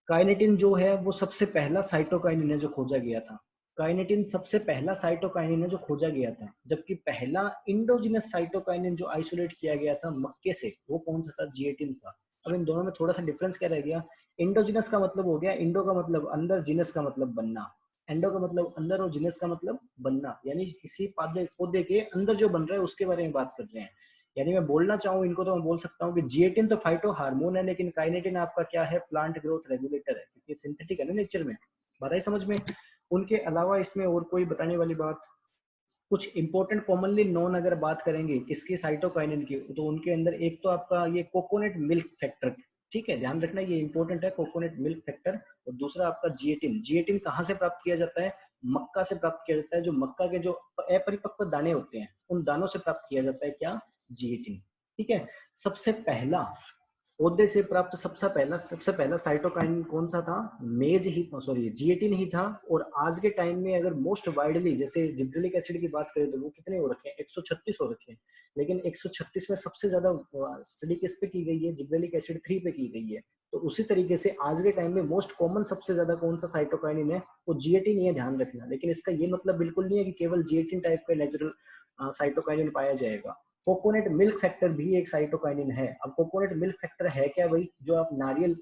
काइनेटिन जो है वो सबसे पहला साइटोकाइनिन है जो खोजा गया था। काइनेटिन सबसे पहला साइटोकाइनिन है जो खोजा गया था, जबकि पहला इंडोजिनस साइटोकाइनिन जो आइसोलेट किया गया था मक्के से, वो कौन सा था, G18 था। अब इन दोनों में थोड़ा सा डिफरेंस क्या रह गया, इंडोजिनस का मतलब हो गया, इंडो का मतलब अंदर, जिनस का मतलब बनना। एंडो का मतलब अंदर और जिनस का मतलब बनना, यानी किसी पौधे के अंदर जो बन रहा है उसके बारे में बात कर रहे हैं। यानी मैं बोलना चाहूँ इनको तो मैं बोल सकता हूँ कि G18 तो फाइटो हार्मोन है, लेकिन काइनेटिन आपका क्या है, प्लांट ग्रोथ रेगुलेटर है, क्योंकि सिंथेटिक है ना नेचर में। बात आई समझ में। उनके अलावा इसमें और कोई बताने वाली बात, कुछ इंपॉर्टेंट कॉमनली नोन अगर बात करेंगे किसकी, साइटोकाइनिन की, तो उनके अंदर एक तो आपका ये कोकोनट मिल्क फैक्टर, ठीक है ध्यान रखना ये इंपॉर्टेंट है, कोकोनट मिल्क फैक्टर। और दूसरा आपका G18। G18 कहाँ से प्राप्त किया जाता है, मक्का से प्राप्त किया जाता है। जो मक्का के जो अपरिपक्व दाने होते हैं, उन दानों से प्राप्त किया जाता है क्या, G18। ठीक है, सबसे पहला पौधे से प्राप्त सबसे पहला साइटोकाइन कौन सा था, मेज ही, सॉरी G18 ही था। और आज के टाइम में अगर मोस्ट वाइडली, जैसे जिब्रेलिक एसिड की बात करें तो वो कितने हो रखे हैं, 136 हो रखे हैं। लेकिन 136 में सबसे ज्यादा स्टडी किस पे की गई है, जिब्रेलिक एसिड 3 पे की गई है। तो उसी तरीके से आज के टाइम में मोस्ट कॉमन सबसे ज्यादा कौन सा साइटोकाइनिन है, वो G18 ही है, ध्यान रखना। लेकिन इसका ये मतलब बिल्कुल नहीं है कि केवल G18 टाइप का नेचुरल साइटोकाइनिन पाया जाएगा। कोकोनट मिल्क फैक्टर भी एक साइटोकाइनिन है। अब कोकोनट मिल्क फैक्टर है क्या भाई, जो आप नारियल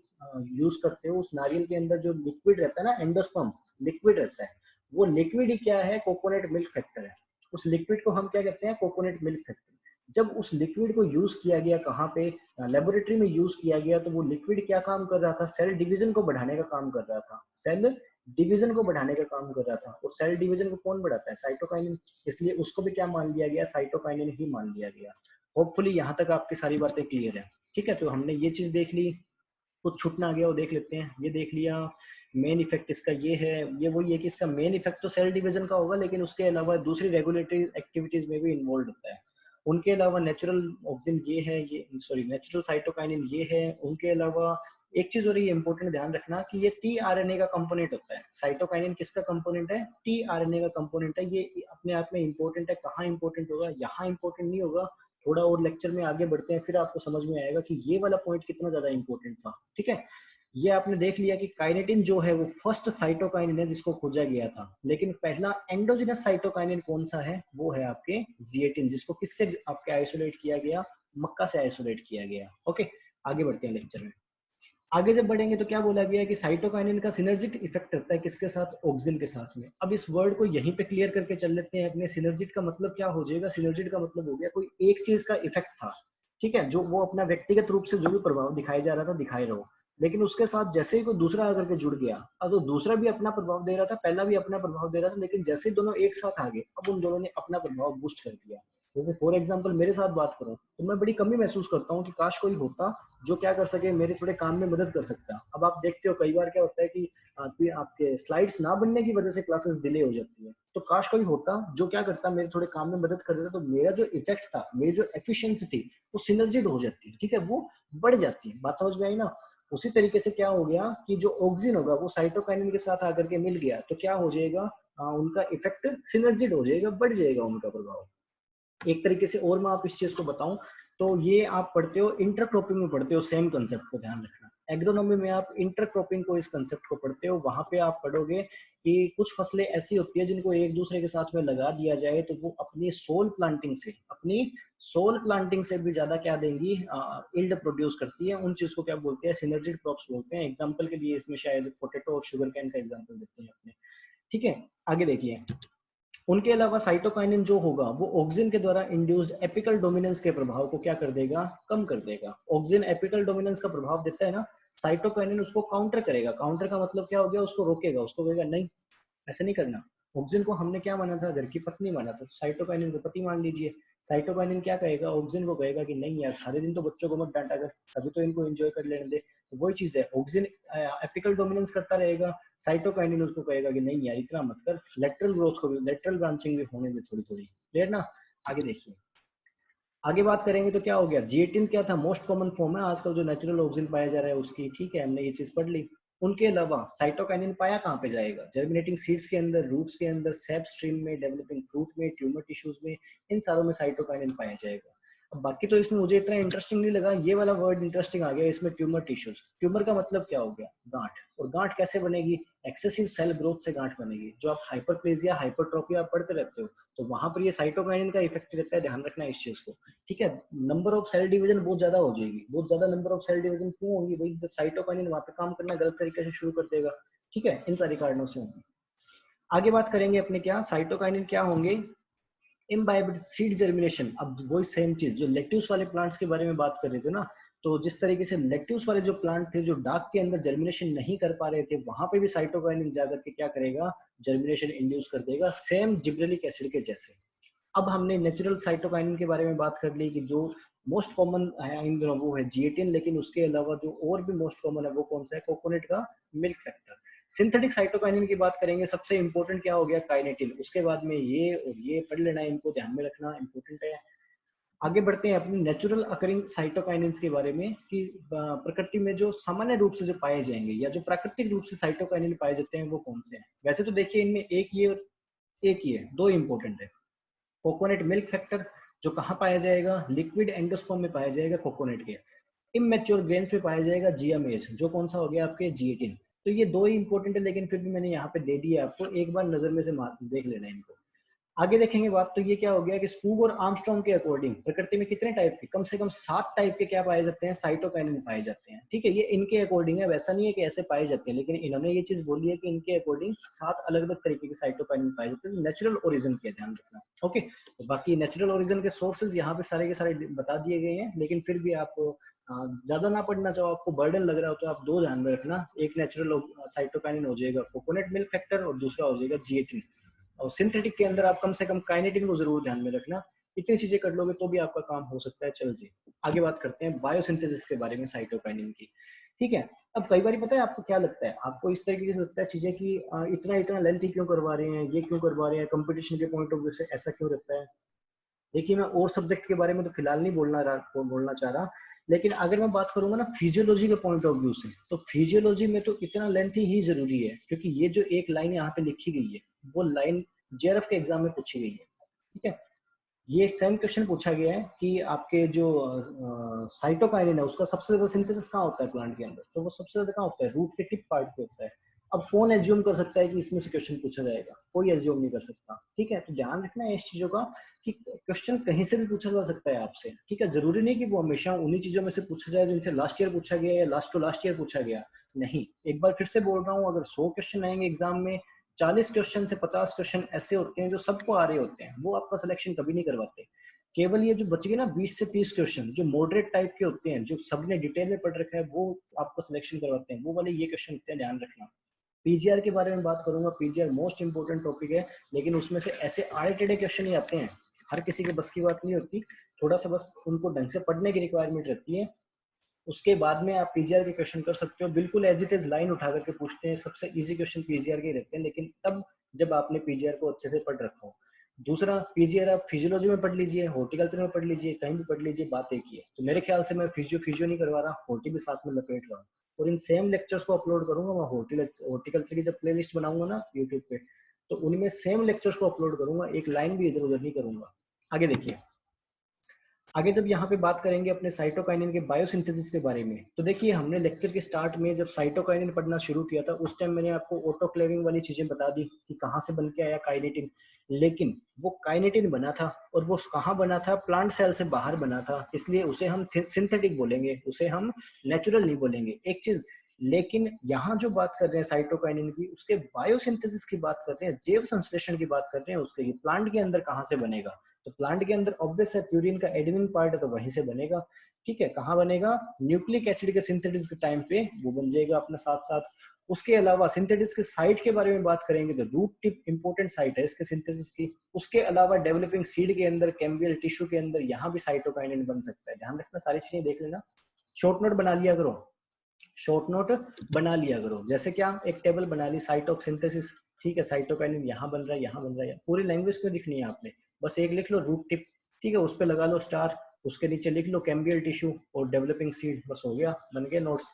यूज करते हो, उस नारियल के अंदर जो लिक्विड रहता है ना, एंडोस्पर्म लिक्विड रहता है, वो लिक्विड ही क्या है, कोकोनट मिल्क फैक्टर है। उस लिक्विड को हम क्या कहते हैं, कोकोनट मिल्क फैक्टर। जब उस लिक्विड को यूज किया गया, कहाँ पे, लेबोरेटरी में यूज किया गया, तो वो लिक्विड क्या काम कर रहा था, सेल डिवीजन को बढ़ाने का काम कर रहा था। सेल डिवीजन को बढ़ाने का काम कर रहा था। और सेल डिवीजन को कौन बढ़ाता है, साइटोकाइनिन। इसलिए उसको भी क्या मान लिया गया, साइटोकाइनिन ही मान लिया गया। होपफुली यहाँ तक आपकी सारी बातें क्लियर है। ठीक है, तो हमने ये चीज देख ली, कुछ छूटना गया वो देख लेते हैं। ये देख लिया, मेन इफेक्ट इसका ये है, ये वही है कि इसका मेन इफेक्ट तो सेल डिवीजन का होगा, लेकिन उसके अलावा दूसरी रेगुलेटरी एक्टिविटीज में भी इन्वॉल्व होता है। उनके अलावा नेचुरल ऑक्सिन ये है, ये सॉरी नेचुरल साइटोकाइनिन ये है। उनके अलावा एक चीज और ये इंपॉर्टेंट ध्यान रखना कि ये टीआरएनए का कंपोनेंट होता है। साइटोकाइनिन किसका कंपोनेंट है, टीआरएनए का कंपोनेंट है। ये अपने आप में इंपॉर्टेंट है। कहाँ इंपॉर्टेंट होगा, यहाँ इंपॉर्टेंट नहीं होगा। थोड़ा और लेक्चर में आगे बढ़ते हैं, फिर आपको समझ में आएगा कि ये वाला पॉइंट कितना ज्यादा इंपॉर्टेंट था। ठीक है, ये आपने देख लिया कि काइनेटिन जो है वो फर्स्ट साइटोकाइनिन है जिसको खोजा गया था। लेकिन पहला एंडोजिनस साइटोकाइनिन कौन सा है, वो है आपके G18, जिसको किससे आपके आइसोलेट किया गया, मक्का से आइसोलेट किया गया। ओके, आगे बढ़ते हैं लेक्चर में। आगे जब बढ़ेंगे तो क्या बोला गया है कि साइटोकाइनिन का सिनर्जिक इफेक्ट करता है किसके साथ, ऑक्सिन के साथ में। अब इस वर्ड को यहीं पे क्लियर करके चल लेते हैं अपने। सिनर्जिक का मतलब क्या हो जाएगा, सिनर्जिक का मतलब हो गया कोई एक चीज का इफेक्ट था, ठीक है, जो वो अपना व्यक्तिगत रूप से जो भी प्रभाव दिखाई जा रहा था दिखाई रहो, लेकिन उसके साथ जैसे ही कोई दूसरा आकर के जुड़ गया, अब तो दूसरा भी अपना प्रभाव दे रहा था, पहला भी अपना प्रभाव दे रहा था, लेकिन जैसे ही दोनों एक साथ आ गए, अब उन दोनों ने अपना प्रभाव बूस्ट कर दिया। जैसे फॉर एग्जाम्पल मेरे साथ बात करो तो मैं बड़ी कमी महसूस करता हूँ कि काश कोई होता जो क्या कर सके, मेरे थोड़े काम में मदद कर सकता। अब आप देखते हो कई बार क्या होता है कि आपके स्लाइड्स ना बनने की वजह से क्लासेस डिले हो जाती है। तो काश कोई होता जो क्या करता, मेरे थोड़े काम में मदद कर देता, तो मेरा जो इफेक्ट था, मेरी जो एफिशिएंसी थी, वो सिनर्जिड हो जाती है। ठीक है, वो बढ़ जाती है। बात समझ में आई ना। उसी तरीके से क्या हो गया कि जो ऑक्सिन होगा वो साइटोकाइनिन के साथ आकर के मिल गया, तो क्या हो जाएगा, उनका इफेक्ट सिनर्जिड हो जाएगा, बढ़ जाएगा उनका प्रभाव। एक तरीके से और मैं आप इस चीज को बताऊं तो ये आप पढ़ते हो इंटरक्रॉपिंग में पढ़ते हो, सेम कंसेप्ट को ध्यान रखना। एग्रोनॉमी में आप इंटरक्रॉपिंग को, इस कंसेप्ट को पढ़ते हो। वहां पे आप पढ़ोगे कि कुछ फसलें ऐसी होती है जिनको एक दूसरे के साथ में लगा दिया जाए तो वो अपनी सोल प्लांटिंग से भी ज्यादा क्या देंगी, इल्ड प्रोड्यूस करती है। उन चीज को क्या बोलते हैं, सिनर्जिड क्रॉप्स बोलते हैं। एग्जाम्पल के लिए इसमें शायद पोटैटो और शुगर कैन का एग्जाम्पल देते हैं अपने। ठीक है, आगे देखिए। उनके अलावा साइटोकाइनिन जो होगा वो ऑक्सिन के द्वारा इंड्यूस्ड एपिकल डोमिनेंस के प्रभाव को क्या कर देगा, कम कर देगा। ऑक्सिन एपिकल डोमिनेंस का प्रभाव देता है ना, साइटोकाइनिन उसको काउंटर करेगा। काउंटर का मतलब क्या हो गया, उसको रोकेगा, उसको कहेगा नहीं ऐसे नहीं करना। ऑक्सिन को हमने क्या माना था, घर की पत्नी माना था, साइटोकाइनिन को पति मान लीजिए। साइटोकाइनिन क्या कहेगा, ऑक्सिन को कहेगा कि नहीं यार सारे दिन तो बच्चों को मत डांटा कर, अभी तो इनको एंजॉय कर लेने दे। तो वही चीज है, ऑक्सिन एपिकल डोमिनेंस करता रहेगा, साइटोकाइनिन उसको कहेगा कि नहीं यार इतना मत कर, लेटरल ग्रोथ को भी, लेटरल ब्रांचिंग भी होने दे थोड़ी थोड़ी। क्लियर ना? आगे देखिए, आगे बात करेंगे तो क्या हो गया, जिएटिन क्या था, मोस्ट कॉमन फॉर्म है आजकल जो नेचुरल ऑक्सिन पाया जा रहा है उसकी, ठीक है, हमने ये चीज पढ़ ली। उनके अलावा साइटोकाइनिन पाया कहाँ पे जाएगा, जर्मिनेटिंग सीड्स के अंदर, रूट्स के अंदर, सेप स्ट्रीम में, डेवलपिंग फ्रूट में, ट्यूमर टिश्यूज में, इन सारों में साइटोकाइनिन पाया जाएगा। अब बाकी तो इसमें मुझे इतना इंटरेस्टिंग नहीं लगा, ये वाला वर्ड इंटरेस्टिंग आ गया इसमें, ट्यूमर टिश्यूज। ट्यूमर का मतलब क्या हो गया, गांठ। और गांठ कैसे बनेगी, एक्सेसिव सेल ग्रोथ से गांठ बनेगी। जो आप हाइपरप्लेजिया, हाइपरट्रोफी आप पढ़ते रहते हो, तो वहां पर ये साइटोकाइनिन का इफेक्ट रहता है, ध्यान रखना इस चीज को। ठीक है, नंबर ऑफ सेल डिवीजन बहुत ज्यादा हो जाएगी, बहुत ज्यादा नंबर ऑफ सेल डिवीजन क्यों होगी भाई, जब साइटोकाइनिन वहां पे काम करना गलत तरीके से शुरू कर देगा। ठीक है, इन सारे कारणों से होंगे। आगे बात करेंगे अपने क्या, साइटोकाइनिन क्या होंगे, इम्बाइब्ड सीड जर्मिनेशन। अब वही सेम चीज जो लेट्यूस वाले प्लांट्स के बारे में बात कर रहे थे ना, तो जिस तरीके से लेट्यूस वाले जो प्लांट थे जो डार्क के अंदर जर्मिनेशन नहीं कर पा रहे थे, वहां पे भी साइटोकाइनिन जाकर के क्या करेगा, जर्मिनेशन इंड्यूस कर देगा, सेम जिब्रेलिक एसिड के जैसे। अब हमने नेचुरल साइटोकाइनिन के बारे में बात कर ली कि जो मोस्ट कॉमन है इन दोनों वो है जिएटिन, लेकिन उसके अलावा जो और भी मोस्ट कॉमन है वो कौन सा है, कोकोनट का मिल्क फैक्टर। सिंथेटिक साइटोकाइनिन की बात करेंगे, सबसे इंपॉर्टेंट क्या हो गया, काइनेटिन। उसके बाद में ये और ये पढ़ लेना है, इनको ध्यान में रखना इंपॉर्टेंट है। आगे बढ़ते हैं अपनी नेचुरल अकरिंग साइटोकाइनिन्स के बारे में कि प्रकृति में जो सामान्य रूप से जो पाए जाएंगे या जो प्राकृतिक रूप से साइटोकाइनिन पाए जाते हैं वो कौन से हैं। वैसे तो देखिए इनमें एक ये और एक ही है, दो इंपॉर्टेंट है। कोकोनट मिल्क फैक्टर जो कहाँ पाया जाएगा, लिक्विड एंडोस्पर्म में पाया जाएगा कोकोनट के। इमेच्योर ग्रेन्स में पाया जाएगा जीएमएच, जो कौन सा हो गया आपके जिएटिन। तो ये दो ही इंपॉर्टेंट है, लेकिन फिर भी मैंने यहाँ पे दे दिया आपको, एक बार नजर में से देख लेना इनको। आगे देखेंगे बात, तो ये क्या हो गया कि स्पूग और आर्मस्ट्रॉन्ग के अकॉर्डिंग प्रकृति में कितने टाइप के, कम से कम 7 टाइप के क्या पाए जाते हैं, साइटोकाइनिन पाए जाते हैं। ठीक है, ये इनके अकॉर्डिंग है, वैसा नहीं है कि ऐसे पाए जाते हैं, लेकिन इन्होंने ये चीज बोली है कि इनके अकॉर्डिंग 7 अलग अलग तरीके के साइटोकाइनिन पाए जाते हैं, नेचुरल ओरिजिन के, ध्यान रखना। ओके, तो बाकी नेचुरल ओरिजिन के सोर्सेज यहाँ पे सारे के सारे बता दिए गए हैं, लेकिन फिर भी आपको ज्यादा ना पढ़ना चाहो, आपको बर्डन लग रहा हो तो आप दो ध्यान में रखना, एक नेचुरल साइटोकाइनिन हो जाएगा कोकोनट मिल्क फैक्टर और दूसरा हो जाएगा जिएटिन। और सिंथेटिक के अंदर आप कम से कम काइनेटिन को जरूर ध्यान में रखना। इतनी चीजें कर लोगे तो भी आपका काम हो सकता है। चल जी, आगे बात करते हैं बायोसिंथेसिस के बारे में साइटोकाइनिन की। ठीक है, अब कई बार पता है आपको क्या लगता है, आपको इस तरीके से लगता है चीजें कि इतना इतना लेंथी क्यों करवा रहे हैं, ये क्यों करवा रहे हैं, कंपटीशन के पॉइंट ऑफ व्यू से ऐसा क्यों रहता है। देखिए मैं और सब्जेक्ट के बारे में तो फिलहाल नहीं बोलना चाह रहा, लेकिन अगर मैं बात करूंगा ना फिजियोलॉजी के पॉइंट ऑफ व्यू से, तो फिजियोलॉजी में तो इतना लेंथी ही जरूरी है, क्योंकि ये जो एक लाइन यहाँ पे लिखी गई है वो लाइन जेआरएफ के एग्जाम में पूछी गई है। ठीक है, ये सेम क्वेश्चन पूछा गया है कि आपके जो साइटोकाइनिन है उसका सबसे ज्यादा सिंथेसिस कहाँ होता है प्लांट के अंदर, तो वो सबसे ज्यादा कहाँ होता है, रूट के टिप पार्ट पे होता है। अब कौन एज्यूम कर सकता है कि इसमें से क्वेश्चन पूछा जाएगा, कोई एज्यूम नहीं कर सकता। ठीक है, तो ध्यान रखना है इस चीजों का कि क्वेश्चन कहीं से भी पूछा जा सकता है आपसे। ठीक है, जरूरी नहीं कि वो हमेशा उन्हीं चीजों में से पूछा जाए जिनसे लास्ट ईयर पूछा गया या लास्ट टू लास्ट ईयर पूछा गया। नहीं, एक बार फिर से बोल रहा हूँ, अगर 100 क्वेश्चन आएंगे एग्जाम में, 40 क्वेश्चन से 50 क्वेश्चन ऐसे होते हैं जो सबको आ रहे होते हैं, वो आपका सिलेक्शन कभी नहीं करवाते। केवल ये जो बच गए ना 20 से 30 क्वेश्चन जो मॉडरेट टाइप के होते हैं, जो सबने डिटेल में पढ़ रखा है, वो आपको सिलेक्शन करवाते हैं, वो वाले ये क्वेश्चन होते हैं, ध्यान रखना। पीजीआर के बारे में बात करूंगा, पीजीआर मोस्ट इंपोर्टेंट टॉपिक है, लेकिन उसमें से ऐसे आड़े टेढ़े क्वेश्चन ही आते हैं, हर किसी के बस की बात नहीं होती, थोड़ा सा बस उनको ढंग से पढ़ने की रिक्वायरमेंट रहती है। उसके बाद में आप पीजीआर के क्वेश्चन कर सकते हो, बिल्कुल एज इट इज लाइन उठा करके पूछते हैं, सबसे इजी क्वेश्चन पीजीआर के रहते हैं, लेकिन तब जब आपने पीजीआर को अच्छे से पढ़ रखा हो। दूसरा, पीजीआर आप फिजियोलॉजी में पढ़ लीजिए, हॉर्टिकल्चर में पढ़ लीजिए, कहीं भी पढ़ लीजिए, बात एक ही है। तो मेरे ख्याल से मैं फिजियो नहीं करवा रहा, हॉर्टी भी साथ में लपेट रहा हूँ, और इन सेम लेक्चर्स को अपलोड करूंगा मैं, हॉर्टिकल्चर की जब प्लेलिस्ट बनाऊंगा ना यूट्यूब पे, तो उनमें सेम लेक्चर्स को अपलोड करूंगा, एक लाइन भी इधर उधर नहीं करूंगा। आगे देखिए, आगे जब यहाँ पे बात करेंगे अपने साइटोकाइनिन के बायोसिंथेसिस के बारे में, तो देखिए हमने लेक्चर के स्टार्ट में जब साइटोकाइनिन पढ़ना शुरू किया था, उस टाइम मैंने आपको ऑटोक्लेविंग वाली चीजें बता दी कि कहाँ से बन के आया काइनेटिन। लेकिन वो काइनेटिन बना था, और वो कहाँ बना था, प्लांट सेल से बाहर बना था, इसलिए उसे हम सिंथेटिक बोलेंगे, उसे हम नेचुरल नहीं बोलेंगे। एक चीज, लेकिन यहाँ जो बात कर रहे हैं साइटोकाइनिन की, उसके बायोसिंथेसिस की बात कर रहे हैं, जैव संश्लेषण की बात कर रहे हैं, उसके प्लांट के अंदर कहाँ से बनेगा। तो प्लांट के अंदर ऑब्वियस है, प्यूरिन का एडेनिन पार्ट है, तो वहीं से बनेगा। ठीक है, कहाँ बनेगा, न्यूक्लिक एसिड के सिंथेसिस के टाइम पे वो बन जाएगा अपने साथ साथ। उसके अलावा सिंथेसिस के साइट के बारे में बात करेंगे तो रूट टिप इंपॉर्टेंट साइट है इसके सिंथेसिस की। उसके अलावा डेवलपिंग सीड के अंदर, कैम्बियल टिश्यू के अंदर यहाँ भी साइटोकाइनिन बन सकता है। ध्यान रखना, सारी चीजें देख लेना, शॉर्ट नोट बना लिया करो, शॉर्ट नोट बना लिया करो। जैसे क्या, एक टेबल बना ली साइट ऑफ सिंथेसिस, ठीक है, साइटोकाइनिन यहाँ बन रहा है, यहाँ बन रहा है, पूरी लैंग्वेज क्यों लिखनी है आपने, बस एक लिख लो रूट टिप, ठीक है, उस पर लगा लो स्टार, उसके नीचे लिख लो कैम्बियल टिश्यू और डेवलपिंग सीड, बस हो गया, बन गए नोट्स,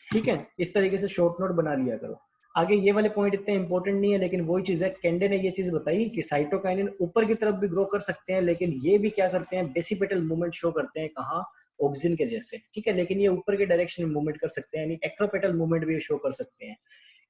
ठीक है। इस तरीके से शॉर्ट नोट बना लिया करो। आगे ये वाले पॉइंट इतने इंपॉर्टेंट नहीं है, लेकिन वही चीज है, केंडे ने ये चीज बताई कि साइटोकाइनिन ऊपर की तरफ भी ग्रो कर सकते हैं, लेकिन ये भी क्या करते हैं, बेसिपेटल मूवमेंट शो करते हैं, कहाँ, ऑक्सिन के जैसे, ठीक है, लेकिन ये ऊपर के डायरेक्शन में मूवमेंट कर सकते हैं, यानी एक्रोपेटल मूवमेंट भी शो कर सकते हैं।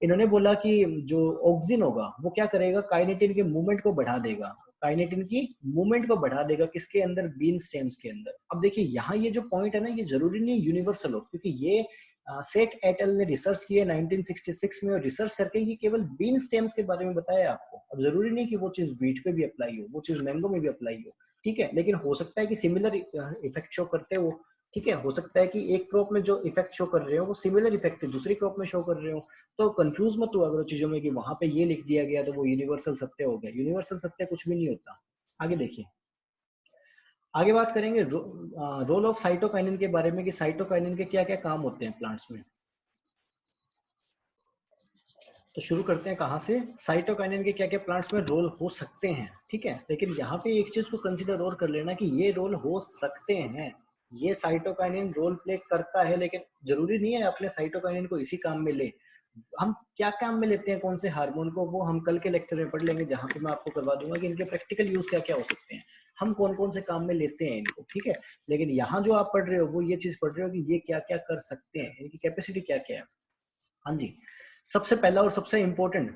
इन्होंने बोला कि जो ऑक्सिन होगा वो क्या करेगा, काइनेटिन के मूवमेंट को बढ़ा देगा, काइनेटिन की मूवमेंट को बढ़ा देगा, किसके अंदर, बीन स्टेम्स के अंदर। अब देखिए यहाँ ये जो पॉइंट है ना, ये जरूरी नहीं यूनिवर्सल हो, क्योंकि ये सेट एट एल ने रिसर्च की है 1966 में, और रिसर्च करके ये केवल बीन स्टेम्स के बारे में बताया आपको। अब जरूरी नहीं कि वो चीज व्हीट पे भी अप्लाई हो, वो चीज मैंगो में भी अप्लाई हो, ठीक है, लेकिन हो सकता है कि सिमिलर इफेक्ट शो करते हो, ठीक है, हो सकता है कि एक क्रॉप में जो इफेक्ट शो कर रहे हो वो सिमिलर इफेक्ट दूसरी क्रॉप में शो कर रहे हो। तो कंफ्यूज मत हुआ करो चीजों में कि वहां पे ये लिख दिया गया तो वो यूनिवर्सल सत्य हो गया, यूनिवर्सल सत्य कुछ भी नहीं होता। आगे देखिए, आगे बात करेंगे रोल ऑफ साइटोकाइनिन के बारे में, कि साइटोकाइनिन के क्या क्या काम होते हैं प्लांट्स में। तो शुरू करते हैं कहाँ से, साइटोकाइनिन के क्या क्या प्लांट्स में रोल हो सकते हैं, ठीक है, लेकिन यहाँ पे एक चीज को कंसीडर और कर लेना कि ये रोल हो सकते हैं, ये साइटोकाइनिन रोल प्ले करता है, लेकिन जरूरी नहीं है अपने साइटोकाइनिन को इसी काम में ले। हम क्या काम में लेते हैं कौन से हार्मोन को, वो हम कल के लेक्चर में पढ़ लेंगे, जहाँ पे मैं आपको करवा दूंगा कि इनके प्रैक्टिकल यूज क्या क्या हो सकते हैं, हम कौन कौन से काम में लेते हैं इनको, ठीक है। लेकिन यहाँ जो आप पढ़ रहे हो वो ये चीज पढ़ रहे हो कि ये क्या क्या कर सकते हैं, इनकी कैपेसिटी क्या क्या है। हाँ जी, सबसे पहला और सबसे इंपॉर्टेंट,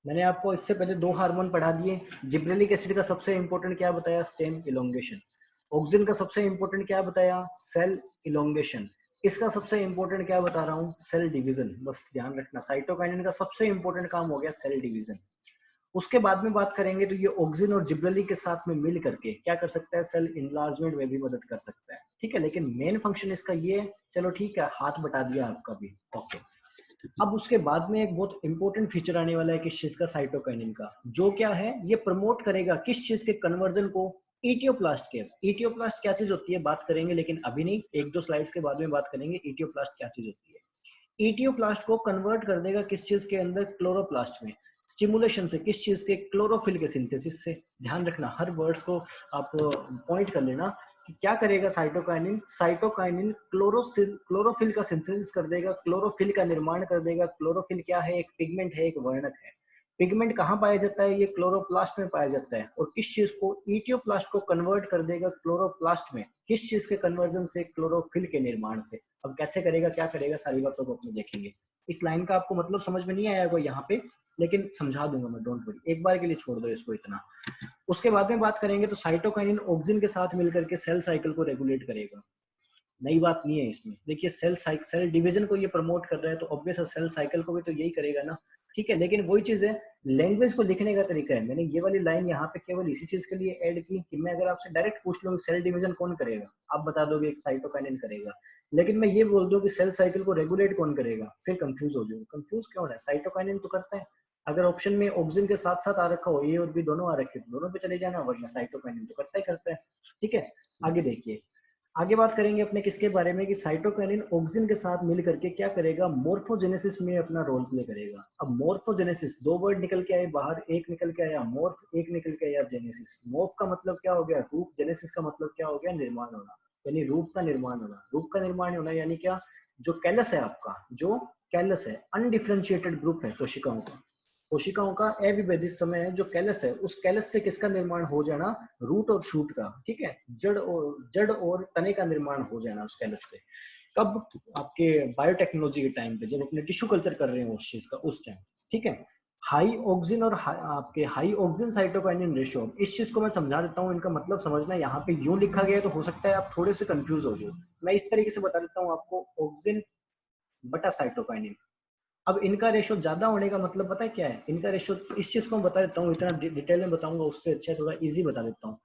मैंने आपको इससे पहले दो हार्मोन पढ़ा दिए। जिब्रेलिक एसिड का सबसे इंपॉर्टेंट क्या बताया, स्टेम इलोंगेशन। ऑक्सिन का सबसे इंपॉर्टेंट क्या बताया, सेल इलोंगेशन। इसका सबसे इंपॉर्टेंट क्या बता रहा हूँ, सेल डिवीजन। बस ध्यान रखना, साइटोकाइनिन का सबसे इंपॉर्टेंट काम हो गया सेल डिवीजन। उसके बाद में बात करेंगे तो ये ऑक्सिन और जिब्रेलिक के साथ में मिल करके क्या कर सकता है, सेल इनलार्जमेंट में भी मदद कर सकता है, ठीक है, लेकिन मेन फंक्शन इसका ये, चलो ठीक है, हाथ बटा दिया आपका भी, ओके। अब उसके बाद में एक बहुत इंपॉर्टेंट फीचर आने वाला है किस चीज का, साइटोकाइनिन का, जो क्या है, ये प्रमोट करेगा किस चीज के कन्वर्जन को, इटियोप्लास्ट के। इटियोप्लास्ट क्या चीज होती है बात करेंगे, लेकिन अभी नहीं, एक दो स्लाइड्स के बाद में बात करेंगे इटियोप्लास्ट क्या चीज होती है। इटियोप्लास्ट को कन्वर्ट कर देगा किस चीज के अंदर, क्लोरोप्लास्ट में। स्टिमुलेशन से, किस चीज के, क्लोरोफिल के सिंथेसिस से। ध्यान रखना, हर वर्ड्स को आप पॉइंट कर लेना कि क्या करेगा साइटोकाइनिन, साइटोकाइनिन क्लोरोफिल का सिंथेसिस कर देगा, क्लोरोफिल का निर्माण कर देगा। क्लोरोफिल क्या है, एक पिगमेंट है, एक वर्णक है। पिगमेंट कहाँ पाया जाता है, ये क्लोरोप्लास्ट में पाया जाता है, और किस चीज को, इटियोप्लास्ट को कन्वर्ट कर देगा क्लोरोप्लास्ट में, किस चीज के कन्वर्जन से, क्लोरोफिल के निर्माण से। अब कैसे करेगा, क्या करेगा, सारी बातों को अपने देखेंगे। इस लाइन का आपको मतलब समझ में नहीं आया कोई यहाँ पे, लेकिन समझा दूंगा मैं, डोंट वरी, एक बार के लिए छोड़ दो इसको इतना। उसके बाद में बात करेंगे तो साइटोकाइनिन ऑक्सिन के साथ मिलकर के सेल साइकिल को रेगुलेट करेगा। नई बात नहीं है इसमें, देखिए सेल डिवीजन को ये प्रमोट कर रहा है, तो ऑब्वियस है सेल साइकिल को भी तो यही करेगा ना, ठीक है। लेकिन वही चीज है, लैंग्वेज को लिखने का तरीका है। मैंने ये वाली लाइन यहाँ पे केवल इसी चीज के लिए ऐड की कि मैं अगर आपसे डायरेक्ट पूछ लूँ सेल डिवीजन कौन करेगा, आप बता दोगे एक साइटोकाइनिन करेगा, लेकिन मैं ये बोल दूं कि सेल साइकिल को रेगुलेट कौन करेगा, फिर कंफ्यूज हो जाओगे। कंफ्यूज क्यों है, साइटोकाइनिन तो करता है। अगर ऑप्शन में ऑक्सिन के साथ साथ आ रखा हो, ए और बी दोनों आ रखे, तो दोनों पे चले जाना, वरना साइटोकाइनिन तो करता ही करता है, ठीक है। आगे देखिए, आगे बात करेंगे अपने किसके बारे में, कि साइटोकाइनिन ऑक्सिन के साथ मिल करके क्या करेगा, मोर्फोजेनेसिस में अपना रोल प्ले करेगा। अब मोर्फोजेनेसिस, दो वर्ड निकल के आए बाहर, एक निकल के आया मोर्फ, एक निकल के आया जेनेसिस। मोर्फ का मतलब क्या हो गया, रूप। जेनेसिस का मतलब क्या हो गया, निर्माण होना, यानी रूप का निर्माण होना। रूप का निर्माण होना यानी क्या, जो कैलस है आपका, जो कैलस है, अनडिफरेंशिएटेड ग्रुप है कोशिकाओं का, कोशिकाओं का अविभेदित समय है, जो कैलस है, उस कैलस से किसका निर्माण हो जाना, रूट और शूट का, ठीक है, जड़ और तने का निर्माण हो जाना उस कैलस से। कब, आपके बायोटेक्नोलॉजी के टाइम पे, जब अपने टिश्यू कल्चर कर रहे हो उस चीज का, उस टाइम, ठीक है। हाई ऑक्सिन और आपके हाई ऑक्सिन साइटोकाइनिन रेशियो, इस चीज को मैं समझा देता हूँ, इनका मतलब समझना। यहाँ पे यूं लिखा गया है तो हो सकता है आप थोड़े से कंफ्यूज हो जाओ, मैं इस तरीके से बता देता हूँ आपको, ऑक्सिन बटा साइटोकाइनिन। अब इनका रेशो ज्यादा होने का मतलब पता है क्या है, इनका रेशो, इस चीज को मैं बता देता हूँ, इतना डिटेल में बताऊंगा उससे अच्छा थोड़ा इजी बता देता हूँ।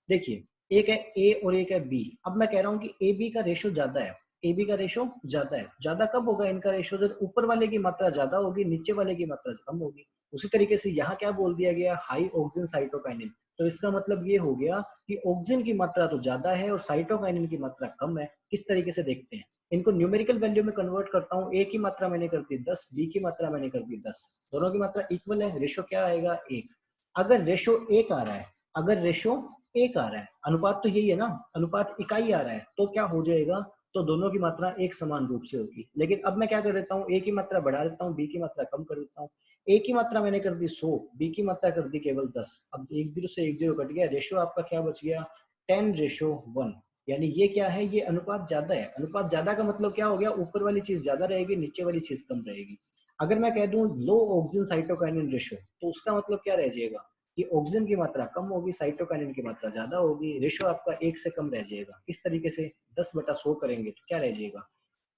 देखिए, एक है ए और एक है बी। अब मैं कह रहा हूँ कि ए बी का रेशो ज्यादा है, AB का रेशो ज्यादा है। ज्यादा कब होगा इनका रेशो? जब ऊपर वाले की मात्रा ज्यादा होगी, नीचे वाले की मात्रा कम होगी। उसी तरीके से यहाँ क्या बोल दिया गया, हाई ऑक्सिन साइटोकाइनिन। तो इसका मतलब ये हो गया कि ऑक्सिन की मात्रा तो ज्यादा है और साइटोकाइनिन की मात्रा कम है। किस तरीके से देखते हैं इनको, न्यूमेरिकल वैल्यू में कन्वर्ट करता हूँ। ए की मात्रा मैंने कर दी 10, बी की मात्रा मैंने कर दी 10, दोनों की मात्रा इक्वल है, रेशो क्या आएगा 1। अगर रेशो 1 आ रहा है, अगर रेशो 1 आ रहा है, अनुपात तो यही है ना, अनुपात इकाई आ रहा है, तो क्या हो जाएगा, तो दोनों की मात्रा एक समान रूप से होगी। लेकिन अब मैं क्या कर देता हूँ, ए की मात्रा बढ़ा देता हूँ, बी की मात्रा कम कर देता हूँ। ए की मात्रा मैंने कर दी 100, बी की मात्रा कर दी केवल 10। अब एक जीरो से एक जीरो कट गया, रेशो आपका क्या बच गया 10:1। यानी ये क्या है, ये अनुपात ज्यादा है। अनुपात ज्यादा का मतलब क्या हो गया, ऊपर वाली चीज ज्यादा रहेगी, नीचे वाली चीज कम रहेगी। अगर मैं कह दूं लो ऑक्सिन साइटोकाइनिन रेशो, तो उसका मतलब क्या रह जाएगा कि ऑक्सिन की मात्रा कम होगी, साइटोकाइनिन की मात्रा ज्यादा होगी, रेशो आपका 1 से कम रह जाएगा। इस तरीके से 10/100 करेंगे तो क्या रह जाएगा,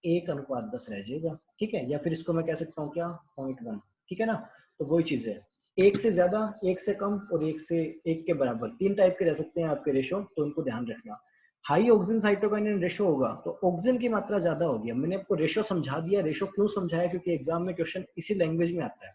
1:10 रह जाएगा। ठीक है, या फिर इसको मैं कह सकता हूँ क्या, 0.1। ठीक है ना, तो वही चीज है, 1 से ज्यादा, 1 से कम और 1 से 1 के बराबर, तीन टाइप के रह सकते हैं आपके रेशो, तो उनको ध्यान रखना। हाई ऑक्सिन साइटोकाइनिन रेशो होगा तो ऑक्सिन की मात्रा ज्यादा होगी। अब मैंने आपको रेशो समझा दिया। रेशो क्यों समझाया, क्योंकि एग्जाम में क्वेश्चन इसी लैंग्वेज में आता है,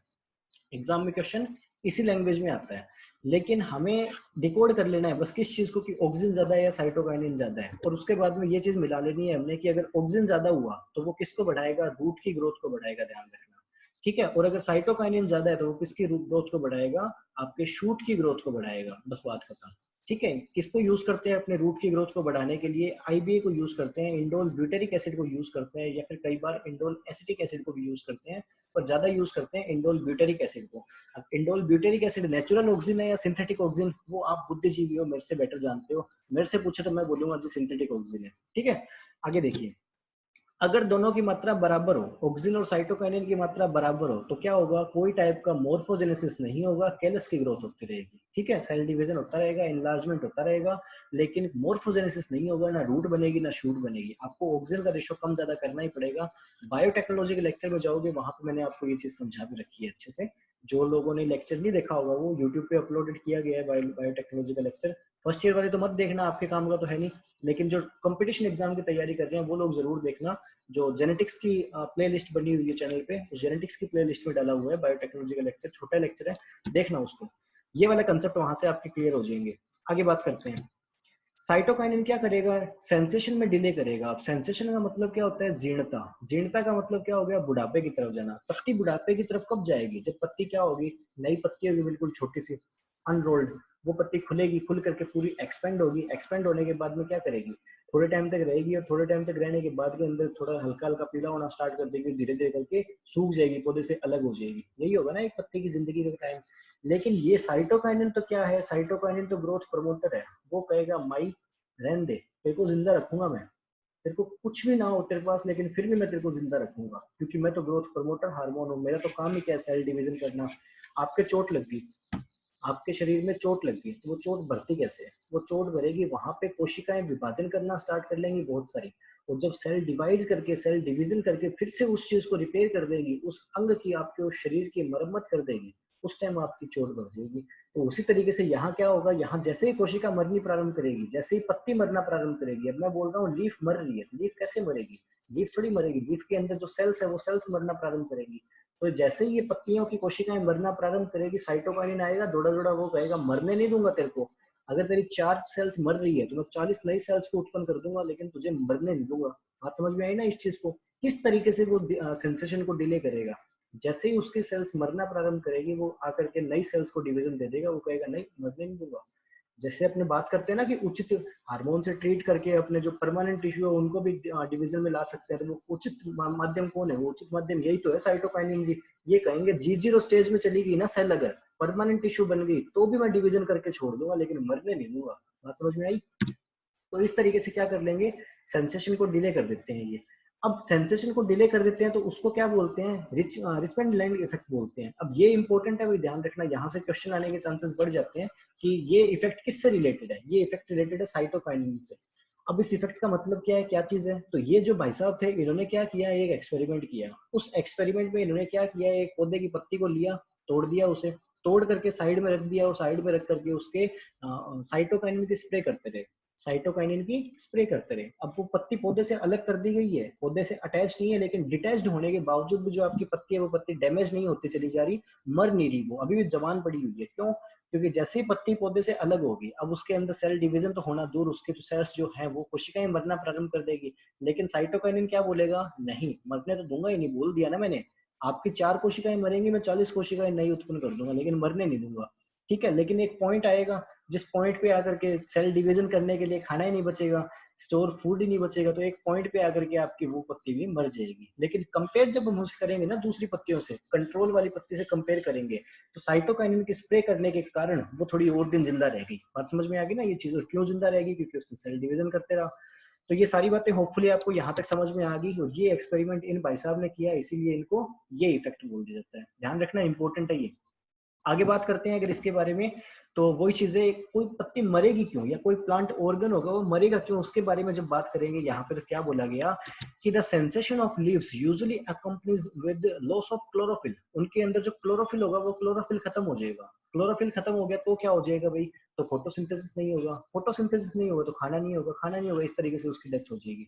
एग्जाम में क्वेश्चन इसी लैंग्वेज में आता है। लेकिन हमें डिकोड कर लेना है बस किस चीज को, कि ऑक्सिन ज्यादा है या साइटोकाइनिन ज्यादा है, और उसके बाद में ये चीज मिला लेनी है हमने कि अगर ऑक्सिन ज्यादा हुआ तो वो किसको बढ़ाएगा, रूट की ग्रोथ को बढ़ाएगा, ध्यान रखना। ठीक है, और अगर साइटोकाइनिन ज्यादा है तो वो किसकी रूट ग्रोथ को बढ़ाएगा, आपके शूट की ग्रोथ को बढ़ाएगा। बस बात खत्म। ठीक है, किसको यूज करते हैं अपने रूट की ग्रोथ को बढ़ाने के लिए, आईबीए को यूज करते हैं, इंडोल ब्यूटेरिक एसिड को यूज करते हैं, या फिर कई बार इंडोल एसिटिक एसिड को भी यूज करते हैं, पर ज्यादा यूज करते हैं इंडोल ब्यूटेरिक एसिड को। अब indole butyric acid natural auxin है या सिंथेटिक ऑक्सिन, वो आप बुद्धिजीवी हो, मेरे से बेटर जानते हो। मेरे से पूछे तो मैं बोलूंगा जी सिंथेटिक ऑक्सिन है। ठीक है, आगे देखिए, अगर दोनों की मात्रा बराबर हो, ऑक्सिन और साइटोकाइनिन की मात्रा बराबर हो, तो क्या होगा, कोई टाइप का मोर्फोजेनेसिस नहीं होगा, कैलस की ग्रोथ होती रहेगी। ठीक है, सेल डिवीजन होता रहेगा, इनलार्जमेंट होता रहेगा, लेकिन मोर्फोजेनेसिस नहीं होगा, ना रूट बनेगी ना शूट बनेगी। आपको ऑक्सिन का रेशो कम ज्यादा करना ही पड़ेगा। बायोटेक्नोलॉजी के लेक्चर में जाओगे, वहां पे मैंने आपको ये चीज समझा भी रखी है अच्छे से। जो लोगों ने लेक्चर नहीं देखा होगा, वो यूट्यूब पे अपलोडेड किया गया है बायोटेक्नोलॉजी का लेक्चर। फर्स्ट ईयर वाले तो मत देखना, आपके काम का तो है नहीं, लेकिन जो कंपटीशन एग्जाम की तैयारी कर रहे हैं वो लोग जरूर देखना। जो जेनेटिक्स की प्लेलिस्ट बनी हुई है चैनल पे, उस जेनेटिक्स की प्लेलिस्ट में डाला हुआ है बायोटेक्नोलॉजी का लेक्चर, छोटा लेक्चर है, देखना उसको। ये वाला कंसेप्ट वहां से आपके क्लियर हो जाएंगे। आगे बात करते हैं, साइटोकाइनिन क्या करेगा, सेंसेशन में डिले करेगा। अब सेंसेशन का मतलब क्या होता है, जीर्णता। जीर्णता का मतलब क्या हो गया, बुढ़ापे की तरफ जाना। पत्ती बुढ़ापे की तरफ कब जाएगी, जब पत्ती क्या होगी, नई पत्ती होगी, बिल्कुल छोटी सी अनरोल्ड। वो पत्ती खुलेगी, खुल करके पूरी एक्सपेंड होगी। एक्सपेंड होने के बाद में क्या करेगी, थोड़े टाइम तक रहेगी, और थोड़े टाइम तक रहने के बाद के अंदर थोड़ा हल्का हल्का पीला होना स्टार्ट कर देगी, धीरे धीरे करके सूख जाएगी, पौधे से अलग हो जाएगी। यही होगा ना एक पत्ती की जिंदगी का टाइम। लेकिन ये साइटोकाइनिन तो क्या है, साइटोकाइनिन तो ग्रोथ प्रमोटर है। वो कहेगा माई रहने दे, तेरे को जिंदा रखूंगा मैं, तेरे को कुछ भी ना हो तेरे पास, लेकिन फिर भी मैं तेरे को जिंदा रखूंगा, क्योंकि मैं तो ग्रोथ प्रमोटर हार्मोन हूँ। मेरा तो काम ही क्या है, सेल डिवीजन करना। आपके चोट लग गई, आपके शरीर में चोट लग गई, तो वो चोट भरती कैसे है, वो चोट भरेगी, वहां पे कोशिकाएं विभाजन करना स्टार्ट कर लेंगी बहुत सारी। और जब सेल डिवाइड करके, सेल डिवीजन करके फिर से उस चीज को रिपेयर कर देगी, उस अंग की, आपके उस शरीर की मरम्मत कर देगी, उस टाइम आपकी चोट भर जाएगी। तो उसी तरीके से यहाँ क्या होगा, यहाँ जैसे ही कोशिका मरनी प्रारंभ करेगी, जैसे ही पत्ती मरना प्रारंभ करेगी, अब मैं बोल रहा हूँ लीफ मर रही है, लीफ कैसे मरेगी, लीफ थोड़ी मरेगी, लीफ के अंदर जो सेल्स है वो सेल्स मरना प्रारंभ करेगी। तो जैसे ही ये पत्तियों की कोशिकाएं मरना प्रारंभ करेगी, साइटोकाइनिन आएगा, दौड़ा दौड़ा, वो कहेगा मरने नहीं दूंगा तेरे को। अगर तेरी 4 सेल्स मर रही है तो मैं 40 नई सेल्स को उत्पन्न कर दूंगा, लेकिन तुझे मरने नहीं दूंगा। बात समझ में आई ना इस चीज को, किस तरीके से वो सेंसेशन को डिले करेगा। जैसे ही उसकी सेल्स मरना प्रारंभ करेगी, वो आकर के नई सेल्स को डिवीजन दे देगा, वो कहेगा नहीं मरने नहीं दूंगा। जैसे अपने बात करते हैं ना कि उचित हार्मोन से ट्रीट करके अपने जो परमानेंट टिश्यू है उनको भी डिवीजन में ला सकते हैं, तो वो उचित माध्यम कौन है, वो उचित माध्यम यही तो है साइटोकाइनिन जी। ये कहेंगे G0 स्टेज में चली गई ना सेल, अगर परमानेंट टिश्यू बन गई तो भी मैं डिवीजन करके छोड़ दूंगा, लेकिन मरने नहीं दूंगा। बात समझ में आई। तो इस तरीके से क्या कर लेंगे, सेंसेशन को डिले कर देते हैं ये। अब सेंसेशन को डिले कर देते हैं तो उसको क्या बोलते हैं, रिचमेंट लैंड इफेक्ट बोलते हैं। अब ये इंपॉर्टेंट है, ध्यान रखना, यहाँ से क्वेश्चन आने के चांसेस बढ़ जाते हैं कि ये इफेक्ट किससे रिलेटेड है। ये इफेक्ट रिलेटेड है साइटोकाइनिन से। अब इस इफेक्ट का मतलब क्या है, क्या चीज है, तो ये जो भाई साहब थे, इन्होंने क्या किया, एक एक्सपेरिमेंट किया। उस एक्सपेरिमेंट में इन्होंने क्या किया, एक पौधे की पत्ती को लिया, तोड़ दिया, उसे तोड़ करके साइड में रख दिया, और साइड में रख करके उसके साइटोकाइनिन की स्प्रे करते रहे। साइटोकाइनिन की स्प्रे करते रहे। अब वो पत्ती पौधे से अलग कर दी गई है, पौधे से अटैच नहीं है, लेकिन डिटैच्ड होने के बावजूद भी जो आपकी पत्ती है वो पत्ती डैमेज नहीं होती चली जा रही, मर नहीं रही, वो अभी भी जवान पड़ी हुई है। क्यों? क्योंकि जैसे ही पत्ती पौधे से अलग होगी, अब उसके अंदर सेल डिवीजन तो होना दूर, उसके जो सेल्स जो है वो कोशिकाएं मरना प्रारंभ कर देगी। लेकिन साइटोकाइनिन क्या बोलेगा? नहीं, मरने तो दूंगा ही नहीं, बोल दिया ना मैंने, आपकी 4 कोशिकाएं मरेंगी, मैं 40 कोशिकाएं नई उत्पन्न कर दूंगा, लेकिन मरने नहीं दूंगा। ठीक है, लेकिन एक पॉइंट आएगा जिस पॉइंट पे आकर के सेल डिवीजन करने के लिए खाना ही नहीं बचेगा, स्टोर फूड ही नहीं बचेगा, तो एक पॉइंट पे आकर के आपकी वो पत्ती भी मर जाएगी। लेकिन कंपेयर जब हम उससे करेंगे ना दूसरी पत्तियों से, कंट्रोल वाली पत्ती से कंपेयर करेंगे, तो साइटोकाइनिन की स्प्रे करने के कारण वो थोड़ी और दिन जिंदा रहेगी। बात समझ में आ गई ना ये चीज? और क्यों जिंदा रहेगी? क्योंकि उसने सेल डिवीजन करते रहा। तो ये सारी बातें होपफुली आपको यहाँ तक समझ में आ गई, और ये एक्सपेरिमेंट इन भाई साहब ने किया, इसीलिए इनको ये इफेक्ट बोल दिया जाता है। ध्यान रखना, इंपॉर्टेंट है ये। आगे बात करते हैं अगर इसके बारे में, तो वही चीजें, कोई पत्ती मरेगी क्यों, या कोई प्लांट ऑर्गन होगा वो मरेगा क्यों, उसके बारे में जब बात करेंगे, यहाँ पर क्या बोला गया कि the sensation of leaves usually accompanies with loss of chlorophyll. उनके अंदर जो क्लोरोफिल होगा वो क्लोरोफिल खत्म हो जाएगा। क्लोरोफिल खत्म हो गया तो क्या हो जाएगा भाई? तो फोटोसिंथेसिस नहीं होगा, फोटोसिंथेसिस नहीं होगा तो खाना नहीं होगा, खाना नहीं होगा, इस तरीके से उसकी डेथ हो जाएगी।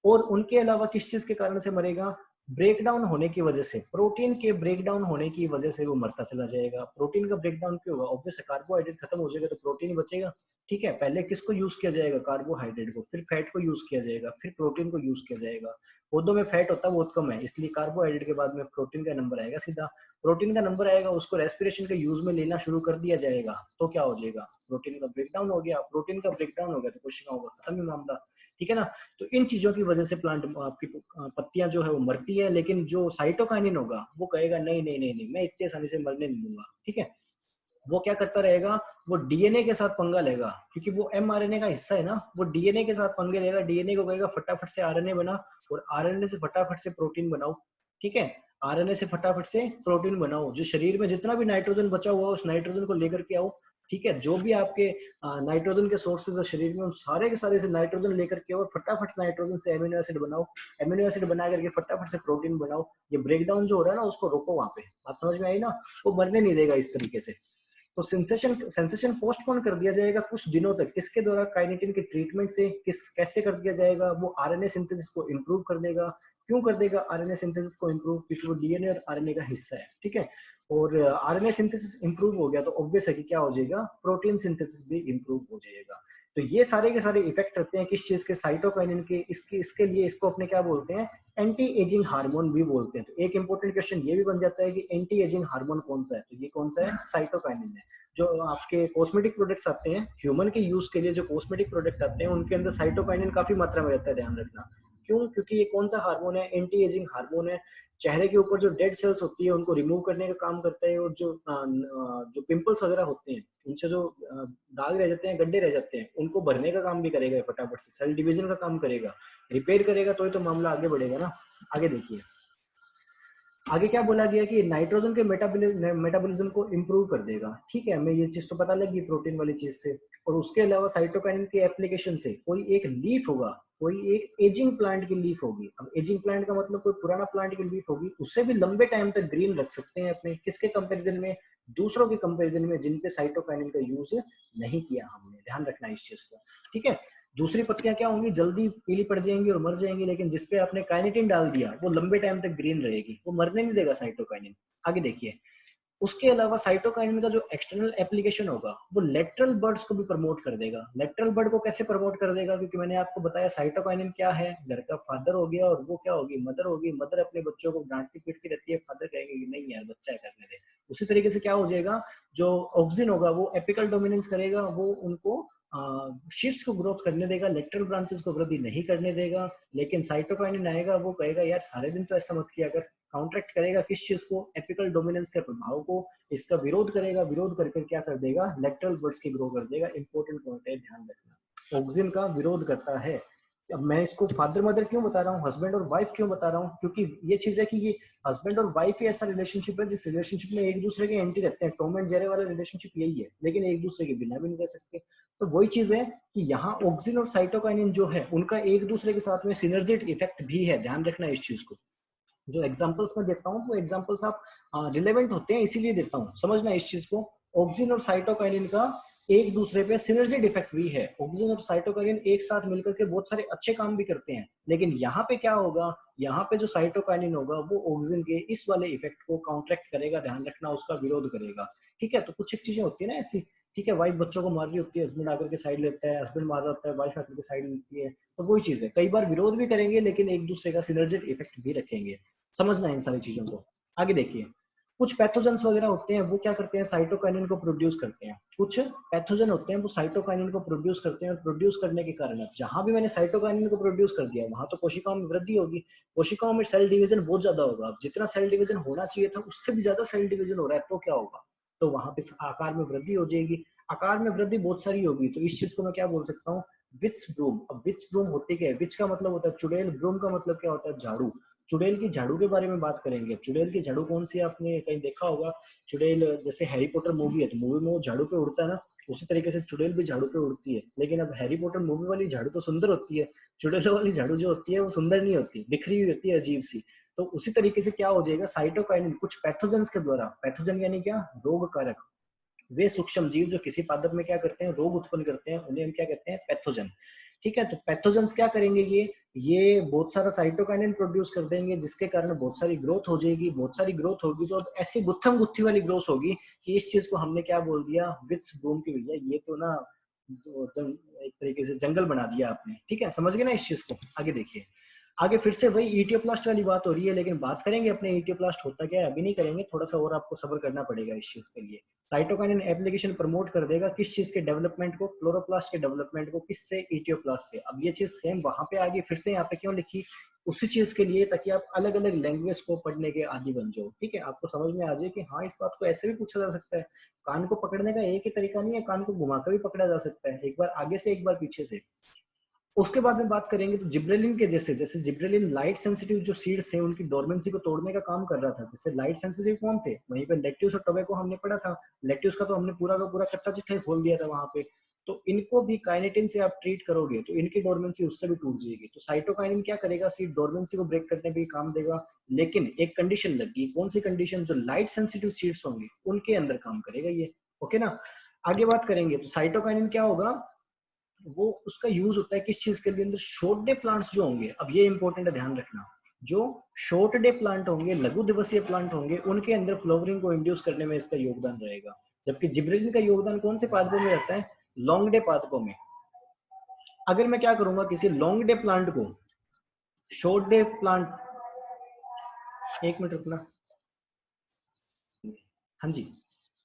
और उनके अलावा किस चीज के कारण से मरेगा? ब्रेकडाउन होने की वजह से, प्रोटीन के ब्रेकडाउन होने की वजह से वो मरता चला जाएगा। प्रोटीन का ब्रेकडाउन क्यों होगा? ऑब्वियस है, कार्बोहाइड्रेट खत्म हो जाएगा तो प्रोटीन ही बचेगा। ठीक है, पहले किसको यूज किया जाएगा? कार्बोहाइड्रेट को, फिर फैट को यूज किया जाएगा, फिर प्रोटीन को यूज किया जाएगा। पौधों में फैट होता बहुत कम है, इसलिए कार्बोहाइड्रेट के बाद में प्रोटीन का नंबर आएगा सीधा। प्रोटीन का नंबर आएगा, उसको रेस्पिरेशन के यूज में लेना शुरू कर दिया जाएगा, तो क्या हो जाएगा? प्रोटीन का ब्रेकडाउन हो गया। प्रोटीन का ब्रेकडाउन हो गया तो कोशिकाओं का खत्म ही मामला। ठीक है ना? तो इन चीजों की वजह से प्लांट आपकी पत्तियां जो है वो मरती है, लेकिन जो साइटोकाइनिन होगा वो कहेगा नहीं नहीं नहीं नहीं, मैं इतने आसानी से मरने नहीं दूंगा। ठीक है, वो क्या करता रहेगा? वो डीएनए के साथ पंगा लेगा, क्योंकि वो एमआरएनए का हिस्सा है ना, वो डीएनए के साथ पंगे लेगा। डीएनए को कहेगा फटाफट से आरएनए बना, और आरएनए से फटाफट से प्रोटीन बनाओ। ठीक है, आरएनए से फटाफट से प्रोटीन बनाओ, जो शरीर में जितना भी नाइट्रोजन बचा हुआ उस नाइट्रोजन को लेकर के आओ। ठीक है, जो भी आपके नाइट्रोजन के सोर्सेज है शरीर में, उन सारे के सारे से नाइट्रोजन लेकर के आओ, फटाफट नाइट्रोजन से एमिनो एसिड बनाओ, एमिनो एसिड बना करके फटाफट से प्रोटीन बनाओ। ये ब्रेकडाउन जो हो रहा है ना, उसको रोको वहां पे। बात समझ में आई ना? वो मरने नहीं देगा इस तरीके से। तो सेंसेशन पोस्टपोन कर दिया जाएगा कुछ दिनों तक। किसके द्वारा? काइनेटिन के ट्रीटमेंट से। कैसे कर दिया जाएगा? वो आरएनए सिंथेसिस को इंप्रूव कर देगा। क्यों कर देगा आरएनए सिंथेसिस को इंप्रूव? क्योंकि वो डीएनए और आरएनए का हिस्सा है। ठीक है, और आरएनए सिंथेसिस इंप्रूव हो गया तो ऑब्वियस है कि क्या हो जाएगा? प्रोटीन सिंथेसिस भी इंप्रूव हो जाएगा। तो ये सारे के सारे इफेक्ट रहते हैं किस चीज के? साइटोकाइनिन के। इसके लिए इसको अपने क्या बोलते हैं? एंटी एजिंग हार्मोन भी बोलते हैं। तो एक इंपॉर्टेंट क्वेश्चन ये भी बन जाता है कि एंटी एजिंग हार्मोन कौन सा है? तो ये कौन सा है? साइटोकाइनिन है। जो आपके कॉस्मेटिक प्रोडक्ट्स आते हैं ह्यूमन के यूज के लिए, जो कॉस्मेटिक प्रोडक्ट आते हैं उनके अंदर साइटोकाइनिन काफी मात्रा में रहता है, ध्यान रखना। क्यों? क्योंकि ये कौन सा हार्मोन है? एंटी एजिंग हार्मोन है। चेहरे के ऊपर जो डेड सेल्स होती है उनको रिमूव करने का काम करता है, और जो पिंपल्स वगैरह होते हैं, उनसे जो दाग रह जाते हैं, गड्ढे रह जाते हैं, उनको भरने का काम भी करेगा फटाफट से। सेल डिवीजन का काम करेगा, रिपेयर करेगा, तो ही तो मामला आगे बढ़ेगा ना। आगे देखिए, आगे क्या बोला गया कि नाइट्रोजन के मेटाबॉलिज्म को इंप्रूव कर देगा। ठीक है, हमें ये चीज तो पता लगी प्रोटीन वाली चीज से। और उसके अलावा साइटोकाइनिन के एप्लीकेशन से कोई एक लीफ होगा, कोई एक एजिंग प्लांट की लीफ होगी। अब एजिंग प्लांट का मतलब कोई पुराना प्लांट की लीफ होगी, उससे भी लंबे टाइम तक ग्रीन रख सकते हैं अपने। किसके कंपैरिजन में? दूसरों के कंपैरिजन में, जिनपे साइटोकाइनिन का यूज नहीं किया हमने। ध्यान रखना इस चीज को। ठीक है, दूसरी पत्तियां क्या होंगी? जल्दी पीली पड़ जाएंगी और मर जाएंगी, लेकिन जिसपे आपने काइनेटिन डाल दिया वो लंबे टाइम तक ग्रीन रहेगी, वो मरने नहीं देगा साइटोकाइनिन। आगे देखिए, उसके अलावा साइटोकाइनिन का जो एक्सटर्नल एप्लीकेशन होगा वो लेटरल बर्ड्स को भी प्रमोट कर देगा। लेटरल बर्ड को कैसे प्रमोट कर देगा? क्योंकि मैंने आपको बताया साइटोकाइनिन क्या है, घर का फादर हो गया, और वो क्या होगी? मदर होगी। मदर अपने बच्चों को डांटती पीटती रहती है, फादर कहेंगे कि नहीं यार बच्चा है, करने दे। उसी तरीके से क्या हो जाएगा? जो ऑक्सिन होगा वो एपिकल डोमिनेंस करेगा, वो उनको शीर्ष को ग्रोथ करने देगा, लेटरल ब्रांचेस को वृद्धि नहीं करने देगा। लेकिन साइटोकाइनिन आएगा, वो कहेगा यार सारे दिन तो ऐसा मत किया कर। काउंटरैक्ट करेगा किस चीज को? एपिकल डोमिनेंस के प्रभाव को। इसका विरोध करेगा, विरोध करके क्या कर देगा? लेटरल बर्ड्स की ग्रो कर देगा। इंपॉर्टेंट पॉइंट है, ध्यान रखना। ऑक्सिन का विरोध करता है। अब मैं इसको फादर मदर क्यों बता रहा हूँ, हस्बैंड और वाइफ क्यों बता रहा हूँ? क्योंकि ये चीज है कि ये हस्बैंड और वाइफ ही ऐसा रिलेशनशिप है जिस रिलेशनशिप में एक दूसरे के एंटी रहते हैं। टॉम एंड जेरी वाला रिलेशनशिप यही है, लेकिन एक दूसरे के बिना भी नहीं रह सकते। तो वही चीज है कि यहाँ ऑक्सिन और साइटोकाइनिन जो है उनका एक दूसरे के साथ में सिनर्जिक इफेक्ट भी है। ध्यान रखना इस चीज को। जो एग्जांपल्स मैं देता हूँ वो एग्जांपल्स आप रिलेवेंट होते हैं, इसीलिए देता हूँ, समझना इस चीज को। ऑक्सिन और साइटोकाइनिन का एक दूसरे पे सिनर्जिक इफेक्ट भी है। ऑक्सीजन और साइटोकाइनिन एक साथ मिलकर के बहुत सारे अच्छे काम भी करते हैं, लेकिन यहाँ पे क्या होगा, यहाँ पे जो साइटोकाइनिन होगा वो ऑक्सीजन के इस वाले इफेक्ट को काउंटरैक्ट करेगा, ध्यान रखना, उसका विरोध करेगा। ठीक है, तो कुछ एक चीजें होती है ना ऐसी, ठीक है, वाइफ बच्चों को मार रही होती है, हस्बैंड आकर के साइड लेता है, हस्बैंड मार रहा होता है, वाइफ आकर के साइड लेती है, तो वही चीज है, कई बार विरोध भी करेंगे लेकिन एक दूसरे का सिनर्जिक इफेक्ट भी रखेंगे। समझना है इन सारी चीजों को। आगे देखिए, कुछ पैथोजेंस वगैरह होते हैं, वो क्या करते हैं, साइटोकाइनिन को प्रोड्यूस करते हैं। कुछ पैथोजन होते हैं वो साइटोकाइनिन को प्रोड्यूस करते हैं, और प्रोड्यूस करने के कारण जहां भी मैंने साइटोकाइनिन को प्रोड्यूस कर दिया वहां तो कोशिकाओं में वृद्धि होगी, कोशिकाओं में सेल डिवीजन बहुत ज्यादा होगा, जितना सेल डिवीजन होना चाहिए था उससे भी ज्यादा सेल डिवीजन हो रहा है, तो क्या होगा, तो वहां पे आकार में वृद्धि हो जाएगी। आकार में वृद्धि बहुत सारी होगी, तो इस चीज को मैं क्या बोल सकता हूँ, विच ब्रूम। अब विच ब्रूम होती क्या है, विच का मतलब होता है चुड़ैल, ब्रूम का मतलब क्या होता है, झाड़ू। चुड़ैल की झाड़ू के बारे में बात करेंगे। चुड़ैल की झाड़ू कौन सी है, आपने कहीं देखा होगा, चुड़ैल जैसे हैरी पॉटर मूवी है तो मूवी में वो झाड़ू पे उड़ता है ना, उसी तरीके से चुड़ैल भी झाड़ू पे उड़ती है। लेकिन अब हैरी पॉटर मूवी वाली झाड़ू तो सुंदर होती है, चुड़ैल वाली झाड़ू जो होती है वो सुंदर नहीं होती, बिखरी हुई होती है, अजीब सी। तो उसी तरीके से क्या हो जाएगा, साइटोकाइनिन कुछ पैथोजेंस के द्वारा, पैथोजन यानी क्या, रोग कारक, वे सूक्ष्म जीव जो किसी पादप में क्या करते हैं, रोग उत्पन्न करते हैं, उन्हें हम क्या कहते हैं, पैथोजन। ठीक है, तो पैथोजेंस क्या करेंगे, ये बहुत सारा साइटोकाइनिन प्रोड्यूस कर देंगे, जिसके कारण बहुत सारी ग्रोथ हो जाएगी। बहुत सारी ग्रोथ होगी तो अब ऐसी गुत्थम गुत्थी वाली ग्रोथ होगी कि इस चीज को हमने क्या बोल दिया, विट्स बूम की, भैया ये तो ना एक तरीके से जंगल बना दिया आपने। ठीक है, समझ गए ना इस चीज को। आगे देखिए, आगे फिर से वही ईटियोप्लास्ट वाली बात हो रही है, लेकिन बात करेंगे अपने ईटियोप्लास्ट होता क्या है, अभी नहीं करेंगे, थोड़ा सा और आपको सब्र करना पड़ेगा इस चीज के लिए। साइटोकाइनिन एप्लीकेशन प्रमोट कर देगा किस चीज के डेवलपमेंट को, क्लोरोप्लास्ट के डेवलपमेंट को, किससे, ईटियोप्लास्ट से। अब ये चीज सेम वहां पे आ गई, फिर से यहाँ पे क्यों लिखी, उसी चीज के लिए, ताकि आप अलग अलग लैंग्वेज को पढ़ने के आदी बन जाओ। ठीक है, आपको समझ में आ जाए कि हाँ, इस बात को ऐसे भी पूछा जा सकता है। कान को पकड़ने का एक ही तरीका नहीं है, कान को घुमाकर भी पकड़ा जा सकता है, एक बार आगे से एक बार पीछे से। उसके बाद में बात करेंगे तो जिब्रेलिन के जैसे, जैसे जिब्रेलिन लाइट सेंसिटिव जो सीड्स थे उनकी डोरमेंसी को तोड़ने का काम कर रहा था। जैसे लाइट सेंसिटिव कौन थे, वहीं पे लेट्यूस और टोबैको हमने पढ़ा था। लेट्यूस का तो हमने पूरा का पूरा कच्चा चिट्ठा ही खोल दिया था वहां पे। तो इनको भी काइनेटिन से आप ट्रीट करोगे तो इनकी डोरमेंसी उससे भी टूट जाएगी। तो साइटोकाइनिन क्या करेगा, सीड डोरमेंसी को ब्रेक करने पे काम देगा, लेकिन एक कंडीशन लगी। कौन सी कंडीशन, जो लाइट सेंसिटिव सीड्स होंगे उनके अंदर काम करेगा ये। ओके ना, आगे बात करेंगे तो साइटोकाइनिन क्या होगा, वो उसका यूज होता है किस चीज के लिए, अंदर शॉर्ट डे प्लांट्स जो होंगे। अब ये इंपॉर्टेंट है, ध्यान रखना, जो शॉर्ट डे प्लांट होंगे, लघु दिवसीय प्लांट होंगे, उनके अंदर फ्लावरिंग को इंड्यूस करने में इसका योगदान रहेगा। जबकि जिब्रेलिन का योगदान कौन से पादपों में रहता है, लॉन्ग डे पादपों में। अगर मैं क्या करूंगा, किसी लॉन्ग डे प्लांट को शॉर्ट डे प्लांट, एक मिनट रुकना, हाँ जी,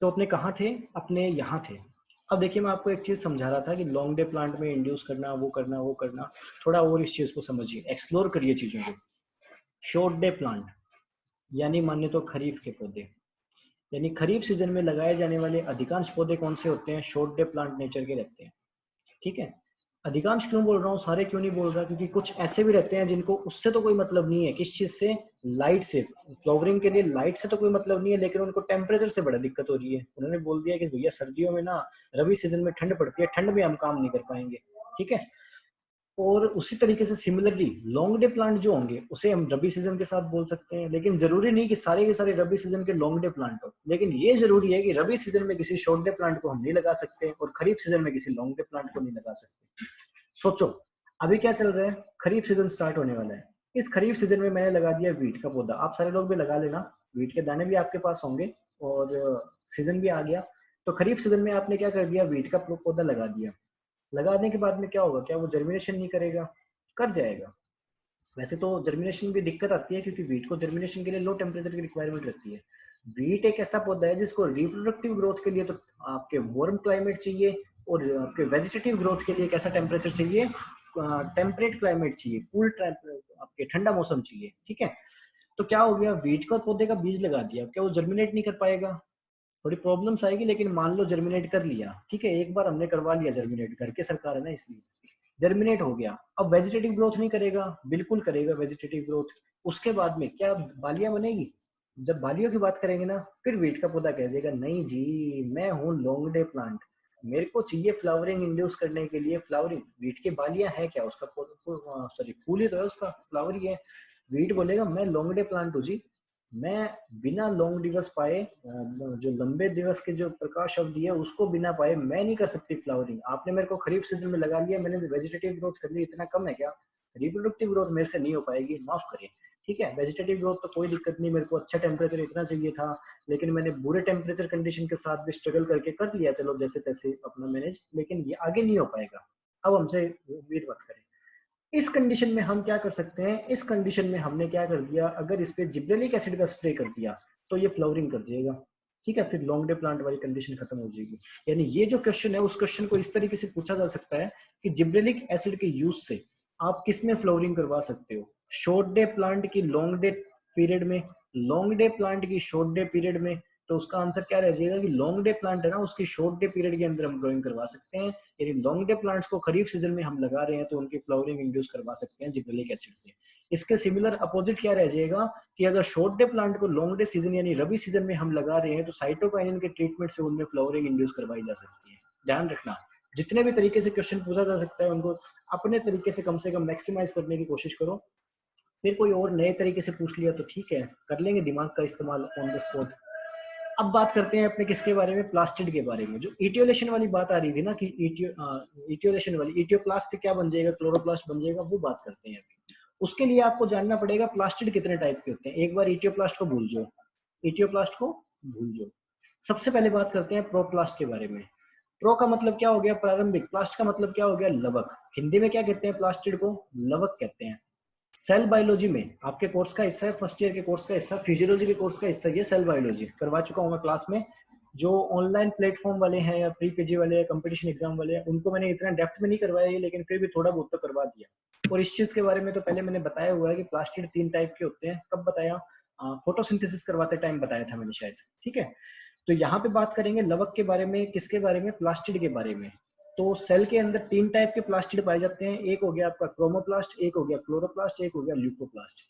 तो अपने कहाँ थे, अपने यहाँ थे। अब देखिए, मैं आपको एक चीज समझा रहा था कि लॉन्ग डे प्लांट में इंड्यूस करना, वो करना, वो करना, थोड़ा और इस चीज को समझिए, एक्सप्लोर करिए चीजों को। शॉर्ट डे प्लांट यानी माने तो खरीफ के पौधे, यानी खरीफ सीजन में लगाए जाने वाले अधिकांश पौधे कौन से होते हैं, शॉर्ट डे प्लांट नेचर के रहते हैं। ठीक है, अधिकांश क्यों बोल रहा हूँ, सारे क्यों नहीं बोल रहा, क्योंकि कुछ ऐसे भी रहते हैं जिनको उससे तो कोई मतलब नहीं है, किस चीज से, लाइट से, फ्लावरिंग के लिए लाइट से तो कोई मतलब नहीं है, लेकिन उनको टेम्परेचर से बड़ा दिक्कत हो रही है। उन्होंने बोल दिया कि भैया सर्दियों में ना, रबी सीजन में ठंड पड़ती है, ठंड में हम काम नहीं कर पाएंगे। ठीक है, और उसी तरीके से सिमिलरली लॉन्ग डे प्लांट जो होंगे उसे हम रबी सीजन के साथ बोल सकते हैं, लेकिन जरूरी नहीं कि सारे के सारे रबी सीजन के लॉन्ग डे प्लांट हो। लेकिन ये जरूरी है कि रबी सीजन में किसी शॉर्ट डे प्लांट को हम नहीं लगा सकते और खरीफ सीजन में किसी लॉन्ग डे प्लांट को नहीं लगा सकते। सोचो, अभी क्या चल रहा है, खरीफ सीजन स्टार्ट होने वाला है। इस खरीफ सीजन में मैंने लगा दिया वीट का पौधा, आप सारे लोग भी लगा लेना, वीट के दाने भी आपके पास होंगे, और सीजन भी आ गया। तो खरीफ सीजन में आपने क्या कर दिया, वीट का पौधा लगा दिया। लगाने के बाद में क्या होगा, क्या वो जर्मिनेशन नहीं करेगा, कर जाएगा। वैसे तो जर्मिनेशन भी दिक्कत आती है, क्योंकि वीट को जर्मिनेशन के लिए लो टेम्परेचर की रिक्वायरमेंट रहती है। वीट एक ऐसा पौधा है जिसको रिप्रोडक्टिव ग्रोथ के लिए तो आपके वार्म क्लाइमेट चाहिए, और आपके वेजिटेटिव ग्रोथ के लिए कैसा टेम्परेचर चाहिए, टेम्परेट क्लाइमेट चाहिए, कूल आपके ठंडा मौसम चाहिए। ठीक है, तो क्या हो गया, वीट का पौधे का बीज लगा दिया, क्या वो जर्मिनेट नहीं कर पाएगा, थोड़ी प्रॉब्लम्स आएगी, लेकिन मान लो जर्मिनेट कर लिया। ठीक है, एक बार हमने करवा लिया जर्मिनेट, घर के सरकार है ना इसलिए जर्मिनेट हो गया। अब वेजिटेटिव ग्रोथ नहीं करेगा, बिल्कुल करेगा वेजिटेटिव ग्रोथ। उसके बाद में क्या बालियां बनेगी, जब बालियों की बात करेंगे ना, फिर वीट का पौधा कह देगा नहीं जी, मैं हूँ लॉन्ग डे प्लांट, मेरे को चाहिए फ्लावरिंग इंड्यूस करने के लिए फ्लावरिंग। वीट की बालियां है क्या, उसका सॉरी फूल ही तो है, उसका फ्लावर ही है। वीट बोलेगा मैं लॉन्ग डे प्लांट हूँ जी, मैं बिना लॉन्ग दिवस पाए, जो लंबे दिवस के जो प्रकाश अवधि है उसको बिना पाए मैं नहीं कर सकती फ्लावरिंग। आपने मेरे को खरीफ सीजन में लगा लिया, मैंने वेजिटेटिव ग्रोथ कर ली, इतना कम है क्या? रिप्रोडक्टिव ग्रोथ मेरे से नहीं हो पाएगी, माफ करिए। ठीक है, वेजिटेटिव ग्रोथ तो कोई दिक्कत नहीं, मेरे को अच्छा टेम्परेचर इतना चाहिए था, लेकिन मैंने बुरे टेम्परेचर कंडीशन के साथ भी स्ट्रगल करके कर लिया, चलो जैसे तैसे अपना मैनेज, लेकिन ये आगे नहीं हो पाएगा। अब हमसे उम्मीद मत करें। इस कंडीशन में हम क्या कर सकते हैं, इस कंडीशन में हमने क्या कर दिया, अगर इस पे जिब्रेलिक एसिड का स्प्रे कर दिया तो ये फ्लावरिंग कर जाएगा। ठीक है, फिर लॉन्ग डे प्लांट वाली कंडीशन खत्म हो जाएगी। यानी ये जो क्वेश्चन है, उस क्वेश्चन को इस तरीके से पूछा जा सकता है कि जिब्रेलिक एसिड के यूज से आप किस में फ्लावरिंग करवा सकते हो, शॉर्ट डे प्लांट की लॉन्ग डे पीरियड में, लॉन्ग डे प्लांट की शॉर्ट डे पीरियड में। तो उसका आंसर क्या रह जाएगा कि लॉन्ग डे प्लांट है ना, उसकी शॉर्ट डे पीरियड के अंदर हम ग्रोइंग करवा सकते हैं। यानी लॉन्ग डे प्लांट्स को खरीफ सीजन में हम लगा रहे हैं तो उनकी फ्लावरिंग इंड्यूस करवा सकते हैं जिब्रेलिक एसिड से। इसके सिमिलर अपोजिट क्या रह जाएगा कि अगर शॉर्ट डे प्लांट को लॉन्ग डे सीजन यानी रबी सीजन में हम लगा रहे हैं तो साइटोकाइनिन के ट्रीटमेंट से उनमें फ्लावरिंग इंड्यूस करवाई जा सकती है। ध्यान रखना, जितने भी तरीके से क्वेश्चन पूछा जा सकता है उनको अपने तरीके से कम मैक्सिमाइज करने की कोशिश करो। फिर कोई और नए तरीके से पूछ लिया तो ठीक है, कर लेंगे दिमाग का इस्तेमाल ऑन द स्पॉट। अब बात करते हैं अपने किसके बारे में, प्लास्टिड के बारे में। जो इटियोलेशन वाली बात आ रही थी ना कि इटियोलेशन वाली, इटियोप्लास्ट से क्या बन जाएगा, क्लोरोप्लास्ट बन जाएगा, वो बात करते हैं अभी। उसके लिए आपको जानना पड़ेगा प्लास्टिड कितने टाइप के होते हैं। एक बार इटियोप्लास्ट को भूल जाओ, इटियोप्लास्ट को भूल जाओ। सबसे पहले बात करते हैं प्रोप्लास्ट के बारे में। प्रो का मतलब क्या हो गया, प्रारंभिक। प्लास्ट का मतलब क्या हो गया, लवक। हिंदी में क्या कहते हैं प्लास्टिड को, लवक कहते हैं। सेल बायोलॉजी में आपके कोर्स का हिस्सा है, फर्स्ट ईयर के कोर्स का हिस्सा, फिजियोलॉजी के कोर्स का हिस्सा, ये सेल बायोलॉजी करवा चुका हूँ मैं क्लास में। जो ऑनलाइन प्लेटफॉर्म वाले हैं या प्री पीजी वाले हैं, कंपटीशन एग्जाम वाले हैं, उनको मैंने इतना डेप्थ में नहीं करवाया है, लेकिन फिर भी थोड़ा बहुत तो करवा दिया। और इस चीज के बारे में तो पहले मैंने बताया हुआ है कि प्लास्टिड 3 टाइप के होते हैं। कब बताया, फोटोसिंथेसिस करवाते टाइम बताया था मैंने शायद। ठीक है, तो यहाँ पे बात करेंगे लवक के बारे में, किसके बारे में, प्लास्टिड के बारे में। तो सेल के अंदर 3 टाइप के प्लास्टिड पाए जाते हैं। एक हो गया आपका क्रोमोप्लास्ट, एक हो गया क्लोरोप्लास्ट, एक हो गया ल्यूकोप्लास्ट।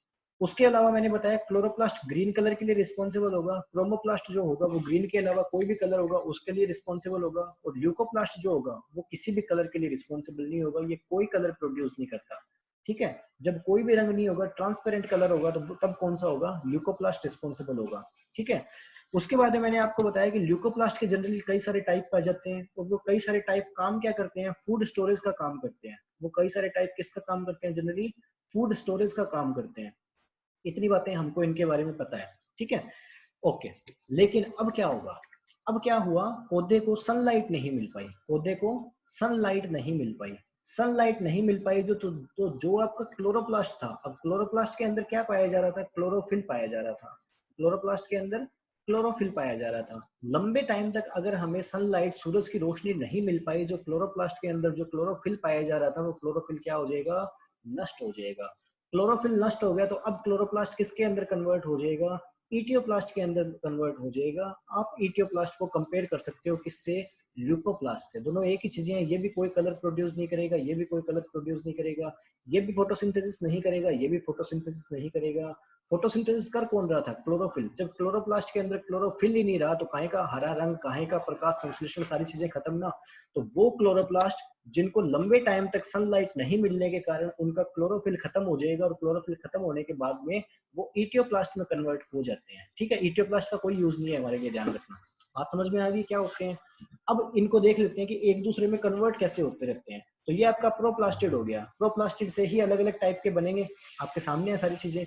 उसके अलावा मैंने बताया क्लोरोप्लास्ट ग्रीन कलर के लिए रिस्पॉन्सिबल होगा, क्रोमोप्लास्ट जो होगा वो ग्रीन के अलावा कोई भी कलर होगा उसके लिए रिस्पॉन्सिबल होगा, और ल्यूकोप्लास्ट जो होगा वो किसी भी कलर के लिए रिस्पॉन्सिबल नहीं होगा, ये कोई कलर प्रोड्यूस नहीं करता। ठीक है, जब कोई भी रंग नहीं होगा, ट्रांसपेरेंट कलर होगा, तो तब कौन सा होगा, ल्यूकोप्लास्ट रिस्पॉन्सिबल होगा। ठीक है, उसके बाद में मैंने आपको बताया कि ल्यूकोप्लास्ट के जनरली कई सारे टाइप पाए जाते हैं, और वो कई सारे टाइप काम क्या करते हैं, फूड स्टोरेज का काम करते हैं। वो कई सारे टाइप किसका काम करते हैं, जनरली फूड स्टोरेज का काम करते हैं। इतनी बातें हमको इनके बारे में पता है। ठीक है, ओके। लेकिन अब क्या होगा, अब क्या हुआ, पौधे को सनलाइट नहीं मिल पाई, पौधे को सनलाइट नहीं मिल पाई, सनलाइट नहीं मिल पाई। तो जो आपका क्लोरोप्लास्ट था, अब क्लोरोप्लास्ट के अंदर क्या पाया जा रहा था, क्लोरोफिल पाया जा रहा था। क्लोरोप्लास्ट के अंदर क्लोरोफिल पाया जा रहा था। लंबे टाइम तक अगर हमें सनलाइट, सूरज की रोशनी नहीं मिल पाई, जो क्लोरोप्लास्ट के अंदर जो क्लोरोफिल पाया जा रहा था, वो क्लोरोफिल क्या हो जाएगा, नष्ट हो जाएगा। क्लोरोफिल नष्ट हो गया तो अब क्लोरोप्लास्ट किसके अंदर कन्वर्ट हो जाएगा, इटियोप्लास्ट के अंदर कन्वर्ट हो जाएगा। आप इटियोप्लास्ट को कंपेयर कर सकते हो किससे, ल्यूकोप्लास्ट से। दोनों एक ही चीजें हैं, ये भी कोई कलर प्रोड्यूस नहीं करेगा, ये भी कोई कलर प्रोड्यूस नहीं करेगा, ये भी फोटोसिंथेसिस नहीं करेगा, ये भी फोटोसिंथेसिस नहीं करेगा। फोटोसिंथेसिस कर कौन रहा था, क्लोरोफिल। जब क्लोरोप्लास्ट के अंदर क्लोरोफिल ही नहीं रहा तो काहे का हरा रंग, काहे का प्रकाश संश्लेषण, सारी चीजें खत्म ना। तो वो क्लोरोप्लास्ट जिनको लंबे टाइम तक सनलाइट नहीं मिलने के कारण उनका क्लोरोफिल खत्म हो जाएगा, और क्लोरोफिल खत्म होने के बाद में वो इटियोप्लास्ट में कन्वर्ट हो जाते हैं। ठीक है, इटियोप्लास्ट का कोई यूज नहीं है हमारे लिए, ध्यान रखना। बात समझ में आ गई क्या होते हैं। अब इनको देख लेते हैं कि एक दूसरे में कन्वर्ट कैसे होते रहते हैं। तो ये आपका प्रोप्लास्टिड हो गया, प्रोप्लास्टिड से ही अलग अलग टाइप के बनेंगे, आपके सामने है सारी चीजें।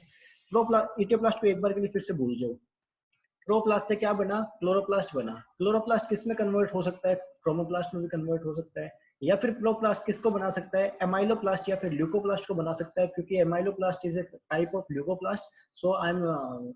इटियोप्लास्ट को एक बार के लिए फिर से भूल जाओ। प्रोप्लास्ट से क्या बना, क्लोरोप्लास्ट बना। क्लोरोप्लास्ट किस में कन्वर्ट हो सकता है, क्रोमोप्लास्ट में भी कन्वर्ट हो सकता है। या फिर प्रोप्लास्ट किसको बना सकता है, एमाइलोप्लास्ट या फिर ल्यूकोप्लास्ट को बना सकता है, क्योंकि amyloplast is a type of leucoplast. So I am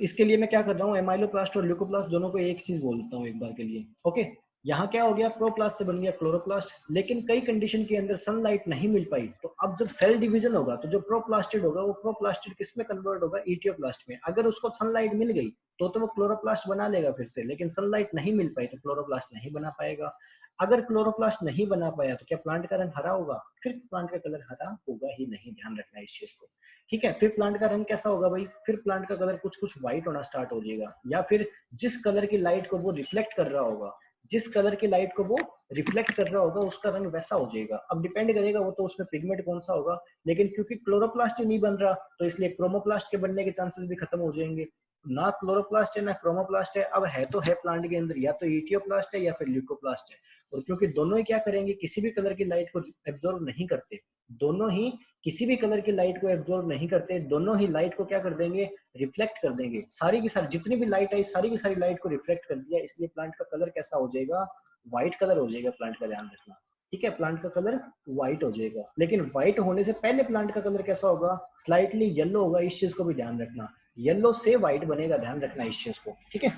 इसके लिए मैं क्या कर रहा हूँ, एमाइलोप्लास्ट और ल्यूकोप्लास्ट दोनों को एक चीज बोल देता हूँ एक बार के लिए। ओके, यहाँ क्या हो गया, प्रोप्लास्ट से बन गया क्लोरोप्लास्ट। लेकिन कई कंडीशन के अंदर सनलाइट नहीं मिल पाई, तो अब जब सेल डिवीजन होगा तो जो प्रोप्लास्टिड होगा वो प्रोप्लास्टिड किस में कन्वर्ट होगा, इटियोप्लास्ट में। अगर उसको सनलाइट मिल गई तो वो क्लोरोप्लास्ट बना लेगा फिर से, लेकिन सनलाइट नहीं मिल पाई तो क्लोरोप्लास्ट नहीं बना पाएगा। अगर क्लोरोप्लास्ट नहीं बना पाया तो क्या प्लांट का रंग हरा होगा, फिर प्लांट का कलर हरा होगा ही नहीं, ध्यान रखना इस चीज को। ठीक है, फिर प्लांट का रंग कैसा होगा भाई, फिर प्लांट का कलर कुछ कुछ व्हाइट होना स्टार्ट हो जाएगा, या फिर जिस कलर की लाइट को वो रिफ्लेक्ट कर रहा होगा, जिस कलर की लाइट को वो रिफ्लेक्ट कर रहा होगा उसका रंग वैसा हो जाएगा। अब डिपेंड करेगा वो तो उसमें पिगमेंट कौन सा होगा, लेकिन क्योंकि क्लोरोप्लास्ट ही नहीं बन रहा तो इसलिए क्रोमोप्लास्ट के बनने के चांसेस भी खत्म हो जाएंगे। ना क्लोरोप्लास्ट है ना क्रोमोप्लास्ट है, अब है तो है प्लांट के अंदर या तो इटियोप्लास्ट है या फिर ल्यूकोप्लास्ट है। और क्योंकि दोनों ही क्या करेंगे, किसी भी कलर की लाइट को एब्जॉर्ब नहीं करते, दोनों ही किसी भी कलर की लाइट को एब्जॉर्ब नहीं करते, दोनों ही लाइट को क्या कर देंगे, रिफ्लेक्ट कर देंगे। सारी की सारी जितनी भी लाइट आई सारी की सारी लाइट को रिफ्लेक्ट कर दिया, इसलिए प्लांट का कलर कैसा हो जाएगा, व्हाइट कलर हो जाएगा प्लांट का, ध्यान रखना। ठीक है, प्लांट का कलर व्हाइट हो जाएगा। लेकिन व्हाइट होने से पहले प्लांट का कलर कैसा होगा, स्लाइटली येलो होगा, इस चीज को भी ध्यान रखना। येलो से व्हाइट बनेगा, ध्यान रखना इस चीज को। ठीक है,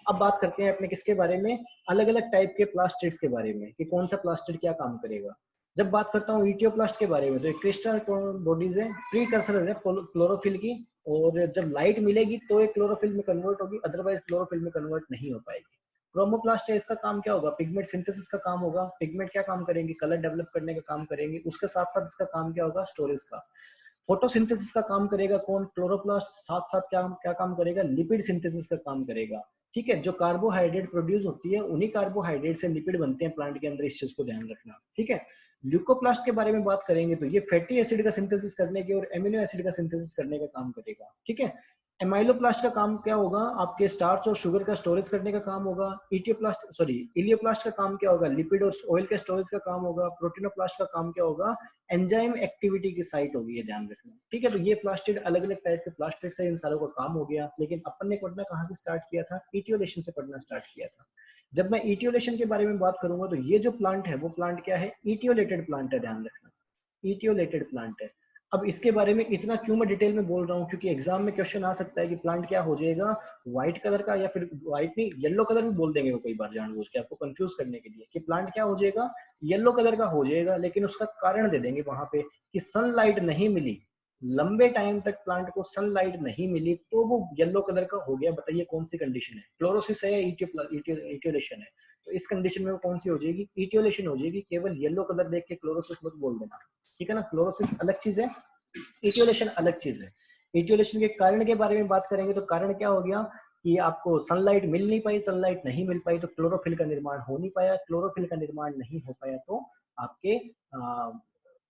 अब बात करते हैं अपने किसके बारे में, अलग अलग टाइप के प्लास्टिड्स के बारे में कि कौन सा प्लास्टिड क्या काम करेगा। जब बात करता हूँ इटियोप्लास्ट के बारे में तो एक क्रिस्टल बॉडीज है, प्रीकर्सर है क्लोरोफिल की, और जब लाइट मिलेगी तो एक क्लोरोफिल में कन्वर्ट होगी, अदरवाइज क्लोरोफिल में कन्वर्ट नहीं हो पाएगी। क्रोमोप्लास्ट है, इसका काम क्या होगा, पिगमेंट सिंथेसिस का काम होगा। पिगमेंट क्या काम करेंगे, कलर डेवलप करने का काम करेंगे। उसके साथ साथ इसका काम क्या होगा, स्टोरेज का। फोटोसिंथेसिस का काम करेगा कौन, क्लोरोप्लास्ट। साथ साथ क्या क्या काम करेगा, लिपिड सिंथेसिस का काम करेगा। ठीक है, जो कार्बोहाइड्रेट प्रोड्यूस होती है उन्हीं कार्बोहाइड्रेट से लिपिड बनते हैं प्लांट के अंदर, इस चीज को ध्यान रखना। ठीक है, ल्यूकोप्लास्ट के बारे में बात करेंगे तो ये फैटी एसिड का सिंथेसिस करने के और एमिनो एसिड का सिंथेसिस करने का काम करेगा। ठीक है, एमाइलोप्लास्ट का काम क्या होगा, आपके स्टार्च और शुगर का स्टोरेज करने का काम होगा। इलियोप्लास्ट का काम क्या होगा, लिपिड और ऑयल के स्टोरेज का काम होगा। प्रोटीनोप्लास्ट का काम क्या होगा, एंजाइम एक्टिविटी की साइट होगी, ये ध्यान रखना। ठीक है, तो ये प्लास्टिड अलग अलग टाइप के प्लास्टिक से इन सारों का काम हो गया। लेकिन अपन ने पढ़ना कहाँ से स्टार्ट किया था, इटियोलेशन से पढ़ना स्टार्ट किया था। जब मैं इटियोलेशन के बारे में बात करूंगा तो ये जो प्लांट है वो प्लांट क्या है, इटियोलेटेड प्लांट है, ध्यान रखना, इटियोलेटेड प्लांट है। अब इसके बारे में इतना क्यों मैं डिटेल में बोल रहा हूँ, क्योंकि एग्जाम में क्वेश्चन आ सकता है कि प्लांट क्या हो जाएगा, व्हाइट कलर का, या फिर व्हाइट नहीं येलो कलर भी बोल देंगे वो कई बार जानबूझ के आपको कंफ्यूज करने के लिए, कि प्लांट क्या हो जाएगा, येलो कलर का हो जाएगा। लेकिन उसका कारण दे देंगे वहां पे कि सनलाइट नहीं मिली, लंबे टाइम तक प्लांट को सनलाइट नहीं मिली तो वो येलो कलर का हो गया। बताइए कौन सी कंडीशन है, क्लोरोसिस है या इटियोलेशन है। तो इस कंडीशन में वो कौन सी हो जाएगी, इटियोलेशन हो जाएगी। केवल येलो कलर देख के क्लोरोसिस मत बोल देना। ठीक है ना, क्लोरोसिस अलग चीज है, इटियोलेशन अलग चीज है। इटियोलेशन के कारण के बारे में बात करेंगे तो कारण क्या हो गया कि आपको सनलाइट मिल नहीं पाई, सनलाइट नहीं मिल पाई तो क्लोरोफिल का निर्माण हो नहीं पाया, क्लोरोफिल का निर्माण नहीं हो पाया तो आपके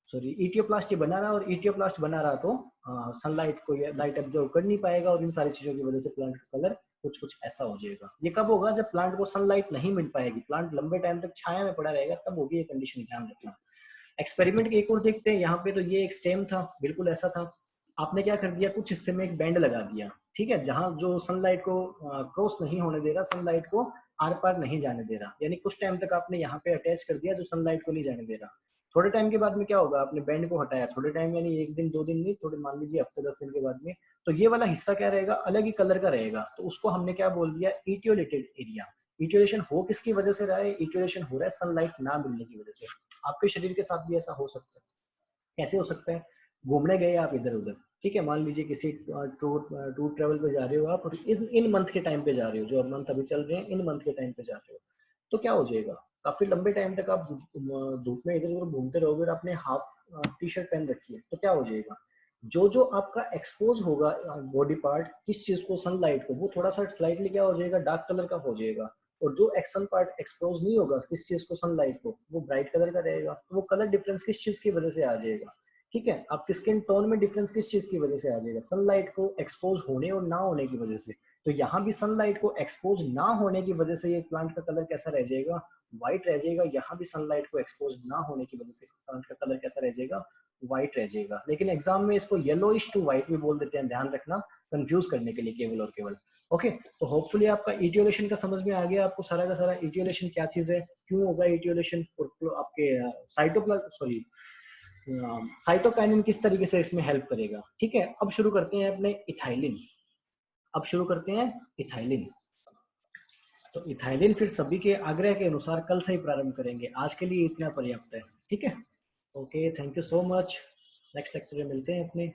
इटियोप्लास्ट बना रहा, और इटियोप्लास्ट बना रहा तो सनलाइट को लाइट एब्जॉर्ब कर नहीं पाएगा, और इन सारी चीजों की वजह से प्लांट का कलर कुछ कुछ ऐसा हो जाएगा। ये कब होगा, जब प्लांट को सनलाइट नहीं मिल पाएगी, प्लांट लंबे टाइम तक छाया में पड़ा रहेगा, तब होगी ये कंडीशन, ध्यान रखना। एक्सपेरिमेंट की एक और देखते हैं। यहाँ पे तो ये एक स्टेम था, बिल्कुल ऐसा था। आपने क्या कर दिया, कुछ हिस्से में एक बैंड लगा दिया। ठीक है, जहां जो सनलाइट को क्रॉस नहीं होने दे रहा, सनलाइट को आर पार नहीं जाने दे रहा, यानी कुछ टाइम तक आपने यहाँ पे अटैच कर दिया जो सनलाइट को नहीं जाने दे रहा। थोड़े टाइम के बाद में क्या होगा, आपने बैंड को हटाया, थोड़े टाइम यानी एक दिन दो दिन नहीं, थोड़े मान लीजिए हफ्ते 10 दिन के बाद में, तो ये वाला हिस्सा क्या रहेगा, अलग ही कलर का रहेगा। तो उसको हमने क्या बोल दिया, इटियोलेटेड एरिया। इटियोलेशन हो किसकी वजह से रहा है, इटियोलेशन हो रहा है सनलाइट ना मिलने की वजह से। आपके शरीर के साथ भी ऐसा हो सकता है। कैसे हो सकता है, घूमने गए आप इधर उधर, ठीक है, मान लीजिए किसी टूर ट्रेवल पे जा रहे हो आप, और इन मंथ के टाइम पे जा रहे हो, जो मंथ अभी चल रहे हैं इन मंथ के टाइम पे जा रहे हो, तो क्या हो जाएगा, काफी लंबे टाइम तक आप धूप में इधर उधर घूमते रहोगे और आपने हाफ टी शर्ट पहन रखी है, तो क्या हो जाएगा, जो जो आपका एक्सपोज होगा बॉडी पार्ट किस चीज को, सनलाइट को, वो थोड़ा सा स्लाइटली क्या हो जाएगा, डार्क कलर का हो जाएगा। और जो एक्शन पार्ट एक्सपोज नहीं होगा किस चीज को, सनलाइट को, वो ब्राइट कलर का रहेगा। तो वो कलर डिफरेंस किस चीज की वजह से आ जाएगा, ठीक है, आपकी स्किन टोन में डिफरेंस किस चीज की वजह से आ जाएगा, सनलाइट को एक्सपोज होने और ना होने की वजह से। तो यहाँ भी सनलाइट को एक्सपोज ना होने की वजह से ये प्लांट का कलर कैसा रह जाएगा, व्हाइट रह जाएगा। यहाँ भी सनलाइट को एक्सपोज ना होने की वजह से प्लांट का कलर कैसा रह जाएगा, व्हाइट रह जाएगा। लेकिन एग्जाम में इसको येलोइश टू व्हाइट भी बोल देते हैं, ध्यान रखना, कंफ्यूज करने के लिए केवल और केवल। ओके, तो होपफुली आपका इटियोलेशन का समझ में आ गया, आपको सारा का सारा इटियोलेशन क्या चीज है, क्यों होगा इटियोलेशन, और आपके साइटोकाइनिन किस तरीके से इसमें हेल्प करेगा। ठीक है, अब शुरू करते हैं अपने इथाइलिन। अब शुरू करते हैं इथाइलिन। तो इथाइलिन फिर सभी के आग्रह के अनुसार कल से ही प्रारंभ करेंगे, आज के लिए इतना पर्याप्त है। ठीक है, okay, thank you so much. Next lecture में मिलते हैं अपने।